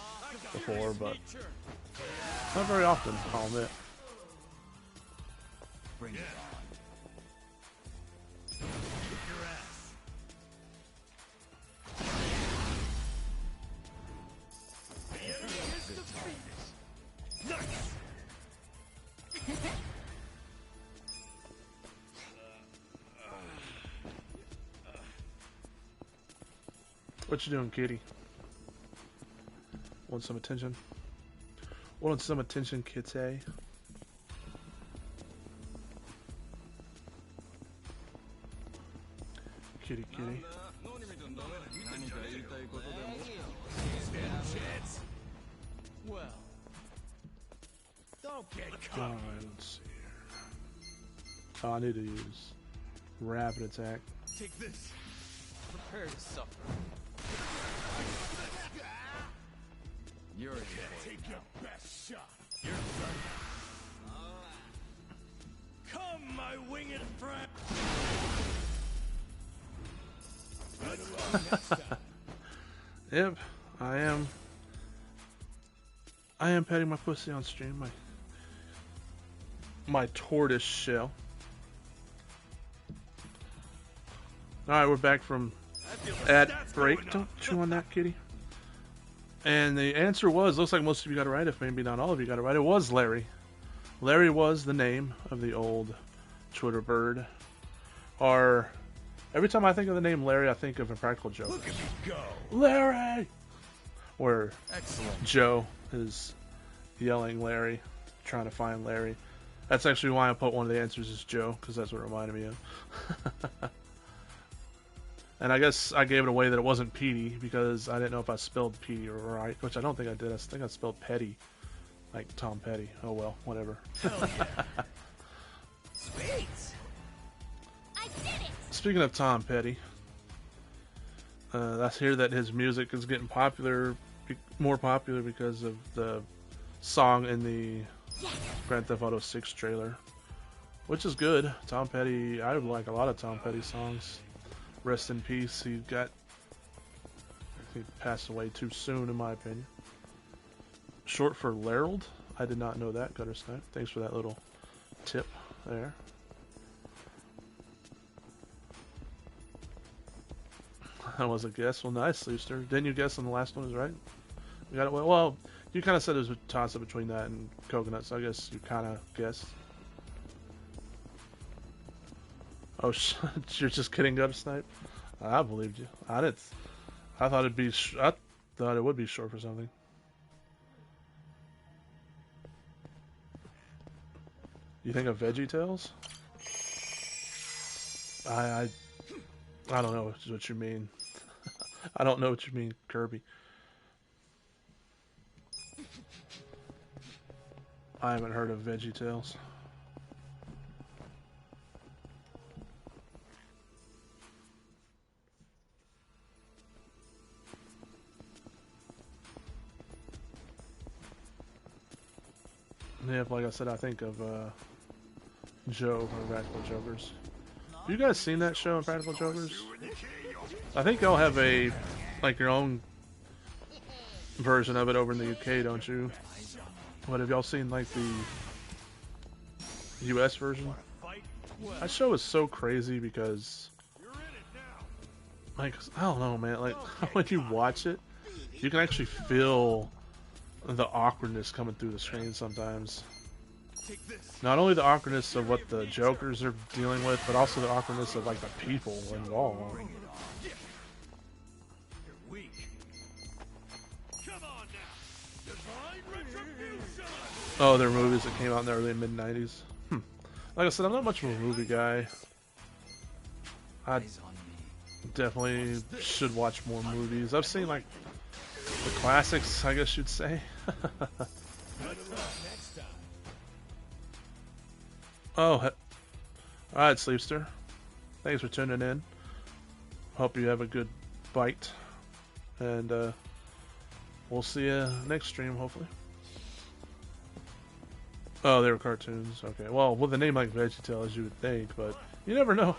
[SPEAKER 1] before, but not very often, I'll admit.
[SPEAKER 4] Bring it on.
[SPEAKER 2] Your ass. The enemy is defeated. Nice.
[SPEAKER 1] What you doing, kitty? Want some attention? Want some attention, kitty? Kitty, kitty.
[SPEAKER 2] Chance. Well, don't get caught.
[SPEAKER 1] Let's see here. Oh, I need to use rapid attack.
[SPEAKER 2] Take this.
[SPEAKER 6] Prepare to suffer.
[SPEAKER 4] You're
[SPEAKER 2] Okay,
[SPEAKER 4] important.
[SPEAKER 2] take your best shot. You're done. Come, my winged friend. Good luck next time.
[SPEAKER 1] Yep, I am. I am petting my pussy on stream. My tortoise shell. All right, we're back from ad break. Don't chew on that, kitty. And the answer was, looks like most of you got it right, if maybe not all of you got it right. It was Larry. Larry was the name of the old Twitter bird. Or every time I think of the name Larry, I think of Impractical Joke.
[SPEAKER 2] Look at me go.
[SPEAKER 1] Larry! Where
[SPEAKER 4] Excellent.
[SPEAKER 1] Joe is yelling Larry, trying to find Larry. That's actually why I put one of the answers as Joe, because that's what it reminded me of. And I guess I gave it away that it wasn't Petey, because I didn't know if I spelled Petey right, which I don't think I did. I think I spelled Petty, like Tom Petty. Oh well, whatever.
[SPEAKER 2] Hell yeah. Sweet.
[SPEAKER 3] I did it!
[SPEAKER 1] Speaking of Tom Petty, I hear that his music is getting more popular because of the song in the Grand Theft Auto 6 trailer, which is good. Tom Petty, I like a lot of Tom Petty songs. Rest in peace. He passed away too soon, in my opinion. Short for Larold. I did not know that, Gutter Snipe. Thanks for that little tip there. That was a guess. Well, nice, Sleepster. Didn't you guess on the last one? Is right? You got it. Well, you kind of said it was a toss-up between that and coconut, so I guess you kind of guessed. Oh, you're just kidding, Gutter Snipe. I believed you. I did. I thought it'd be. I thought it would be short for something. You think of VeggieTales? I don't know what you mean. I don't know what you mean, Kirby. I haven't heard of VeggieTales. Yeah, like I said, I think of Joe from Practical Jokers. Have you guys seen that show, Practical Jokers? I think y'all have your own version of it over in the UK, don't you? What, have y'all seen like the US version? That show is so crazy because, like, I don't know, man. Like, when you watch it, you can actually feel the awkwardness coming through the screen sometimes.
[SPEAKER 2] Take this.
[SPEAKER 1] Not only the awkwardness of what the Jokers are dealing with, but also the awkwardness of like the people involved.
[SPEAKER 4] Bring it on.
[SPEAKER 2] You're weak. Come on now. Divine retribution.
[SPEAKER 1] Oh, they're movies that came out in the early mid '90s. Like I said, I'm not much of a movie guy. I
[SPEAKER 4] Eyes on me.
[SPEAKER 1] definitely should watch more movies. I've seen like the classics, I guess you'd say.
[SPEAKER 2] Next time.
[SPEAKER 1] Oh, alright, Sleepster. Thanks for tuning in. Hope you have a good bite. And we'll see you next stream, hopefully. Oh, they were cartoons. Okay. Well, with a name like VeggieTales, you would think, but you never know.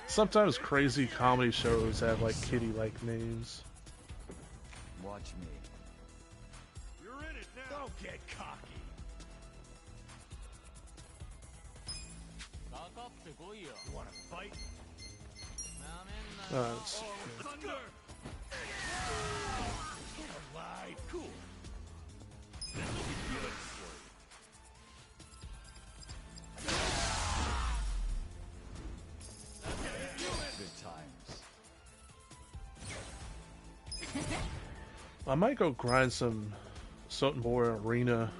[SPEAKER 1] Sometimes crazy comedy shows have like kitty-like names.
[SPEAKER 4] Watch me.
[SPEAKER 2] You're in it now. Don't get cocky. You want to fight?
[SPEAKER 1] Let's see.
[SPEAKER 2] Thunder. Get alive. Cool. This'll be good for you.
[SPEAKER 4] Good times.
[SPEAKER 1] I might go grind some Sotenbor Arena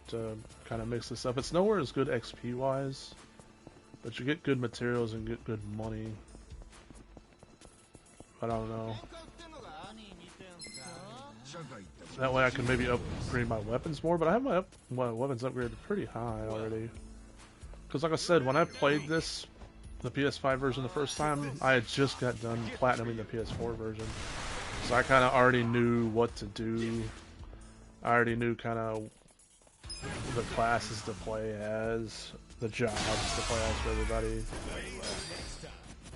[SPEAKER 1] to kind of mix this up. It's nowhere as good XP wise, but you get good materials and get good money. I don't know. That way I can maybe upgrade my weapons more, but I have my weapons upgraded pretty high already. Because like I said, when I played this, the PS5 version the first time, I had just got done platinuming the PS4 version. So I kind of already knew what to do. I already knew kind of the classes to play as, the jobs to play as for everybody.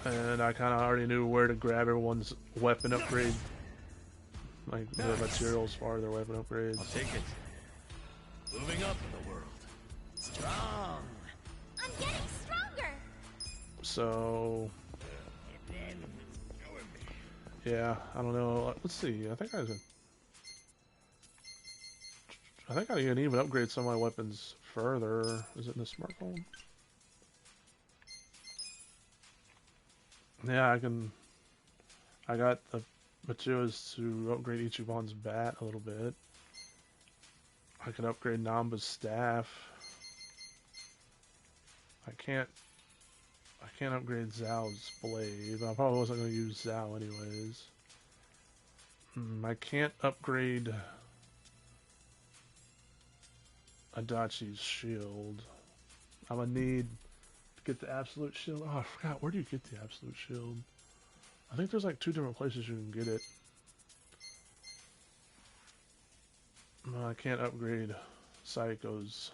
[SPEAKER 1] And I kind of already knew where to grab everyone's weapon upgrade, like the materials for their weapon upgrades.
[SPEAKER 2] I'll take it. Moving up in the world. Strong.
[SPEAKER 3] I'm getting stronger.
[SPEAKER 1] So yeah, I don't know. Let's see. I think I can even upgrade some of my weapons further. Is it in the smartphone? Yeah, I can. I got the materials to upgrade Ichiban's bat a little bit. I can upgrade Namba's staff. I can't upgrade Zhao's blade. I probably wasn't going to use Zhao anyways. I can't upgrade Adachi's shield. I'm going to need to get the absolute shield. Oh, I forgot. Where do you get the absolute shield? I think there's like 2 different places you can get it. I can't upgrade Saiko's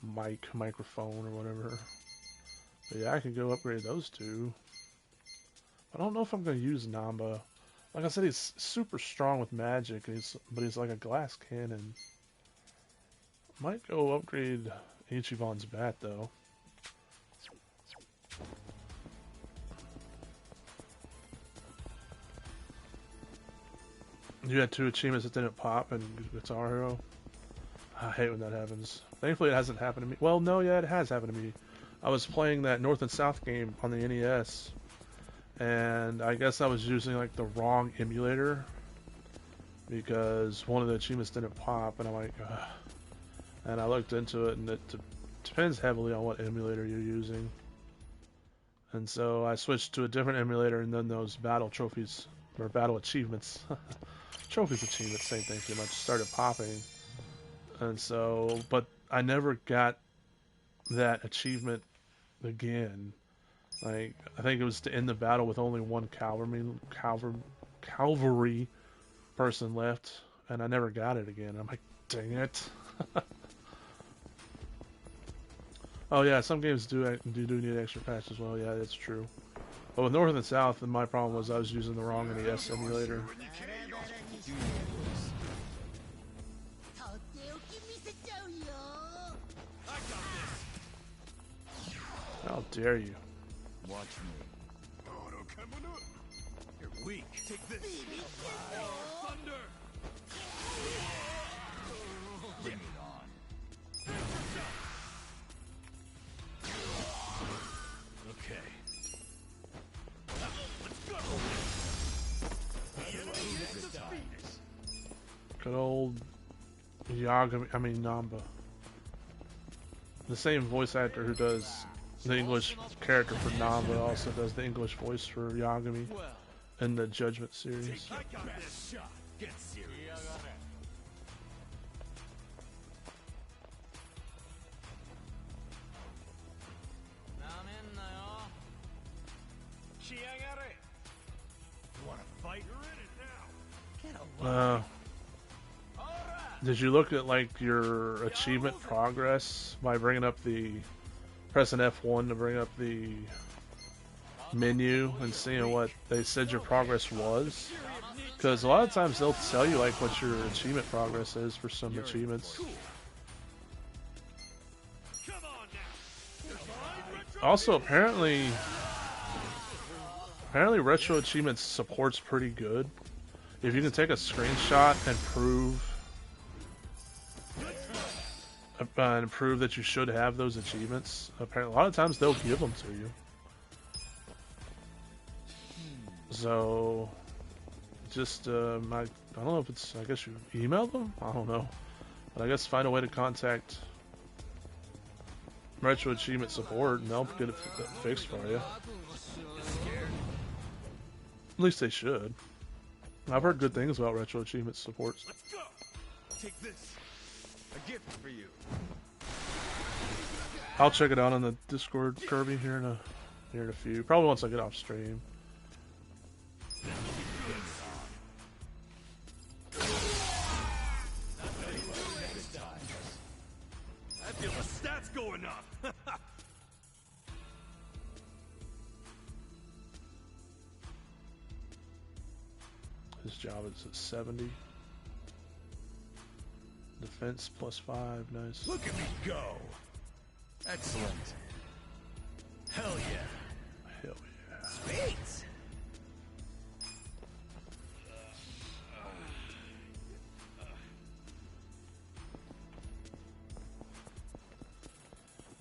[SPEAKER 1] microphone or whatever. But yeah, I can go upgrade those 2. I don't know if I'm going to use Namba. Like I said, he's super strong with magic, but he's like a glass cannon. Might go upgrade Ichiban's bat though. You had 2 achievements that didn't pop in Guitar Hero. I hate when that happens. Thankfully it hasn't happened to me. Well, no, yeah, it has happened to me. I was playing that North and South game on the NES, and I guess I was using like the wrong emulator because one of the achievements didn't pop, and I'm like, ugh. And I looked into it, and it depends heavily on what emulator you're using. And so I switched to a different emulator, and then those battle trophies, or battle achievements, trophies achievements, same thing pretty much, started popping. And so, but I never got that achievement again. Like, I think it was to end the battle with only one cavalry person left, and I never got it again. I'm like, dang it. Oh yeah, some games do need extra patch as well. Yeah, that's true. But with North and South, my problem was I was using the wrong NES emulator. How dare you?
[SPEAKER 4] Watch me.
[SPEAKER 2] You're weak. Take this. Thunder.
[SPEAKER 4] Bring it on.
[SPEAKER 1] Good old Yagami, I mean Namba. The same voice actor who does the English character for Namba also does the English voice for Yagami
[SPEAKER 6] Well,
[SPEAKER 1] in the Judgment series.
[SPEAKER 2] I got this shot. Get serious. You wanna fight? You're in it now. Get away.
[SPEAKER 1] Did you look at like your achievement progress by bringing up pressing F1 to bring up the menu and seeing what they said your progress was? Because a lot of times they'll tell you like what your achievement progress is for some achievements.
[SPEAKER 2] Come on now.
[SPEAKER 1] Also, apparently retro achievements support's pretty good. If you can take a screenshot and prove that you should have those achievements, apparently a lot of times they'll give them to you. So just I don't know if it's, I guess you email them, I don't know, but I guess find a way to contact retro achievement support and they'll get it fixed for you. At least they should. I've heard good things about retro achievement support.
[SPEAKER 2] Let's go. Take this. A gift for you.
[SPEAKER 1] I'll check it out on the Discord, Kirby, here in a few. Probably once I get off stream.
[SPEAKER 2] I feel the stats going up.
[SPEAKER 1] His job is at 70. Defense +5, nice.
[SPEAKER 2] Look at me go. Excellent. Hell yeah.
[SPEAKER 1] Hell yeah.
[SPEAKER 2] Sweet.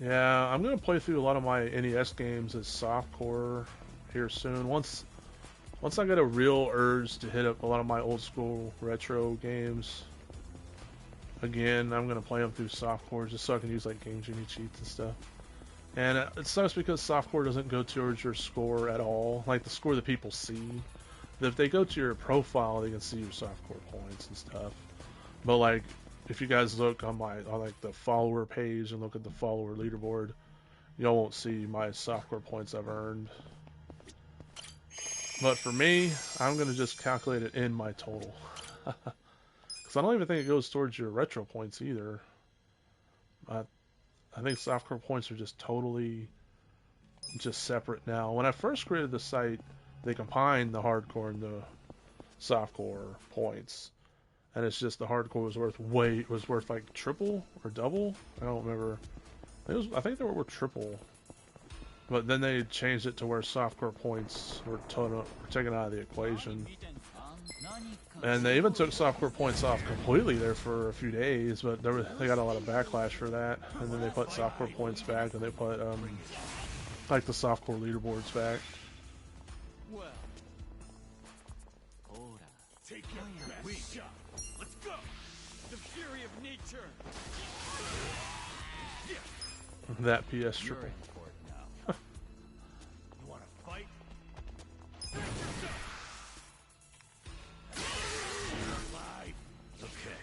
[SPEAKER 1] Yeah, I'm gonna play through a lot of my NES games as softcore here soon. Once I get a real urge to hit up a lot of my old school retro games again, I'm gonna play them through softcore just so I can use like Game Genie cheats and stuff. And it sucks because softcore doesn't go towards your score at all, like the score that people see. If they go to your profile, they can see your softcore points and stuff. But like, if you guys look on like the follower page and look at the follower leaderboard, y'all won't see my softcore points I've earned. But for me, I'm gonna just calculate it in my total. Because I don't even think it goes towards your retro points either. I think softcore points are just totally just separate now. When I first created the site, they combined the hardcore and the softcore points, and it's just the hardcore was worth like triple or double. I don't remember. I think they were triple, but then they changed it to where softcore points were taken out of the equation. And they even took softcore points off completely there for a few days, but they got a lot of backlash for that. And then they put softcore points back, and they put like the softcore leaderboards back.
[SPEAKER 6] well.
[SPEAKER 2] Take your best shot. Let's go.
[SPEAKER 6] The fury of nature.
[SPEAKER 1] That PS
[SPEAKER 4] You're
[SPEAKER 1] triple.
[SPEAKER 4] in for it now.
[SPEAKER 2] You wanna fight? Alive. Okay.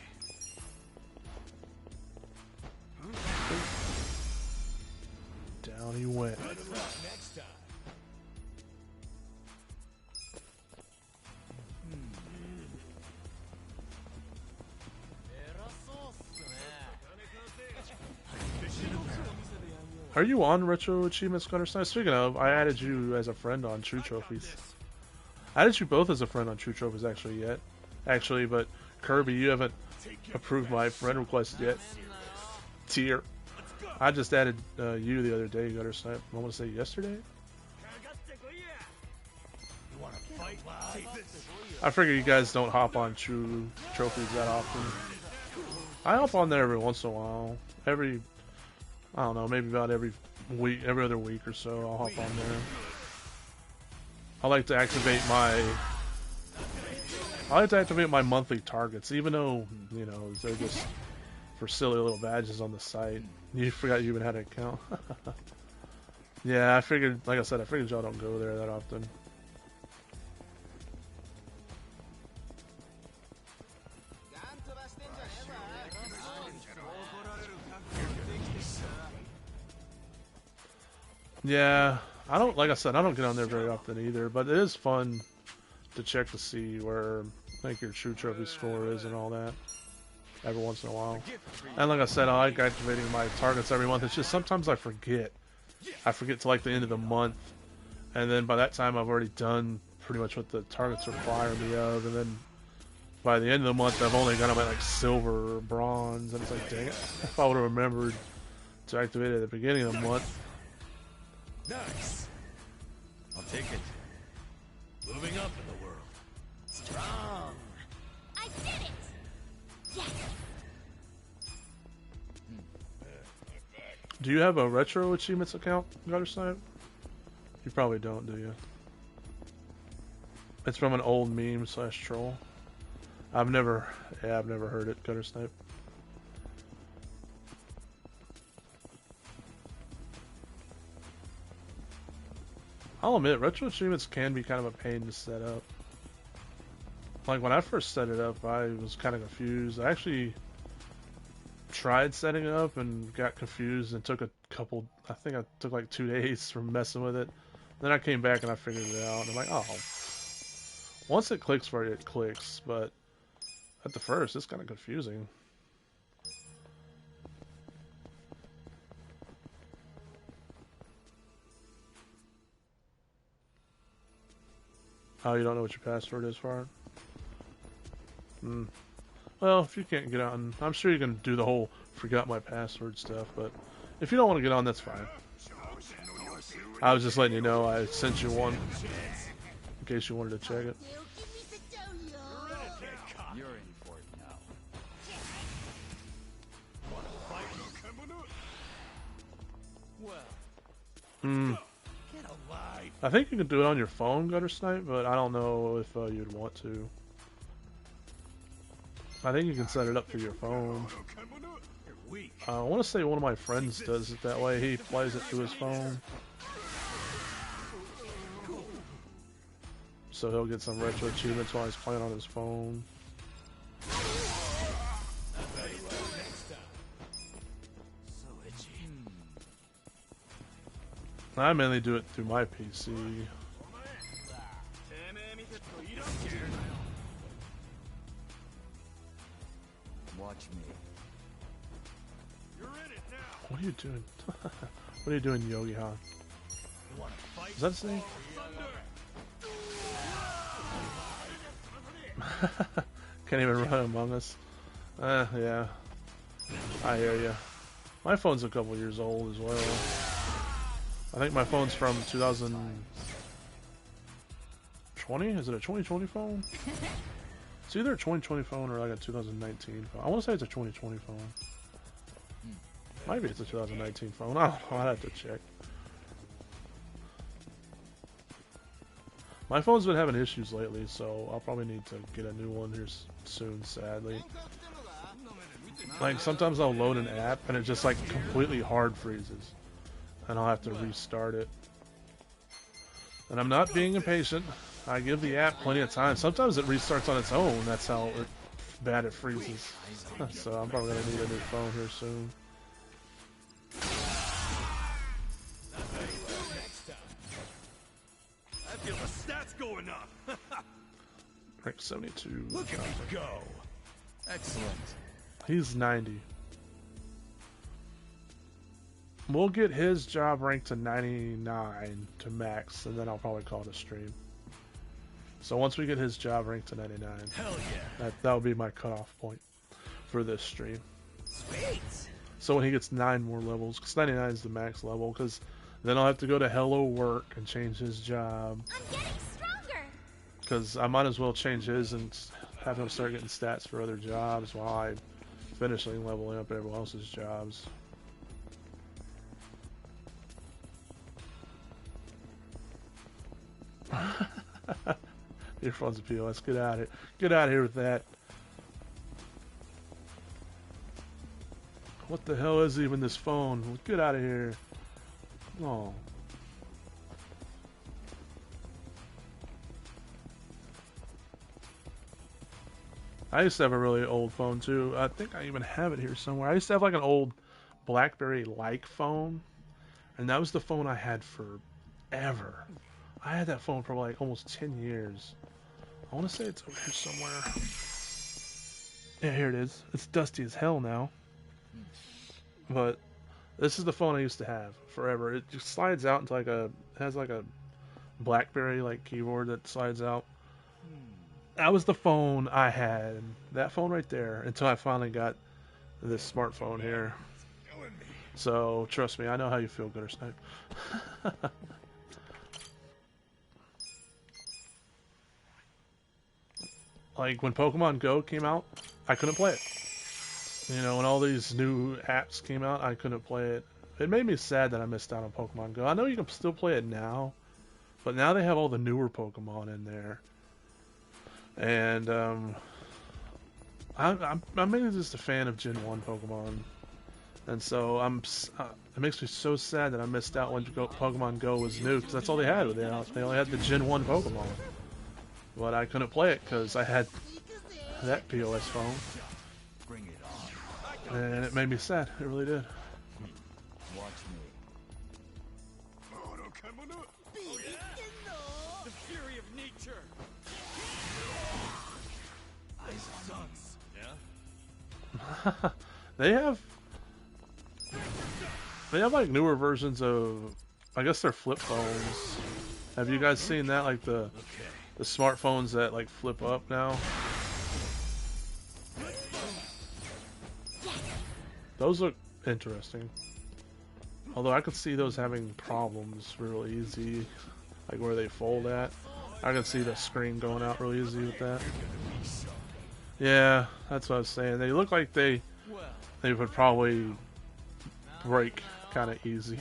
[SPEAKER 1] Down he went.
[SPEAKER 2] Good luck next time.
[SPEAKER 1] Are you on Retro Achievements, Gunner? Speaking of, I added you as a friend on True Trophies. I added you both as a friend on True Trophies actually, but Kirby, you haven't approved my friend request yet. Tier. I just added you the other day, Gunner. I want to say yesterday.
[SPEAKER 2] You wanna fight? Take this.
[SPEAKER 1] I figure you guys don't hop on True Trophies that often. I hop on there every once in a while. I don't know, maybe about every other week or so, I'll hop on there. I like to activate my I like to activate my monthly targets, even though, you know, they're just for silly little badges on the site. You forgot you even had an account. Yeah, I figured, like I said, I figured y'all don't go there that often. Yeah, I don't, like I said, I don't get on there very often either, but it is fun to check to see where, like, your true trophy score is and all that every once in a while. And like I said, I like activating my targets every month. It's just sometimes I forget. I forget to like the end of the month, and then by that time I've already done pretty much what the targets require me of, and then by the end of the month I've only got them at like silver or bronze, and it's like, dang it, if I would have remembered to activate it at the beginning of the month.
[SPEAKER 2] Nice. I'll take it. Moving up in the world. Strong.
[SPEAKER 3] I did it! Yes!
[SPEAKER 1] Do you have a retro achievements account, Guttersnipe? You probably don't, do you? It's from an old meme / troll. I've never heard it, Guttersnipe. I'll admit, retro achievements can be kind of a pain to set up. Like, when I first set it up, I was kind of confused. I actually tried setting it up and got confused and took a couple, I think I took like 2 days from messing with it. Then I came back and I figured it out, and I'm like, oh. Once it clicks for you, it clicks, but at the first, it's kind of confusing. Oh, you don't know what your password is for it? Well, if you can't get on, I'm sure you can do the whole forgot my password stuff, but if you don't want to get on, that's fine. I was just letting you know I sent you one in case you wanted to check it.
[SPEAKER 4] You're in for it now.
[SPEAKER 2] Well, get alive.
[SPEAKER 1] I think you can do it on your phone, Guttersnipe, but I don't know if you'd want to. I think you can set it up for your phone.
[SPEAKER 2] You're weak.
[SPEAKER 1] I want to say one of my friends does it that way. He plays it through his phone. So he'll get some retro achievements while he's playing on his phone.
[SPEAKER 2] So itchy.
[SPEAKER 1] I mainly do it through my PC.
[SPEAKER 4] Watch me.
[SPEAKER 2] You're in it now.
[SPEAKER 1] What are you doing? What are you doing, Yogi Han?
[SPEAKER 2] You want to fight?
[SPEAKER 1] Is that his name? Can't even run Among Us. Yeah. I hear ya. My phone's a couple years old as well. I think my phone's from 2020? Is it a 2020 phone? It's either a 2020 phone or like a 2019 phone. I want to say it's a 2020 phone. Maybe it's a 2019 phone. I don't know. I'd have to check. My phone's been having issues lately, so I'll probably need to get a new one here soon, sadly. Like, sometimes I'll load an app and it just like completely hard freezes. And I'll have to restart it. And I'm not being impatient. I give the app plenty of time. Sometimes it restarts on its own. That's how bad it freezes. So I'm probably going to need a new phone here soon.
[SPEAKER 2] I feel the stats going up.
[SPEAKER 1] Rank 72.
[SPEAKER 2] Look at me go.
[SPEAKER 4] Excellent.
[SPEAKER 1] He's 90. We'll get his job rank to 99 to max, and then I'll probably call it a stream. So once we get his job rank to 99,
[SPEAKER 2] Hell yeah.
[SPEAKER 1] that will be my cutoff point for this stream.
[SPEAKER 2] Sweet.
[SPEAKER 1] So when he gets 9 more levels, because 99 is the max level, because then I'll have to go to Hello Work and change his job.
[SPEAKER 3] I'm getting stronger!
[SPEAKER 1] Because I might as well change his and have him start getting stats for other jobs while I finish leveling up everyone else's jobs. Your phone's a POS. Get out of here. Get out of here with that. What the hell is even this phone? Get out of here. Oh. I used to have a really old phone too. I think I even have it here somewhere. I used to have like an old BlackBerry-like phone, and that was the phone I had forever. I had that phone for like almost 10 years. I want to say it's over here somewhere. Yeah, here it is. It's dusty as hell now. But this is the phone I used to have forever. It just slides out into like it has like a BlackBerry like keyboard that slides out. That was the phone I had. That phone right there until I finally got this smartphone here. So trust me, I know how you feel, Gutter Snipe. Like when Pokemon Go came out, I couldn't play it. You know, when all these new apps came out, I couldn't play it. It made me sad that I missed out on Pokemon Go. I know you can still play it now, but now they have all the newer Pokemon in there. And I'm mainly just a fan of Gen 1 Pokemon. And so it makes me so sad that I missed out when Pokemon Go was new, because that's all they had. They only had the Gen 1 Pokemon. But I couldn't play it because I had that POS phone.
[SPEAKER 4] Bring it on.
[SPEAKER 1] And it made me sad. It really did.
[SPEAKER 4] Watch me.
[SPEAKER 6] The fury of nature.
[SPEAKER 2] This sucks. Yeah?
[SPEAKER 1] They have like newer versions of, I guess they're flip phones. Have you guys seen that? Like the smartphones that like flip up now? Those look interesting. Although I could see those having problems real easy, like where they fold at. I can see the screen going out real easy with that. Yeah, that's what I was saying. They look like they would probably break kind of easy.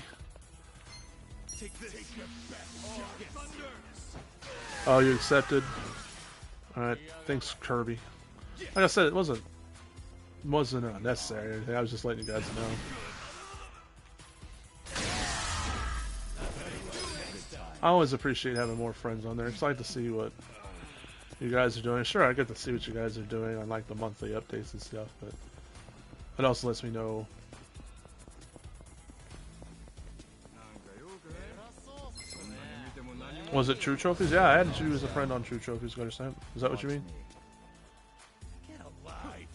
[SPEAKER 1] Oh, you accepted? Alright, thanks Kirby. Like I said, it wasn't necessary or anything. I was just letting you guys know. I always appreciate having more friends on there. It's like to see what you guys are doing. Sure, I get to see what you guys are doing on like the monthly updates and stuff, but it also lets me know. Was it True Trophies? Yeah, I added you as a friend on True Trophies, Gutter Snipe. Is that what you mean?
[SPEAKER 2] Get alive.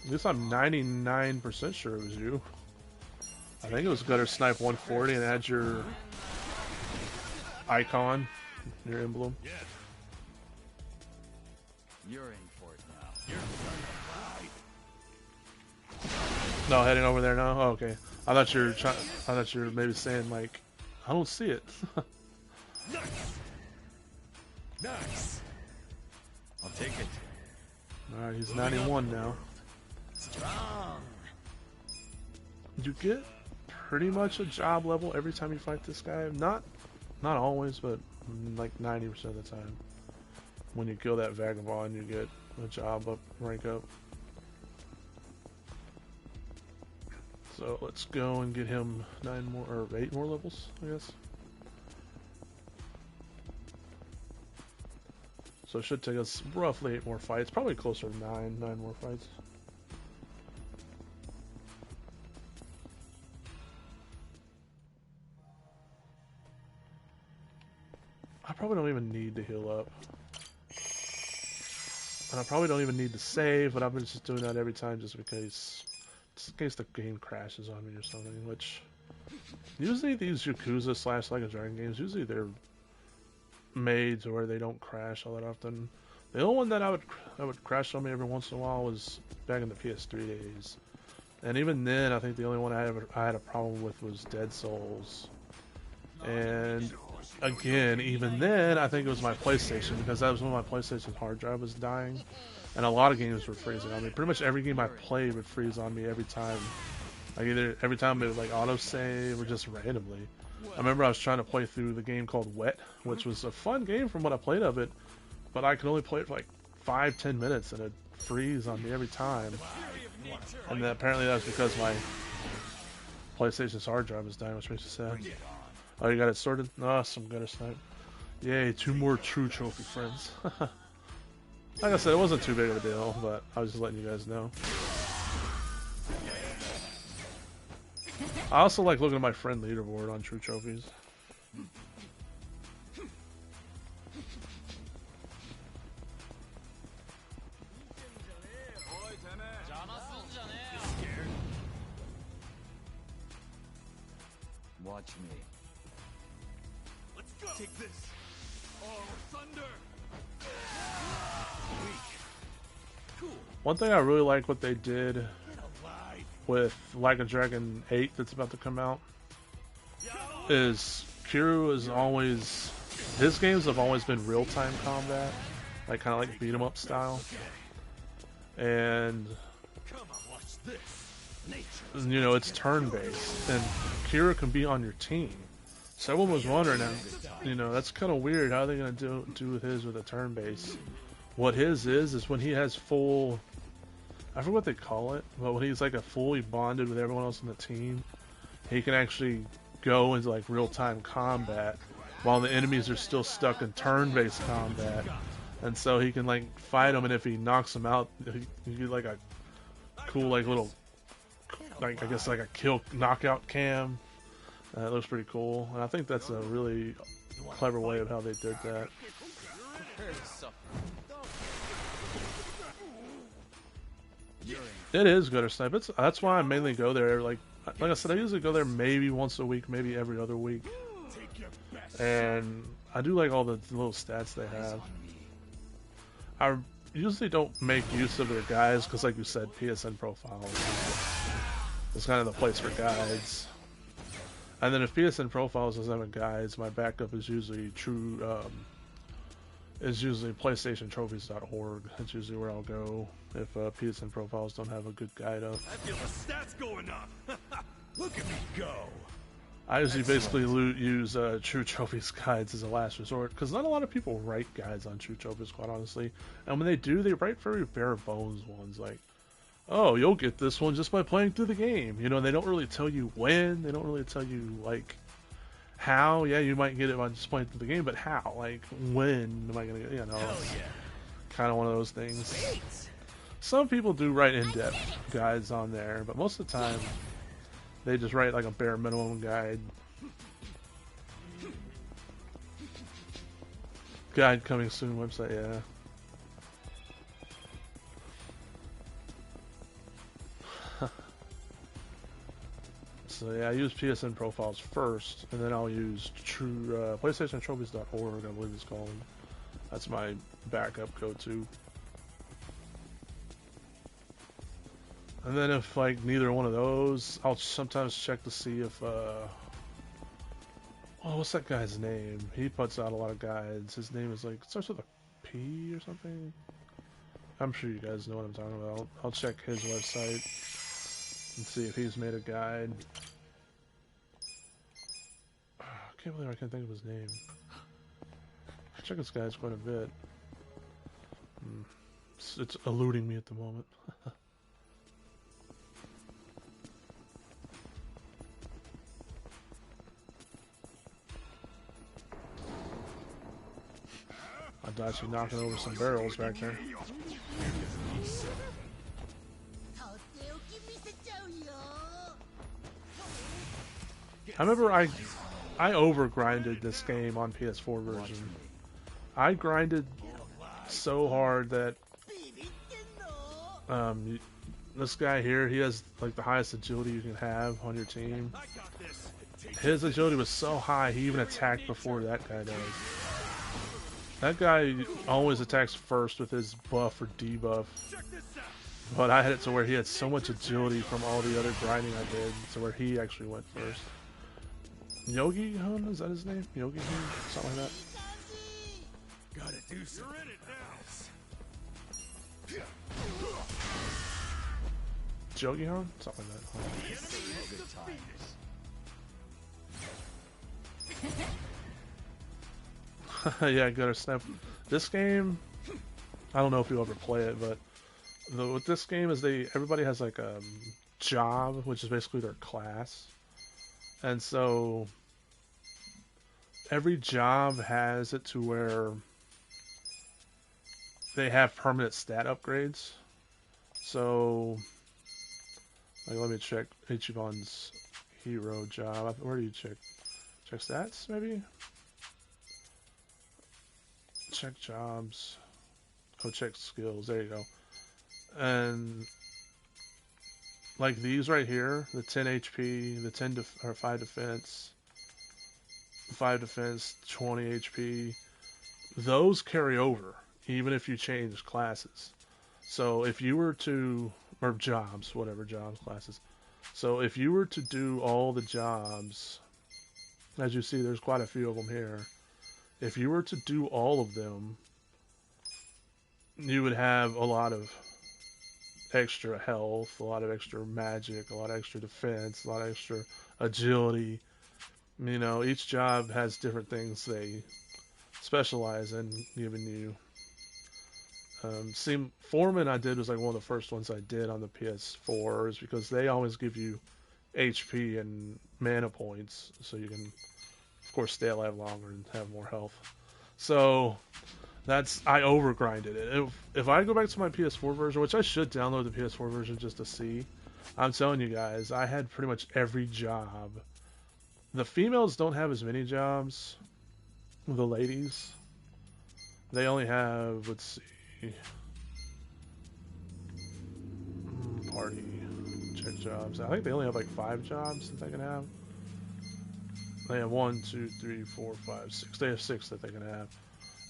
[SPEAKER 1] At least I'm 99% sure it was you. I think it was Gutter Snipe 140 and it had your icon, your emblem.
[SPEAKER 4] You're in for it now.
[SPEAKER 1] No, heading over there now? Oh, okay. I thought you were maybe saying like, I don't see it.
[SPEAKER 2] Nice.
[SPEAKER 4] I'll take it.
[SPEAKER 1] Alright, he's 91 now.
[SPEAKER 2] Strong.
[SPEAKER 1] You get pretty much a job level every time you fight this guy. Not always, but like 90% of the time. When you kill that vagabond, you get a job up, rank up. So let's go and get him 8 more levels, I guess. So it should take us roughly 8 more fights, probably closer to 9 more fights. I probably don't even need to heal up. And I probably don't even need to save, but I've been just doing that every time just because, just in case the game crashes on me or something, which usually these Yakuza / Like a Dragon games, usually they're made to where they don't crash all that often. The only one that I would crash on me every once in a while was back in the PS3 days. And even then, I think the only one I had a problem with was Dead Souls. And again, even then, I think it was my PlayStation, because that was when my PlayStation hard drive was dying. And a lot of games were freezing on me. Pretty much every game I played would freeze on me every time. Like either every time it would like autosave or just randomly. I remember I was trying to play through the game called Wet, which was a fun game from what I played of it, but I could only play it for like 5-10 minutes and it'd freeze on me every time. And then apparently that's because my PlayStation's hard drive is dying, which makes me sad. Oh, you got it sorted? Oh, some gutter snipe. Yay, 2 more true trophy friends. Like I said, it wasn't too big of a deal, but I was just letting you guys know. I also like looking at my friend leaderboard on true trophies.
[SPEAKER 4] Watch me.
[SPEAKER 2] Let's go. Take this. Oh, thunder. Cool.
[SPEAKER 1] One thing I really like what they did
[SPEAKER 2] Get alive.
[SPEAKER 1] with Like a Dragon 8 that's about to come out is Kiryu is always, his games have always been real-time combat, like kind of like beat 'em up style, and
[SPEAKER 2] Come on, watch this.
[SPEAKER 1] you know it's turn-based, and Kiryu can be on your team. So everyone was wondering, you know, that's kind of weird. How are they gonna do with his with a turn-based? What his is when he has full, I forget what they call it, but when he's like a fully bonded with everyone else on the team, he can actually go into like real-time combat while the enemies are still stuck in turn-based combat, and so he can like fight them, and if he knocks them out, he get like a cool like little, like I guess like a kill knockout cam. It looks pretty cool, and I think that's a really clever way of how they did that. It is gutter snipe. That's why I mainly go there. Like I said, I usually go there maybe once a week, maybe every other week, and I do like all the little stats they have. I usually don't make use of their guides because, like you said, PSN profiles is kind of the place for guides. And then if PSN profiles doesn't have guides, my backup is usually PlayStationTrophies.org. That's usually where I'll go if PSN profiles don't have a good guide up.
[SPEAKER 2] I feel the stats going up. Look at me go.
[SPEAKER 1] I usually basically use True Trophies guides as a last resort, because not a lot of people write guides on True Trophies, quite honestly. And when they do, they write very bare bones ones, like, oh, you'll get this one just by playing through the game. You know, they don't really tell you when, they don't really tell you, like, how. Yeah, you might get it by just playing through the game, but how? Like, when am I going to get it? You know,
[SPEAKER 2] Yeah.
[SPEAKER 1] kind of one of those things. Some people do write in-depth guides on there, but most of the time, they just write like a bare minimum guide. Guide coming soon website, yeah. So yeah, I use PSN profiles first, and then I'll use PlayStationTrophies.org, I believe it's called. That's my backup go-to. And then if like neither one of those, I'll sometimes check to see if oh, what's that guy's name? He puts out a lot of guides. His name is like, starts with a P or something. I'm sure you guys know what I'm talking about. I'll check his website and see if he's made a guide. I can't believe I can't think of his name. I check this guy's quite a bit. It's eluding me at the moment. I'm actually knocking over some barrels back there. I remember I over-grinded this game on PS4 version. I grinded so hard that this guy here, he has like the highest agility you can have on your team. His agility was so high, he even attacked before that guy does. That guy always attacks first with his buff or debuff. But I had it to where he had so much agility from all the other grinding I did, to where he actually went first. Yogi-hun, is that his name? Yogi-hun? Something like that.
[SPEAKER 2] Gotta do something. You're in it now.
[SPEAKER 1] Jogi-hun? Something like that. Yeah, good or snap. This game, I don't know if you ever play it, but with this game is everybody has like a job, which is basically their class, and so every job has it to where they have permanent stat upgrades. So, like, let me check Ichiban's hero job. Where do you check? Check stats, maybe? Check jobs. Oh, check skills. There you go. And like these right here, the 10 HP, the 5 defense, 5 defense, 20 HP. Those carry over even if you change classes. So if you were to, or jobs, whatever jobs, classes. So if you were to do all the jobs, as you see, there's quite a few of them here. If you were to do all of them, you would have a lot of extra health, a lot of extra magic, a lot of extra defense, a lot of extra agility. You know, each job has different things they specialize in, giving you. See, Foreman I did was like one of the first ones I did on the PS4s because they always give you HP and mana points, so you can, of course, stay alive longer and have more health. So I overgrinded it. If I go back to my PS4 version, which I should download the PS4 version just to see, I'm telling you guys, I had pretty much every job. The females don't have as many jobs. The ladies, they only have, let's see, party, check jobs. I think they only have like 5 jobs that they can have. They have 1, 2, 3, 4, 5, 6. They have 6 that they can have.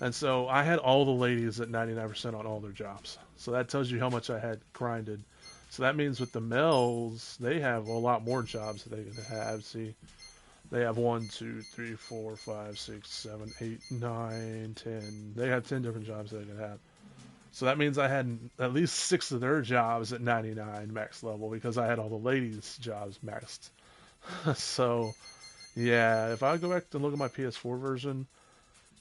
[SPEAKER 1] And so I had all the ladies at 99% on all their jobs. So that tells you how much I had grinded. So that means with the males, they have a lot more jobs that they can have. See, they have 1, 2, 3, 4, 5, 6, 7, 8, 9, 10. They have 10 different jobs that they can have. So that means I had at least 6 of their jobs at 99 max level because I had all the ladies' jobs maxed. So, yeah, if I go back and look at my PS4 version,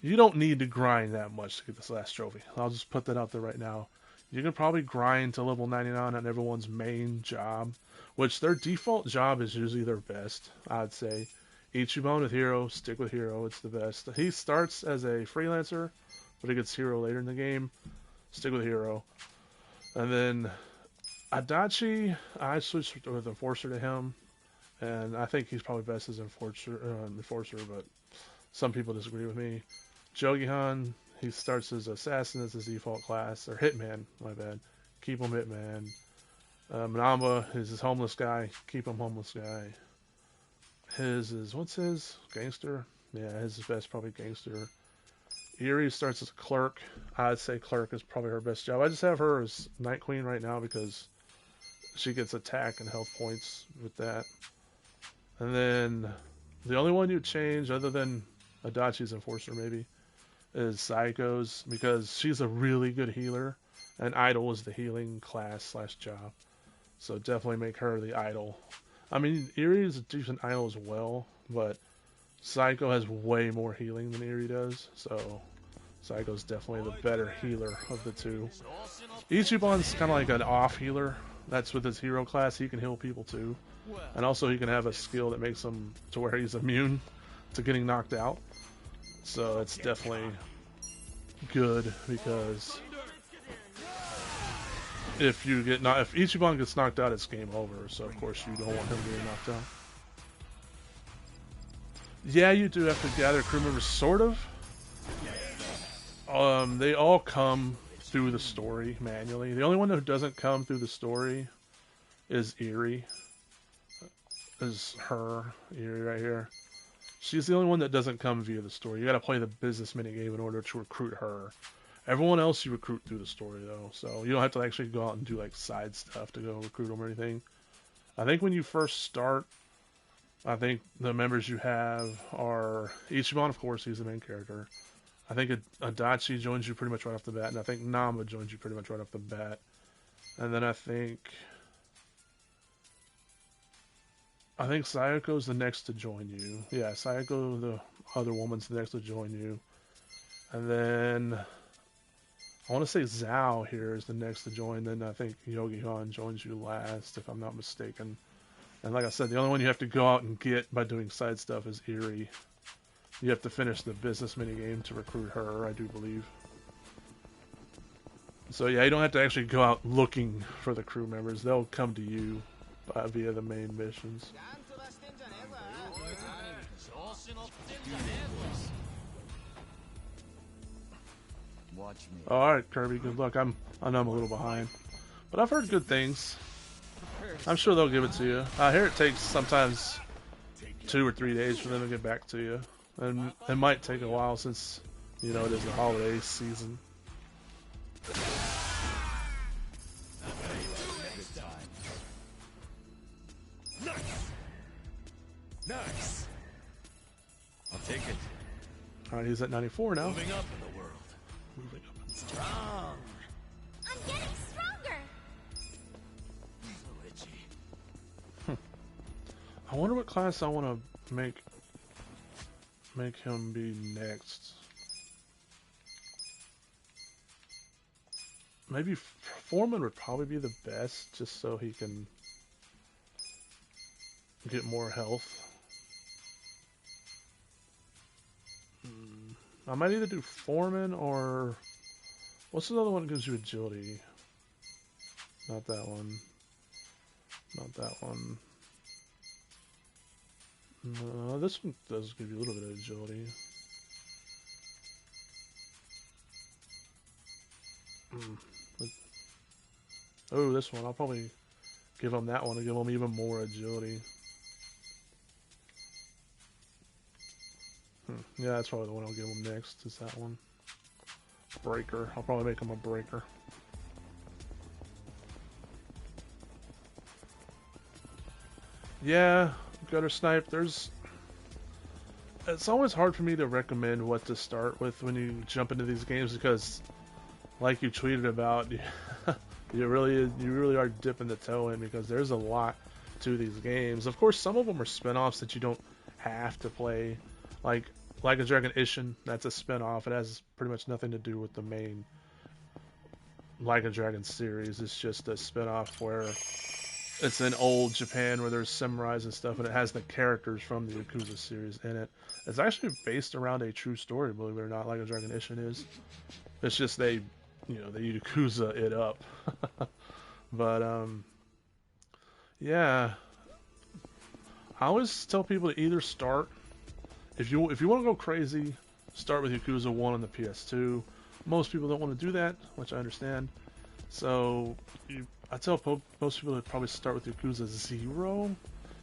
[SPEAKER 1] you don't need to grind that much to get this last trophy. I'll just put that out there right now. You can probably grind to level 99 on everyone's main job, which their default job is usually their best, I'd say. Ichiban with Hero, stick with Hero, it's the best. He starts as a freelancer, but he gets Hero later in the game. Stick with Hero. And then Adachi, I switched with Enforcer to him, and I think he's probably best as Enforcer, but some people disagree with me. Jogihan, he starts as Assassin as his default class, or Hitman, my bad. Keep him Hitman. Manamba is his homeless guy. Keep him homeless guy. His is, what's his? Gangster? Yeah, his is best, probably Gangster. Eri starts as a clerk. I'd say clerk is probably her best job. I just have her as Night Queen right now because she gets attack and health points with that. And then the only one you change, other than Adachi's Enforcer maybe, is Psycho's because she's a really good healer, and Idol is the healing class slash job. So definitely make her the Idol. I mean, Eri is a decent Idol as well, but Psycho has way more healing than Eri does, so Psycho's definitely the better healer of the two. Ichiban's kind of like an off healer. That's with his hero class. He can heal people too. And also he can have a skill that makes him to where he's immune to getting knocked out. So that's definitely good because if Ichiban gets knocked out, it's game over. So of course you don't want him getting knocked out. Yeah, you do have to gather crew members, sort of. They all come through the story manually. The only one that doesn't come through the story is Eri. Is Eri right here. She's the only one that doesn't come via the story. You gotta play the business minigame in order to recruit her. Everyone else you recruit through the story though, so you don't have to actually go out and do like side stuff to go recruit them or anything. I think when you first start, I think the members you have are Ichiban, of course, he's the main character. I think Adachi joins you pretty much right off the bat, and I think Nama joins you pretty much right off the bat. And then I think Sayoko's the next to join you. Yeah, Sayoko, the other woman's the next to join you. And then I want to say Zhao here is the next to join. Then I think Yogi Han joins you last, if I'm not mistaken. And like I said, the only one you have to go out and get by doing side stuff is Eerie. You have to finish the business minigame to recruit her, I do believe. So yeah, you don't have to actually go out looking for the crew members. They'll come to you via the main missions.
[SPEAKER 4] Watch me.
[SPEAKER 1] Alright, Kirby, good luck. I know I'm a little behind. But I've heard good things. I'm sure they'll give it to you. I hear it takes sometimes 2 or 3 days for them to get back to you. And it might take a while since, you know, it is the holiday season.
[SPEAKER 2] Nice.
[SPEAKER 4] I'll take it.
[SPEAKER 1] Alright, he's at 94 now.
[SPEAKER 2] Moving up in the world.
[SPEAKER 1] Moving up.
[SPEAKER 2] Strong.
[SPEAKER 3] I'm getting stronger.
[SPEAKER 2] So itchy.
[SPEAKER 1] I wonder what class I want to make him be next. Maybe Foreman would probably be the best, just so he can get more health. I might either do Foreman or what's the other one that gives you agility? Not that one. Not that one. No, this one does give you a little bit of agility. Oh, this one. I'll probably give him that one to give him even more agility. Yeah, that's probably the one I'll give him next, is that one. Breaker. I'll probably make him a breaker. Yeah, gutter snipe. It's always hard for me to recommend what to start with when you jump into these games because, like you tweeted about, you really are dipping the toe in because there's a lot to these games. Of course, some of them are spin-offs that you don't have to play, like a Dragon Ishin. That's a spin-off. It has pretty much nothing to do with the main Like a Dragon series. It's just a spin-off where it's in old Japan where there's samurais and stuff, and it has the characters from the Yakuza series in it. It's actually based around a true story, believe it or not, like a Dragon Ishin is. It's just they Yakuza it up. But yeah, I always tell people to either start if you want to go crazy, start with Yakuza 1 on the PS2. Most people don't want to do that, which I understand. So I tell most people to probably start with Yakuza 0,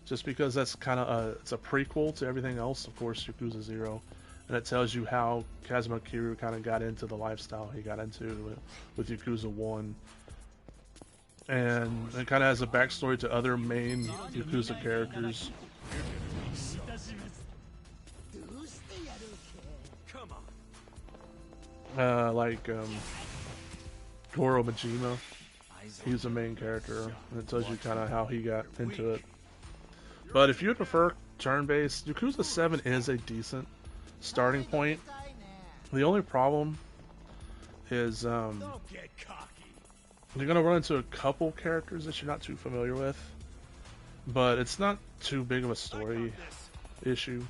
[SPEAKER 1] just because that's kind of it's a prequel to everything else, of course, Yakuza 0, and it tells you how Kazuma Kiryu kind of got into the lifestyle he got into with Yakuza 1, and it kind of has a backstory to other main Yakuza characters.
[SPEAKER 2] Come on.
[SPEAKER 1] Like Goro Majima. He's the main character, and it tells you kind of how he got into it. But if you would prefer turn-based, Yakuza 7 is a decent starting point. The only problem is
[SPEAKER 2] Don't get cocky.
[SPEAKER 1] you're going to run into a couple characters that you're not too familiar with, but it's not too big of a story issue.
[SPEAKER 2] You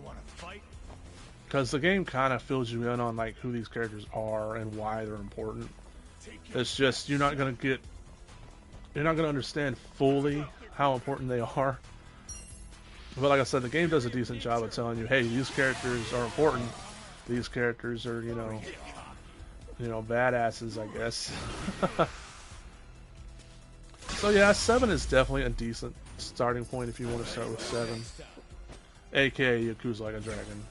[SPEAKER 2] wanna fight?
[SPEAKER 1] Because the game kind of fills you in on like who these characters are and why they're important. It's just you're not gonna understand fully how important they are. But like I said, the game does a decent job of telling you, hey, these characters are important. These characters are, you know, badasses, I guess. So yeah, 7 is definitely a decent starting point if you want to start with 7, aka Yakuza Like a Dragon.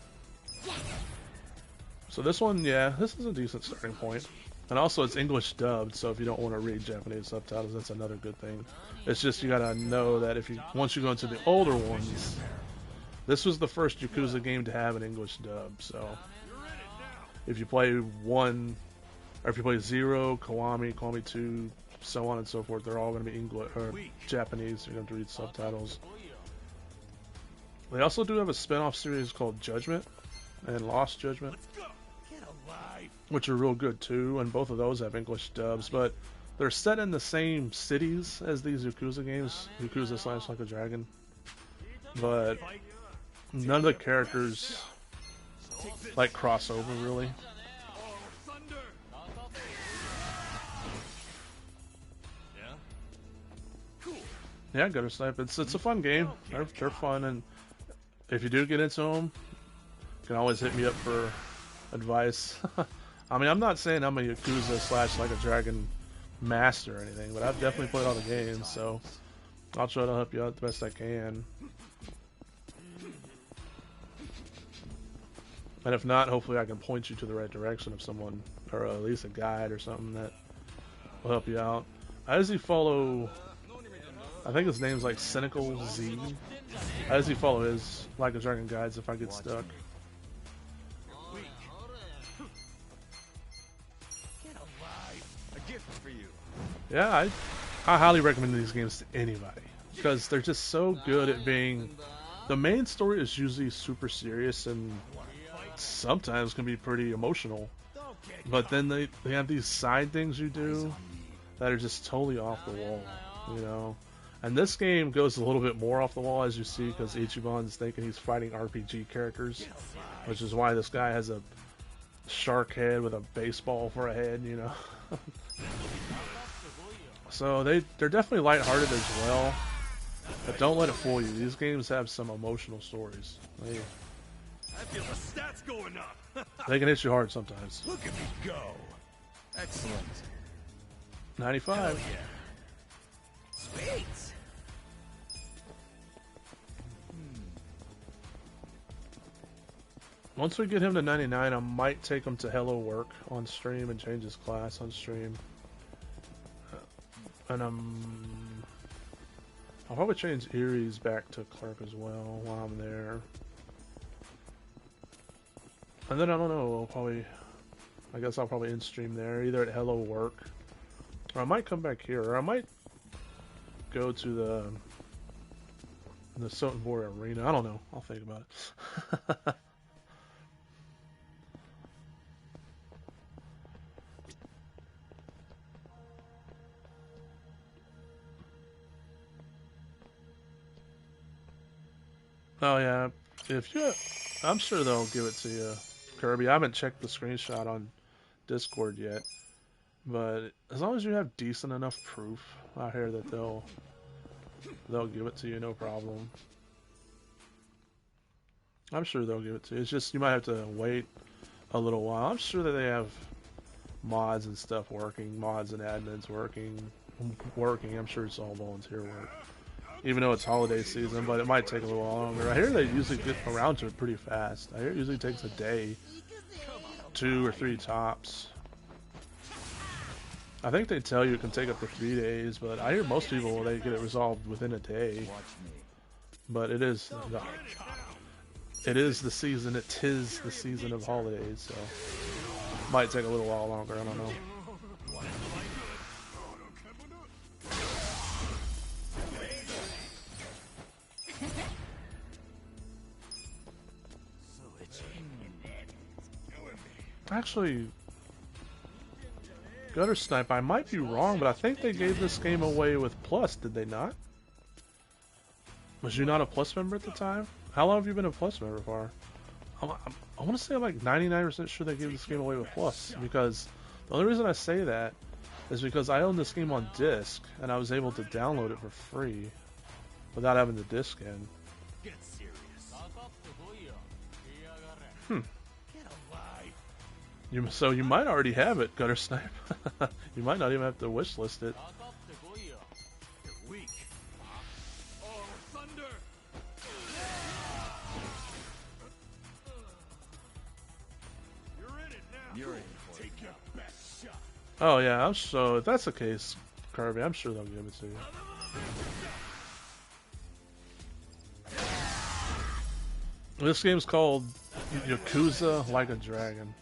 [SPEAKER 1] So this one, yeah, this is a decent starting point. And also it's English dubbed, so if you don't want to read Japanese subtitles, that's another good thing. It's just you gotta know that once you go into the older ones, this was the first Yakuza game to have an English dub, so if you play 1, or if you play 0, Kiwami 2, so on and so forth, they're all going to be English or Japanese, so you're going to have to read subtitles. They also do have a spin-off series called Judgment, and Lost Judgment,
[SPEAKER 2] Let's go. Get alive.
[SPEAKER 1] which are real good too, and both of those have English dubs, but they're set in the same cities as these Yakuza games, Yakuza slash Like a Dragon, but none of the characters like cross over really.
[SPEAKER 2] Oh, thunder. Yeah. Cool.
[SPEAKER 1] Yeah, Gutter Snipe. It's a fun game. They're fun, and if you do get into them, you can always hit me up for advice. I mean, I'm not saying I'm a Yakuza slash Like a Dragon master or anything, but I've definitely played all the games, so I'll try to help you out the best I can. And if not, hopefully I can point you to the right direction of someone, or at least a guide or something that will help you out. I usually follow, I think his name's like Cynical Z. I usually follow his Like a Dragon guides if I get stuck.
[SPEAKER 2] Get alive.
[SPEAKER 4] A gift for you.
[SPEAKER 1] Yeah, I highly recommend these games to anybody because they're just so good at being. The main story is usually super serious and sometimes can be pretty emotional, but then they have these side things you do that are just totally off the wall, you know. And this game goes a little bit more off the wall, as you see, because Ichiban's thinking he's fighting RPG characters, which is why this guy has a shark head with a baseball for a head, you know. So they're definitely lighthearted as well, but don't let it fool you. These games have some emotional stories.
[SPEAKER 2] I feel the stats going up.
[SPEAKER 1] They can hit you hard sometimes.
[SPEAKER 2] Look at me go.
[SPEAKER 4] Excellent.
[SPEAKER 1] 95.
[SPEAKER 2] Yeah. Sweet.
[SPEAKER 1] Once we get him to 99, I might take him to Hello Work on stream and change his class on stream. And I'll probably change Erie's back to Clerk as well while I'm there. And then I don't know, I guess I'll probably end stream there, either at Hello Work, or I might come back here, or I might go to the Sotenborg Arena. I don't know. I'll think about it. Oh yeah, I'm sure they'll give it to you, Kirby. I haven't checked the screenshot on Discord yet, but as long as you have decent enough proof out here that they'll give it to you, no problem. I'm sure they'll give it to you. It's just you might have to wait a little while. I'm sure that they have mods and stuff working, mods and admins working. I'm sure it's all volunteer work. Even though it's holiday season, but it might take a little longer. I hear they usually get around to it pretty fast. I hear it usually takes a day, 2 or 3 tops. I think they tell you it can take up to 3 days, but I hear most people, they get it resolved within a day.
[SPEAKER 4] Watch me.
[SPEAKER 1] But it is the season, it is the season of holidays, so might take a little while longer, I don't know. Actually, Gutter Snipe, I might be wrong, but I think they gave this game away with Plus, did they not? Was you not a Plus member at the time? How long have you been a Plus member for? I want to say I'm like 99% sure they gave this game away with Plus, because the only reason I say that is because I own this game on disc, and I was able to download it for free without having the disc in.
[SPEAKER 2] Get serious.
[SPEAKER 1] So you might already have it, Gutter Snipe. You might not even have to wishlist it.
[SPEAKER 2] You're weak. Oh, thunder. You're in it now.
[SPEAKER 4] You're in for it.
[SPEAKER 2] Take your best shot.
[SPEAKER 1] Oh yeah, so if that's the case, Kirby, I'm sure they'll give it to you. This game's called Yakuza Like a Dragon.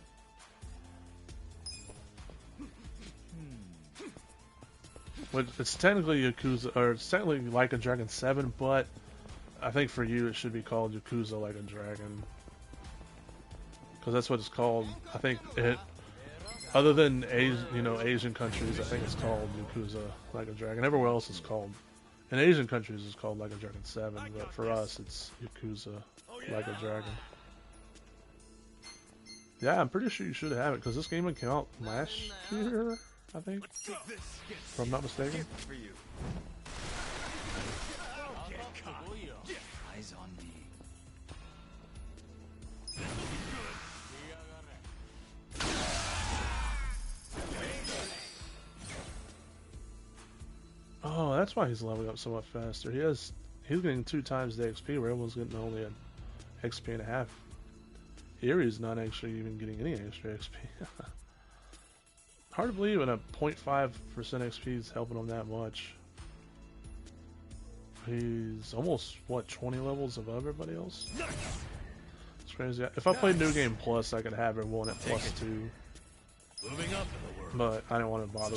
[SPEAKER 1] Which it's technically Yakuza, or it's technically Like a Dragon 7, but I think for you it should be called Yakuza Like a Dragon. because that's what it's called. I think it, other than Asian countries, I think it's called Yakuza Like a Dragon. Everywhere else is called, in Asian countries, it's called Like a Dragon 7, but for us, it's Yakuza Like a Dragon. Yeah, I'm pretty sure you should have it because this game came out last year, I think, if I'm not mistaken.
[SPEAKER 4] For you. Eyes on me.
[SPEAKER 1] Oh, that's why he's leveling up so much faster. He's getting 2 times the XP where everyone's getting only an XP and a half. Erie's not actually even getting any extra XP. Hard to believe when a 0.5% XP is helping him that much. He's almost, what, 20 levels above everybody else? It's crazy. If I played New Game Plus, I could have everyone at +2.
[SPEAKER 2] Moving up in the world.
[SPEAKER 1] But I didn't want to bother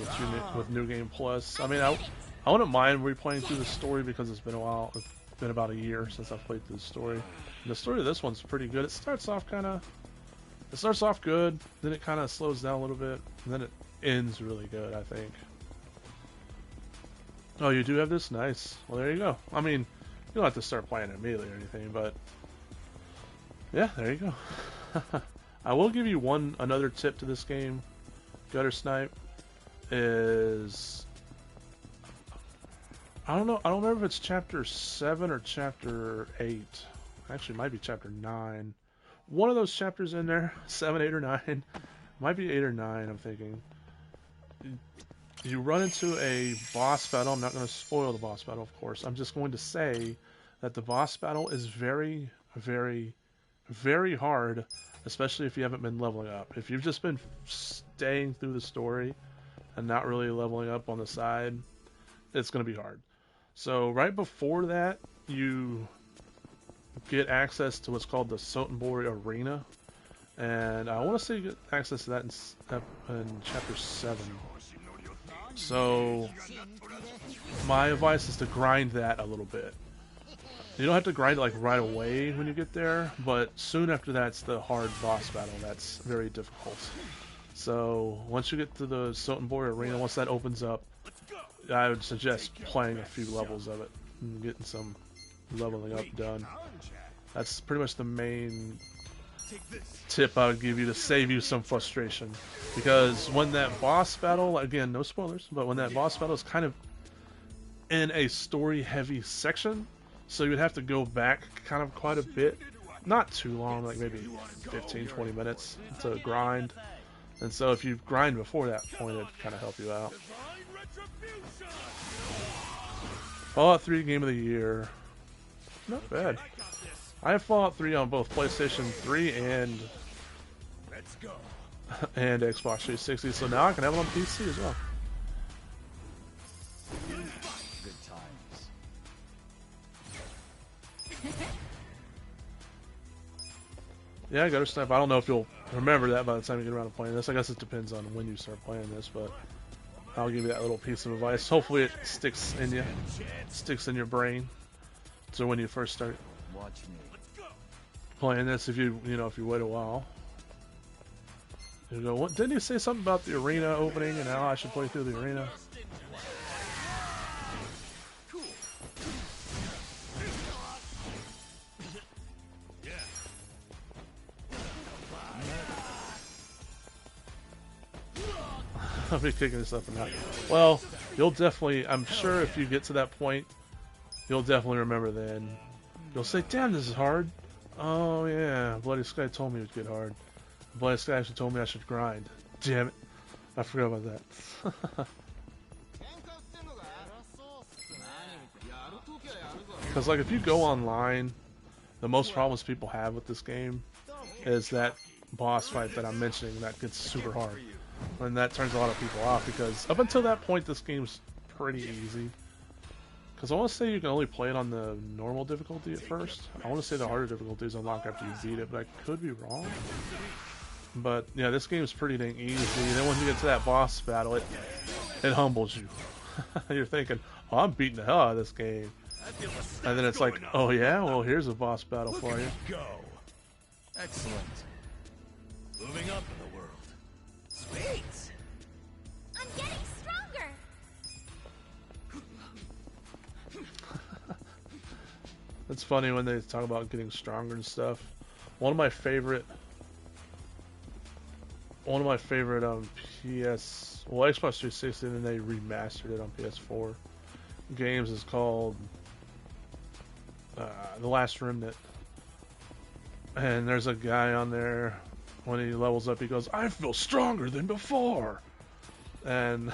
[SPEAKER 1] with New Game Plus. I mean, I wouldn't mind replaying through the story because it's been a while. It's been about a year since I've played through the story. And the story of this one's pretty good. It starts off good, then it kind of slows down a little bit, and then it ends really good, I think. Oh, you do have this? Nice. Well, there you go. I mean, you don't have to start playing it immediately or anything, but yeah, there you go. I will give you another tip to this game. Gutter Snipe is, I don't know. I don't remember if it's chapter 7 or chapter 8. Actually, it might be chapter 9. One of those chapters in there, 7, 8, or 9. Might be 8 or 9, I'm thinking. You run into a boss battle. I'm not going to spoil the boss battle, of course. I'm just going to say that the boss battle is very, very, very hard, especially if you haven't been leveling up. If you've just been staying through the story and not really leveling up on the side, it's going to be hard. So right before that, you get access to what's called the Sotenbori Arena, and I want to say you get access to that in chapter 7. So my advice is to grind that a little bit. You don't have to grind it like right away when you get there, but soon after that's the hard boss battle that's very difficult. So once you get to the Sotenbori Arena, once that opens up, I would suggest playing a few levels of it and getting some leveling up done. That's pretty much the main tip I would give you to save you some frustration. Because when that boss battle, again, no spoilers, but when that boss battle is kind of in a story-heavy section, so you would have to go back kind of quite a bit. Not too long, like maybe 15, 20 minutes to grind. And so if you grind before that point, it'd kind of help you out. Fallout 3 Game of the Year. Not bad. I have Fallout 3 on both PlayStation 3 and Xbox 360, so now I can have it on PC as well.
[SPEAKER 4] Good times.
[SPEAKER 1] Yeah, Gutter Snipe. I don't know if you'll remember that by the time you get around to playing this. I guess it depends on when you start playing this, but I'll give you that little piece of advice. Hopefully it sticks in you, sticks in your brain. So when you first start playing this, if you wait a while, you go, what, didn't you say something about the arena opening and how I should play through the arena? I'll be kicking this up and out. Well, you'll definitely, I'm sure if you get to that point, you'll definitely remember then. You'll say, damn, this is hard. Oh yeah, Bloody Sky told me it would get hard. Bloody Sky actually told me I should grind. Damn it. I forgot about that. Because like if you go online, the most problems people have with this game is that boss fight that I'm mentioning that gets super hard. And that turns a lot of people off because up until that point this game's pretty easy. Because I want to say you can only play it on the normal difficulty at first. I want to say the harder difficulty is unlocked after you beat it, but I could be wrong. But yeah, this game is pretty dang easy. And then when you get to that boss battle, it humbles you. You're thinking, oh, I'm beating the hell out of this game. And then it's like, oh yeah, well here's a boss battle for you.
[SPEAKER 4] Excellent.
[SPEAKER 2] Moving up in the world. Sweet!
[SPEAKER 3] I'm getting stronger.
[SPEAKER 1] It's funny when they talk about getting stronger and stuff. One of my favorite Xbox 360, and then they remastered it on PS4 games is called The Last Remnant. And there's a guy on there, when he levels up, he goes, "I feel stronger than before." And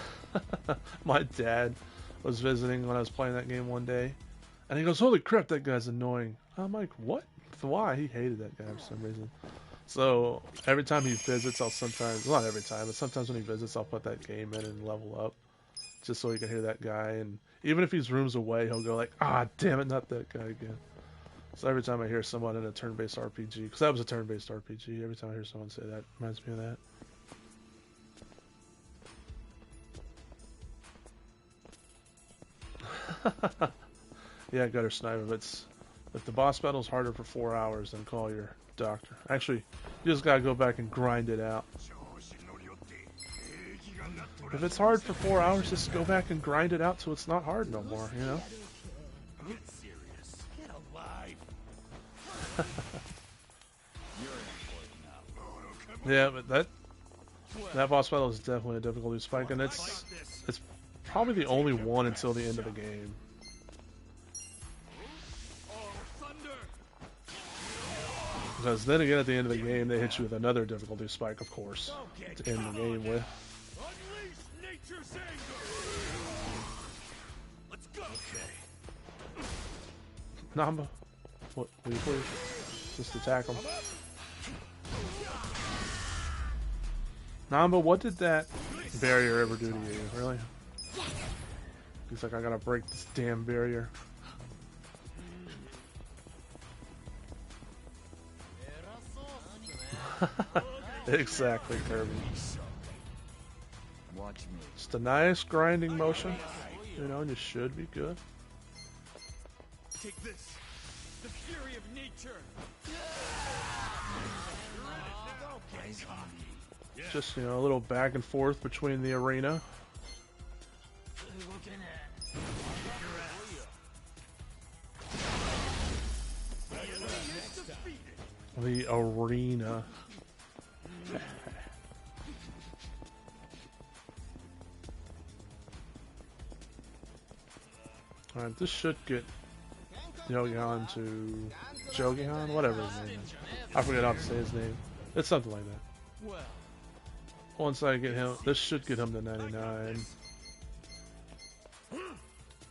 [SPEAKER 1] my dad was visiting when I was playing that game one day, and he goes, "Holy crap, that guy's annoying." I'm like, "What? Why?" He hated that guy for some reason. So every time he visits, I'll sometimes, well, not every time, but sometimes when he visits, I'll put that game in and level up, just so he can hear that guy. And even if he's rooms away, he'll go like, "Ah, damn it, not that guy again." So every time I hear someone in a turn-based RPG, because that was a turn-based RPG, every time I hear someone say that, it reminds me of that. Yeah, gutter sniper. If the boss battle's harder for 4 hours, then call your doctor. Actually, you just gotta go back and grind it out. If it's hard for 4 hours, just go back and grind it out so it's not hard no more, you know?
[SPEAKER 2] Get serious. Get alive.
[SPEAKER 1] Yeah, but that boss battle is definitely a difficulty spike, and it's probably the only one until the end of the game. Because then again, at the end of the game, they hit you with another difficulty spike, of course, to end the game with.
[SPEAKER 2] Unleash nature's anger. Let's go. Okay.
[SPEAKER 1] Namba, what? Will you please just attack him? Namba, what did that barrier ever do to you? Really? He's like, I gotta break this damn barrier. Exactly, Kirby.
[SPEAKER 4] Watch me.
[SPEAKER 1] Just a nice grinding motion, you know, and you should be good.
[SPEAKER 6] Take this. The fury of nature.
[SPEAKER 1] Just, you know, a little back and forth between the arena. The arena. Alright, this should get Yogihan to Jogihan, whatever his name is. I forget how to say his name. It's something like that.
[SPEAKER 6] Well,
[SPEAKER 1] Once I get him, this should get him to 99.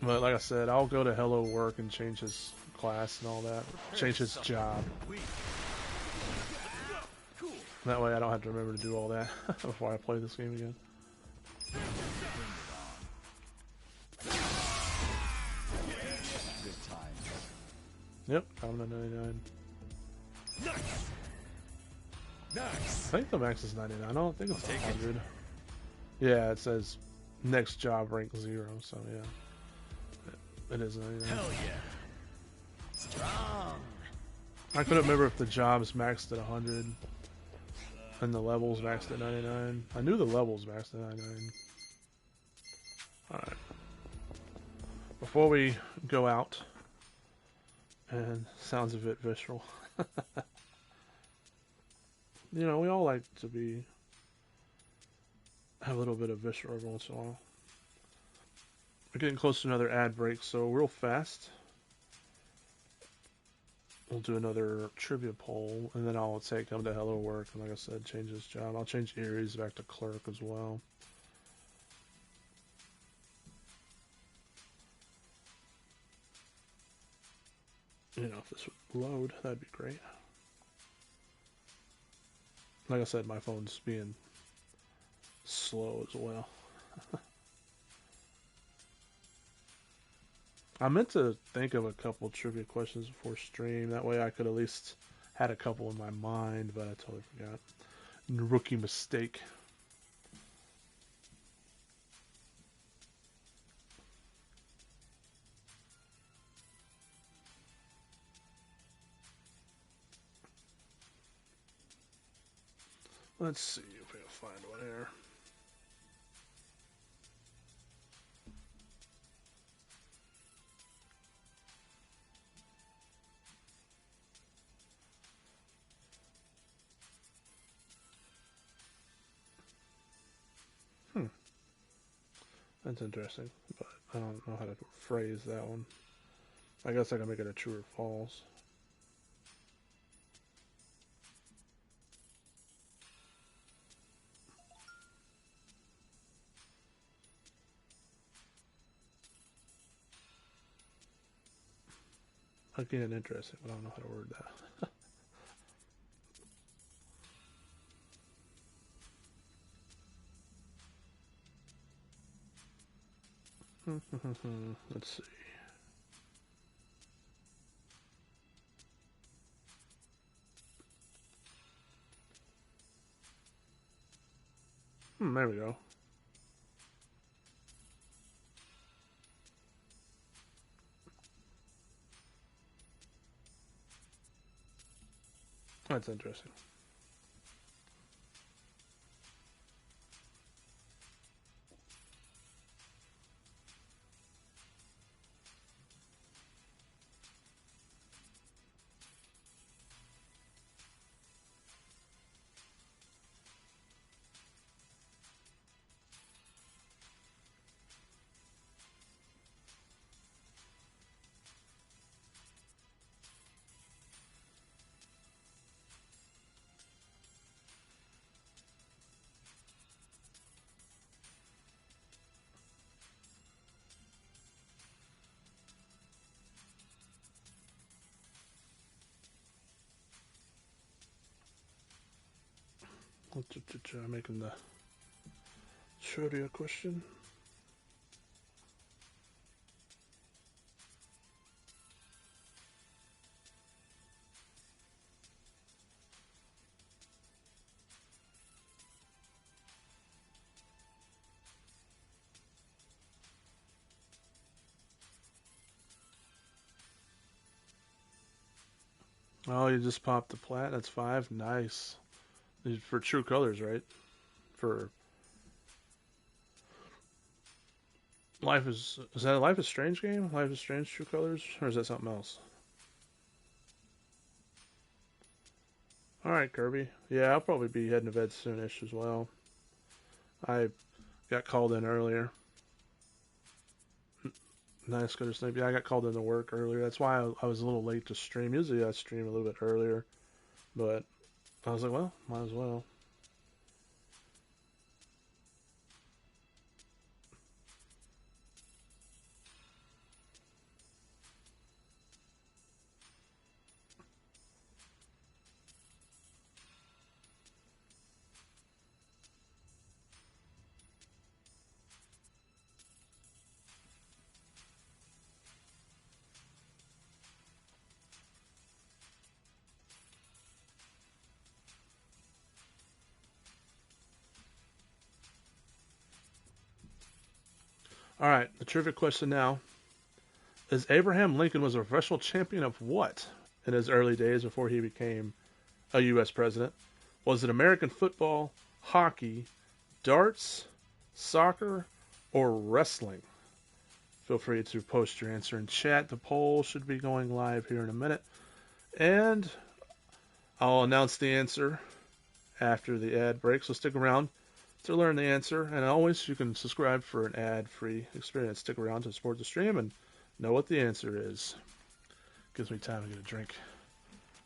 [SPEAKER 1] But like I said, I'll go to Hello Work and change his class and all that. Change his job. That way I don't have to remember to do all that before I play this game again.
[SPEAKER 4] Good times.
[SPEAKER 1] Yep, I'm to 99.
[SPEAKER 2] Nice.
[SPEAKER 1] I think the max is 99. I don't think it's 100. Yeah, it says next job rank 0, so yeah. It is 99.
[SPEAKER 2] Hell yeah. Strong.
[SPEAKER 1] I couldn't remember if the job's maxed at 100 and the levels maxed at 99. I knew the levels maxed at 99. Alright. Before we go out, and sounds a bit visceral, you know, we all like to have a little bit of visceral every once in a while. We're getting close to another ad break, so real fast, we'll do another trivia poll, and then I'll take him to Hello Work, and like I said, change his job. I'll change Erie's back to clerk as well. You know, if this would load, that'd be great. Like I said, my phone's being slow as well. I meant to think of a couple trivia questions before stream. That way I could at least had a couple in my mind, but I totally forgot. Rookie mistake. Let's see if we can find one here. That's interesting, but I don't know how to phrase that one. I guess I can make it a true or false. Again, interesting, but I don't know how to word that. Let's see. There we go. That's interesting. Making the trivia question. Oh, you just popped the plat. That's 5. Nice. For true colors, right? For Life is that a Life is Strange game? Life is Strange True Colors? Or is that something else? Alright, Kirby. Yeah, I'll probably be heading to bed soonish as well. I got called in earlier. Nice, go to sleep. Yeah, I got called into work earlier. That's why I was a little late to stream. Usually I stream a little bit earlier. But I was like, well, might as well. Alright, the trivia question now is Abraham Lincoln was a professional champion of what in his early days before he became a U.S. president? Was it American football, hockey, darts, soccer, or wrestling? Feel free to post your answer in chat. The poll should be going live here in a minute. And I'll announce the answer after the ad break, so stick around to learn the answer. And always, you can subscribe for an ad-free experience. Stick around to support the stream and know what the answer is. Gives me time to get a drink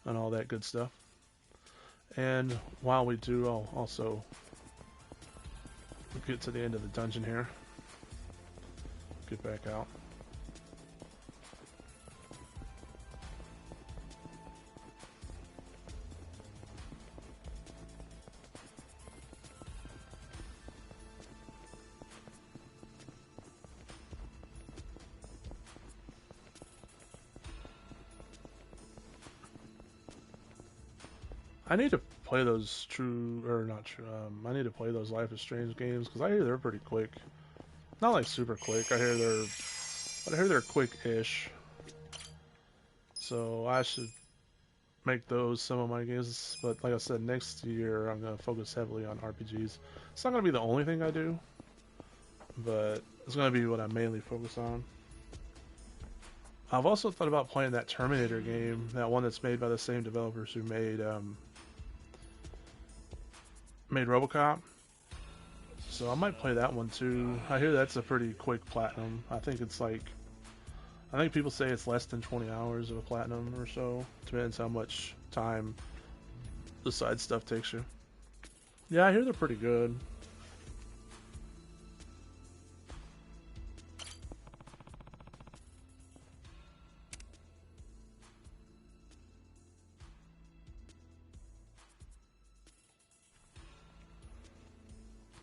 [SPEAKER 1] and all that good stuff. And while we do, I'll also get to the end of the dungeon here. Get back out. I need to play those true, or not true, I need to play those Life is Strange games, because I hear they're pretty quick. Not like super quick, but I hear they're quick-ish. So I should make those some of my games. But like I said, next year I'm gonna focus heavily on RPGs. It's not gonna be the only thing I do, but it's gonna be what I mainly focus on. I've also thought about playing that Terminator game, that one that's made by the same developers who made RoboCop. So I might play that one too. I hear that's a pretty quick platinum. I think it's like, I think people say it's less than 20 hours of a platinum or so. Depends how much time the side stuff takes you. Yeah, I hear they're pretty good.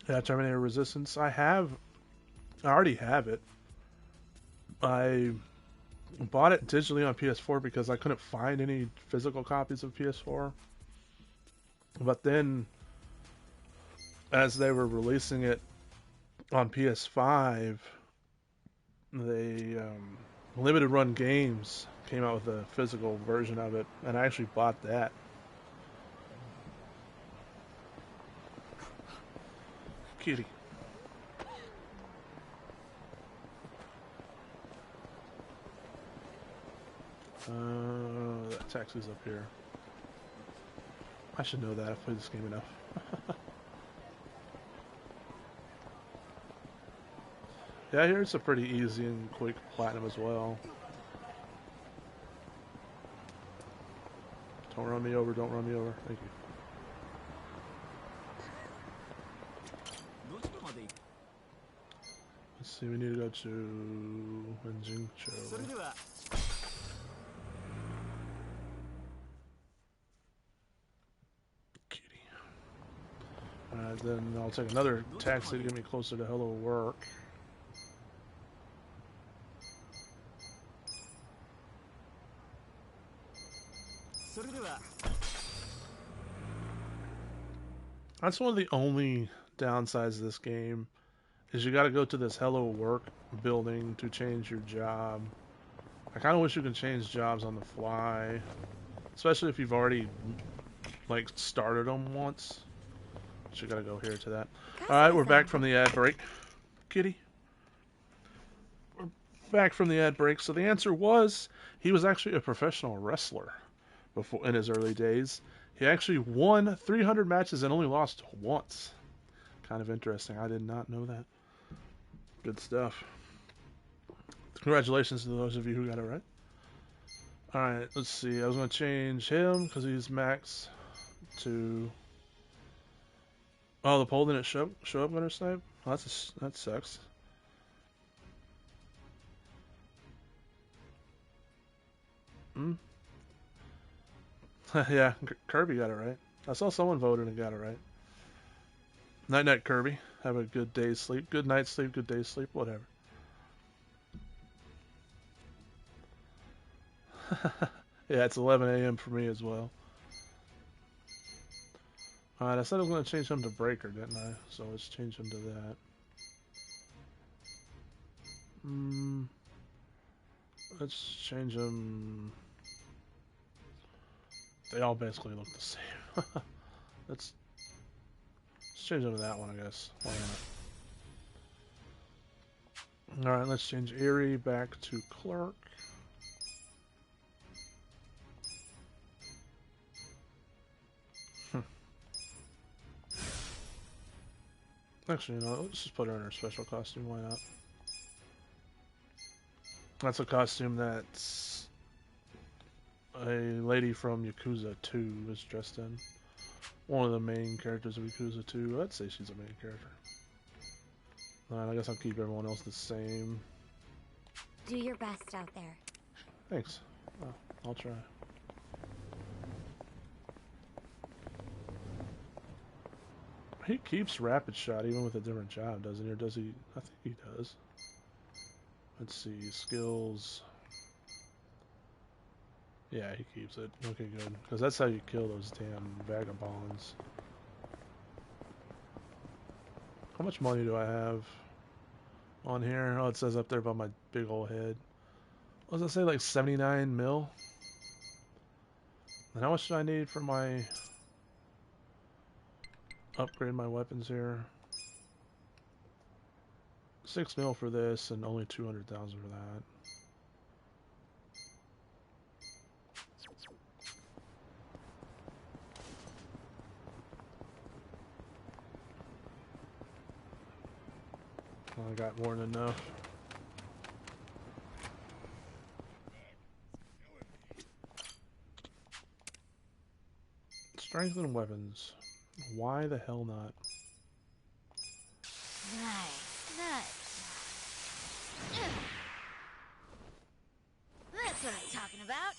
[SPEAKER 1] Yeah, Terminator Resistance. I already have it. I bought it digitally on PS4 because I couldn't find any physical copies of PS4. But then, as they were releasing it on PS5, they limited run games came out with a physical version of it, and I actually bought that. Kitty. That taxi's up here. I should know that. I've played this game enough. Yeah, I hear it's a pretty easy and quick platinum as well. Don't run me over, don't run me over. Thank you.
[SPEAKER 6] どこまで行く？
[SPEAKER 1] Let's see, we need to go to Manjincho.
[SPEAKER 6] それでは
[SPEAKER 1] Kitty. Alright, then I'll take another taxi to get me closer to Hello Work. That's one of the only downsides of this game, is you gotta go to this Hello Work building to change your job. I kinda wish you could change jobs on the fly, especially if you've already, like, started them once. But you gotta go here to that. Alright, we're back from the ad break. Kitty. We're back from the ad break. So the answer was, he was actually a professional wrestler before, in his early days. He actually won 300 matches and only lost once. Kind of interesting. I did not know that. Good stuff. Congratulations to those of you who got it right. Alright, let's see. I was going to change him because he's max to... Oh, the poll didn't show up Gunner Snipe? Oh, that sucks. Hmm? Yeah, Kirby got it right. I saw someone voted and got it right. Night night, Kirby. Have a good day's sleep. Good night's sleep, good day's sleep, whatever. Yeah, it's 11 a.m. for me as well. Alright, I said I was going to change him to Breaker, didn't I? So let's change him to that. Let's change him... They all basically look the same. Let's change them to that one, I guess. Why not? Alright, let's change Erie back to Clerk. Actually, no, let's just put her in her special costume, why not? That's a costume that's a lady from Yakuza 2 is dressed in. One of the main characters of Yakuza 2. I'd say she's a main character. Alright, I guess I'll keep everyone else the same.
[SPEAKER 3] Do your best out there.
[SPEAKER 1] Thanks. Oh, I'll try. He keeps Rapid Shot even with a different job, doesn't he? Or does he? I think he does. Let's see. Skills. Yeah, he keeps it. Okay, good. Because that's how you kill those damn vagabonds. How much money do I have on here? Oh, it says up there by my big old head. What does it say? Like 79 mil? And how much do I need for my upgrade my weapons here? 6 mil for this and only 200,000 for that. Well, I got more than enough. Strengthen weapons. Why the hell not?
[SPEAKER 3] Nice, nice. That's what I'm talking about.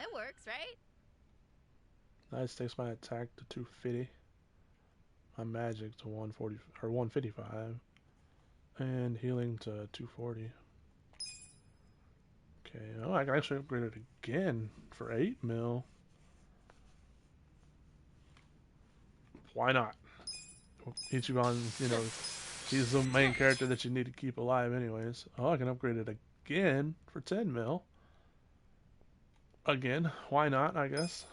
[SPEAKER 3] It works, right?
[SPEAKER 1] Nice, takes my attack to 250. My magic to 140 or 155. And healing to 240. Okay, oh, I can actually upgrade it again for 8 mil. Why not? Ichiban, you know, he's the main character that you need to keep alive anyways. Oh, I can upgrade it again for 10 mil. Again, why not, I guess.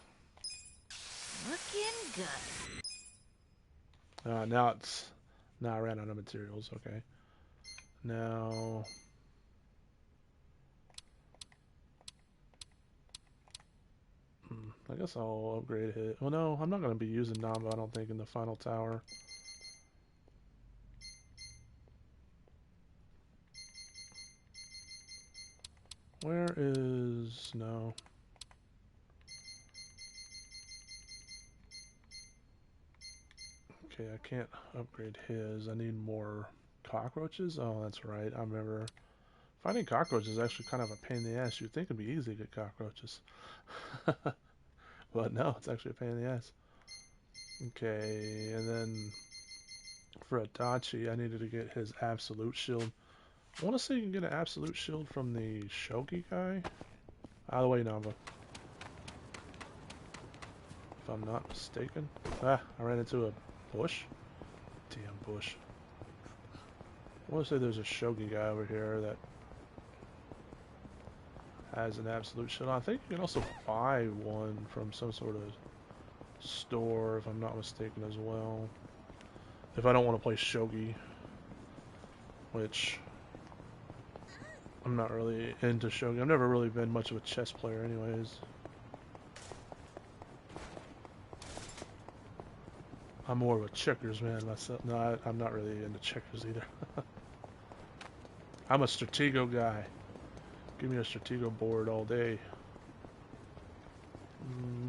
[SPEAKER 3] Looking good.
[SPEAKER 1] Now I ran out of materials, okay. Now... I guess I'll upgrade it. Well, no, I'm not going to be using Namba, I don't think, in the final tower. Where is... no. Okay, I can't upgrade his. I need more cockroaches? Oh, that's right. I remember. Finding cockroaches is actually kind of a pain in the ass. You'd think it'd be easy to get cockroaches. But no, it's actually a pain in the ass. Okay, and then for Adachi, I needed to get his absolute shield. I want to say you can get an absolute shield from the Shogi guy. Out of the way, Namba. If I'm not mistaken. Ah, I ran into a bush. Damn bush. I want to say there's a Shogi guy over here that has an absolute shield. I think you can also buy one from some sort of store, if I'm not mistaken, as well. If I don't want to play Shogi, which I'm not really into Shogi. I've never really been much of a chess player anyways. I'm more of a checkers man myself. No, I'm not really into checkers either. I'm a Stratego guy. Give me a Stratego board all day.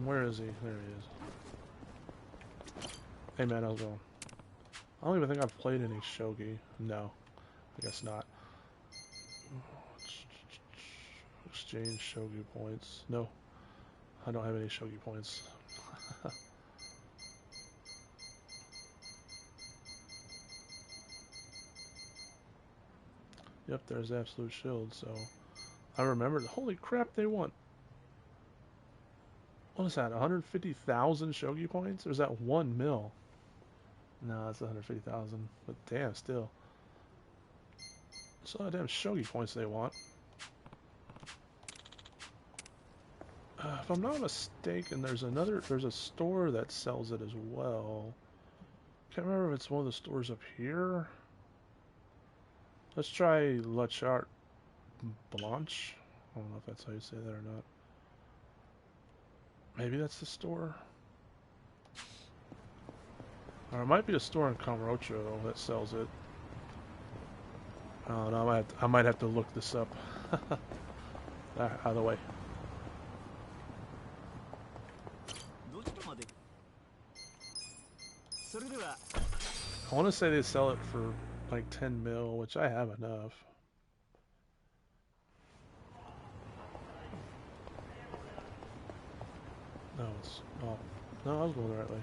[SPEAKER 1] Where is he? There he is. Hey man, how's it going? I don't even think I've played any Shogi. No, I guess not. Exchange Shogi points. No, I don't have any Shogi points. Yep, there's Absolute Shield, so I remembered. Holy crap, they want... What is that, 150,000 Shogi points? Or is that 1 mil? No, that's 150,000. But damn, still. It's a lot of damn Shogi points they want. If I'm not mistaken, there's a store that sells it as well. Can't remember if it's one of the stores up here. Let's try La Charte Blanche. I don't know if that's how you say that or not. Maybe that's the store. Or it might be a store in Kamurocho that sells it. I don't know, I might have to look this up. Out of the way. I want to say they sell it for like 10 mil, which I have enough. No, it's... oh. No, I was going the right way.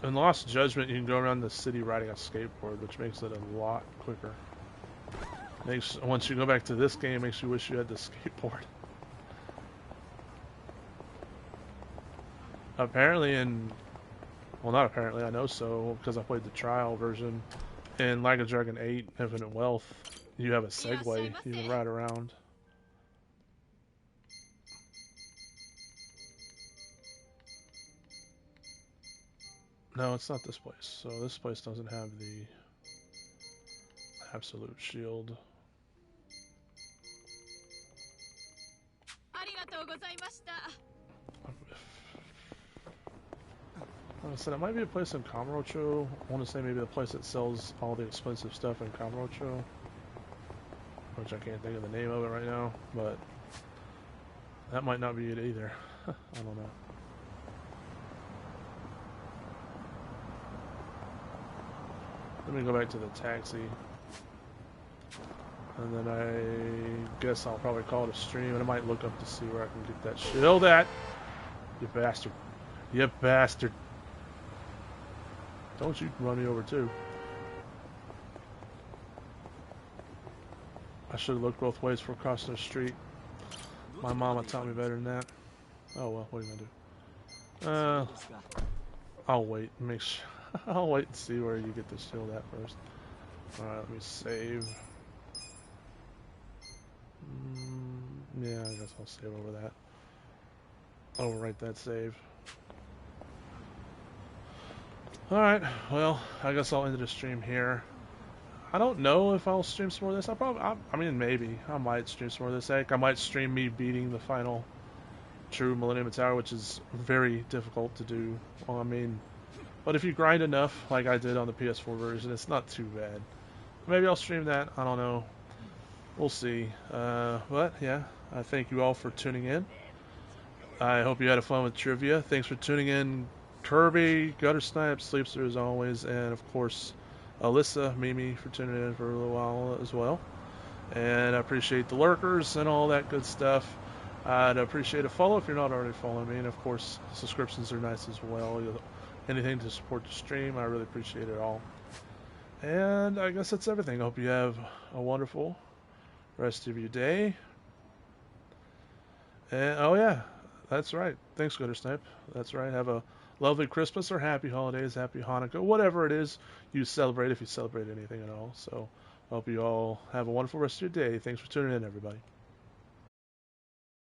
[SPEAKER 1] In Lost Judgment, you can go around the city riding a skateboard, which makes it a lot quicker. Once you go back to this game, it makes you wish you had the skateboard. Apparently well, not apparently, I know so, because I played the trial version. In Like a Dragon 8, Infinite Wealth, you have a Segway you can ride around. No, it's not this place. So this place doesn't have the absolute shield. Like I said, it might be a place in Kamurocho. I want to say maybe the place that sells all the expensive stuff in Kamurocho, which I can't think of the name of it right now, but that might not be it either. I don't know. Let me go back to the taxi. And then I guess I'll probably call it a stream, and I might look up to see where I can get that shield at. You bastard. You bastard. Don't you run me over too. I should have looked both ways for crossing the street. My mama taught me better than that. Oh well, what are you gonna do? I'll wait and make sure. I'll wait and see where you get the shield at first. Alright, let me save. Yeah, I guess I'll save over that. Overwrite that save. Alright, well, I guess I'll end the stream here. I don't know if I'll stream some more of this. I mean, maybe. I might stream some more of this. Heck, I might stream me beating the final true Millennium Tower, which is very difficult to do. Well, I mean, but if you grind enough, like I did on the PS4 version, it's not too bad. Maybe I'll stream that. I don't know. We'll see. But, yeah, I thank you all for tuning in. I hope you had fun with trivia. Thanks for tuning in, Kirby, Gutter Snipe, Sleepster as always, and of course, Alyssa, Mimi for tuning in for a little while as well. And I appreciate the lurkers and all that good stuff. I'd appreciate a follow if you're not already following me, and of course, subscriptions are nice as well. Anything to support the stream, I really appreciate it all. And I guess that's everything. I hope you have a wonderful rest of your day. And oh yeah, that's right. Thanks, Gutter Snipe. That's right. Have a lovely Christmas or happy holidays, happy Hanukkah, whatever it is you celebrate, if you celebrate anything at all. So, I hope you all have a wonderful rest of your day. Thanks for tuning in, everybody.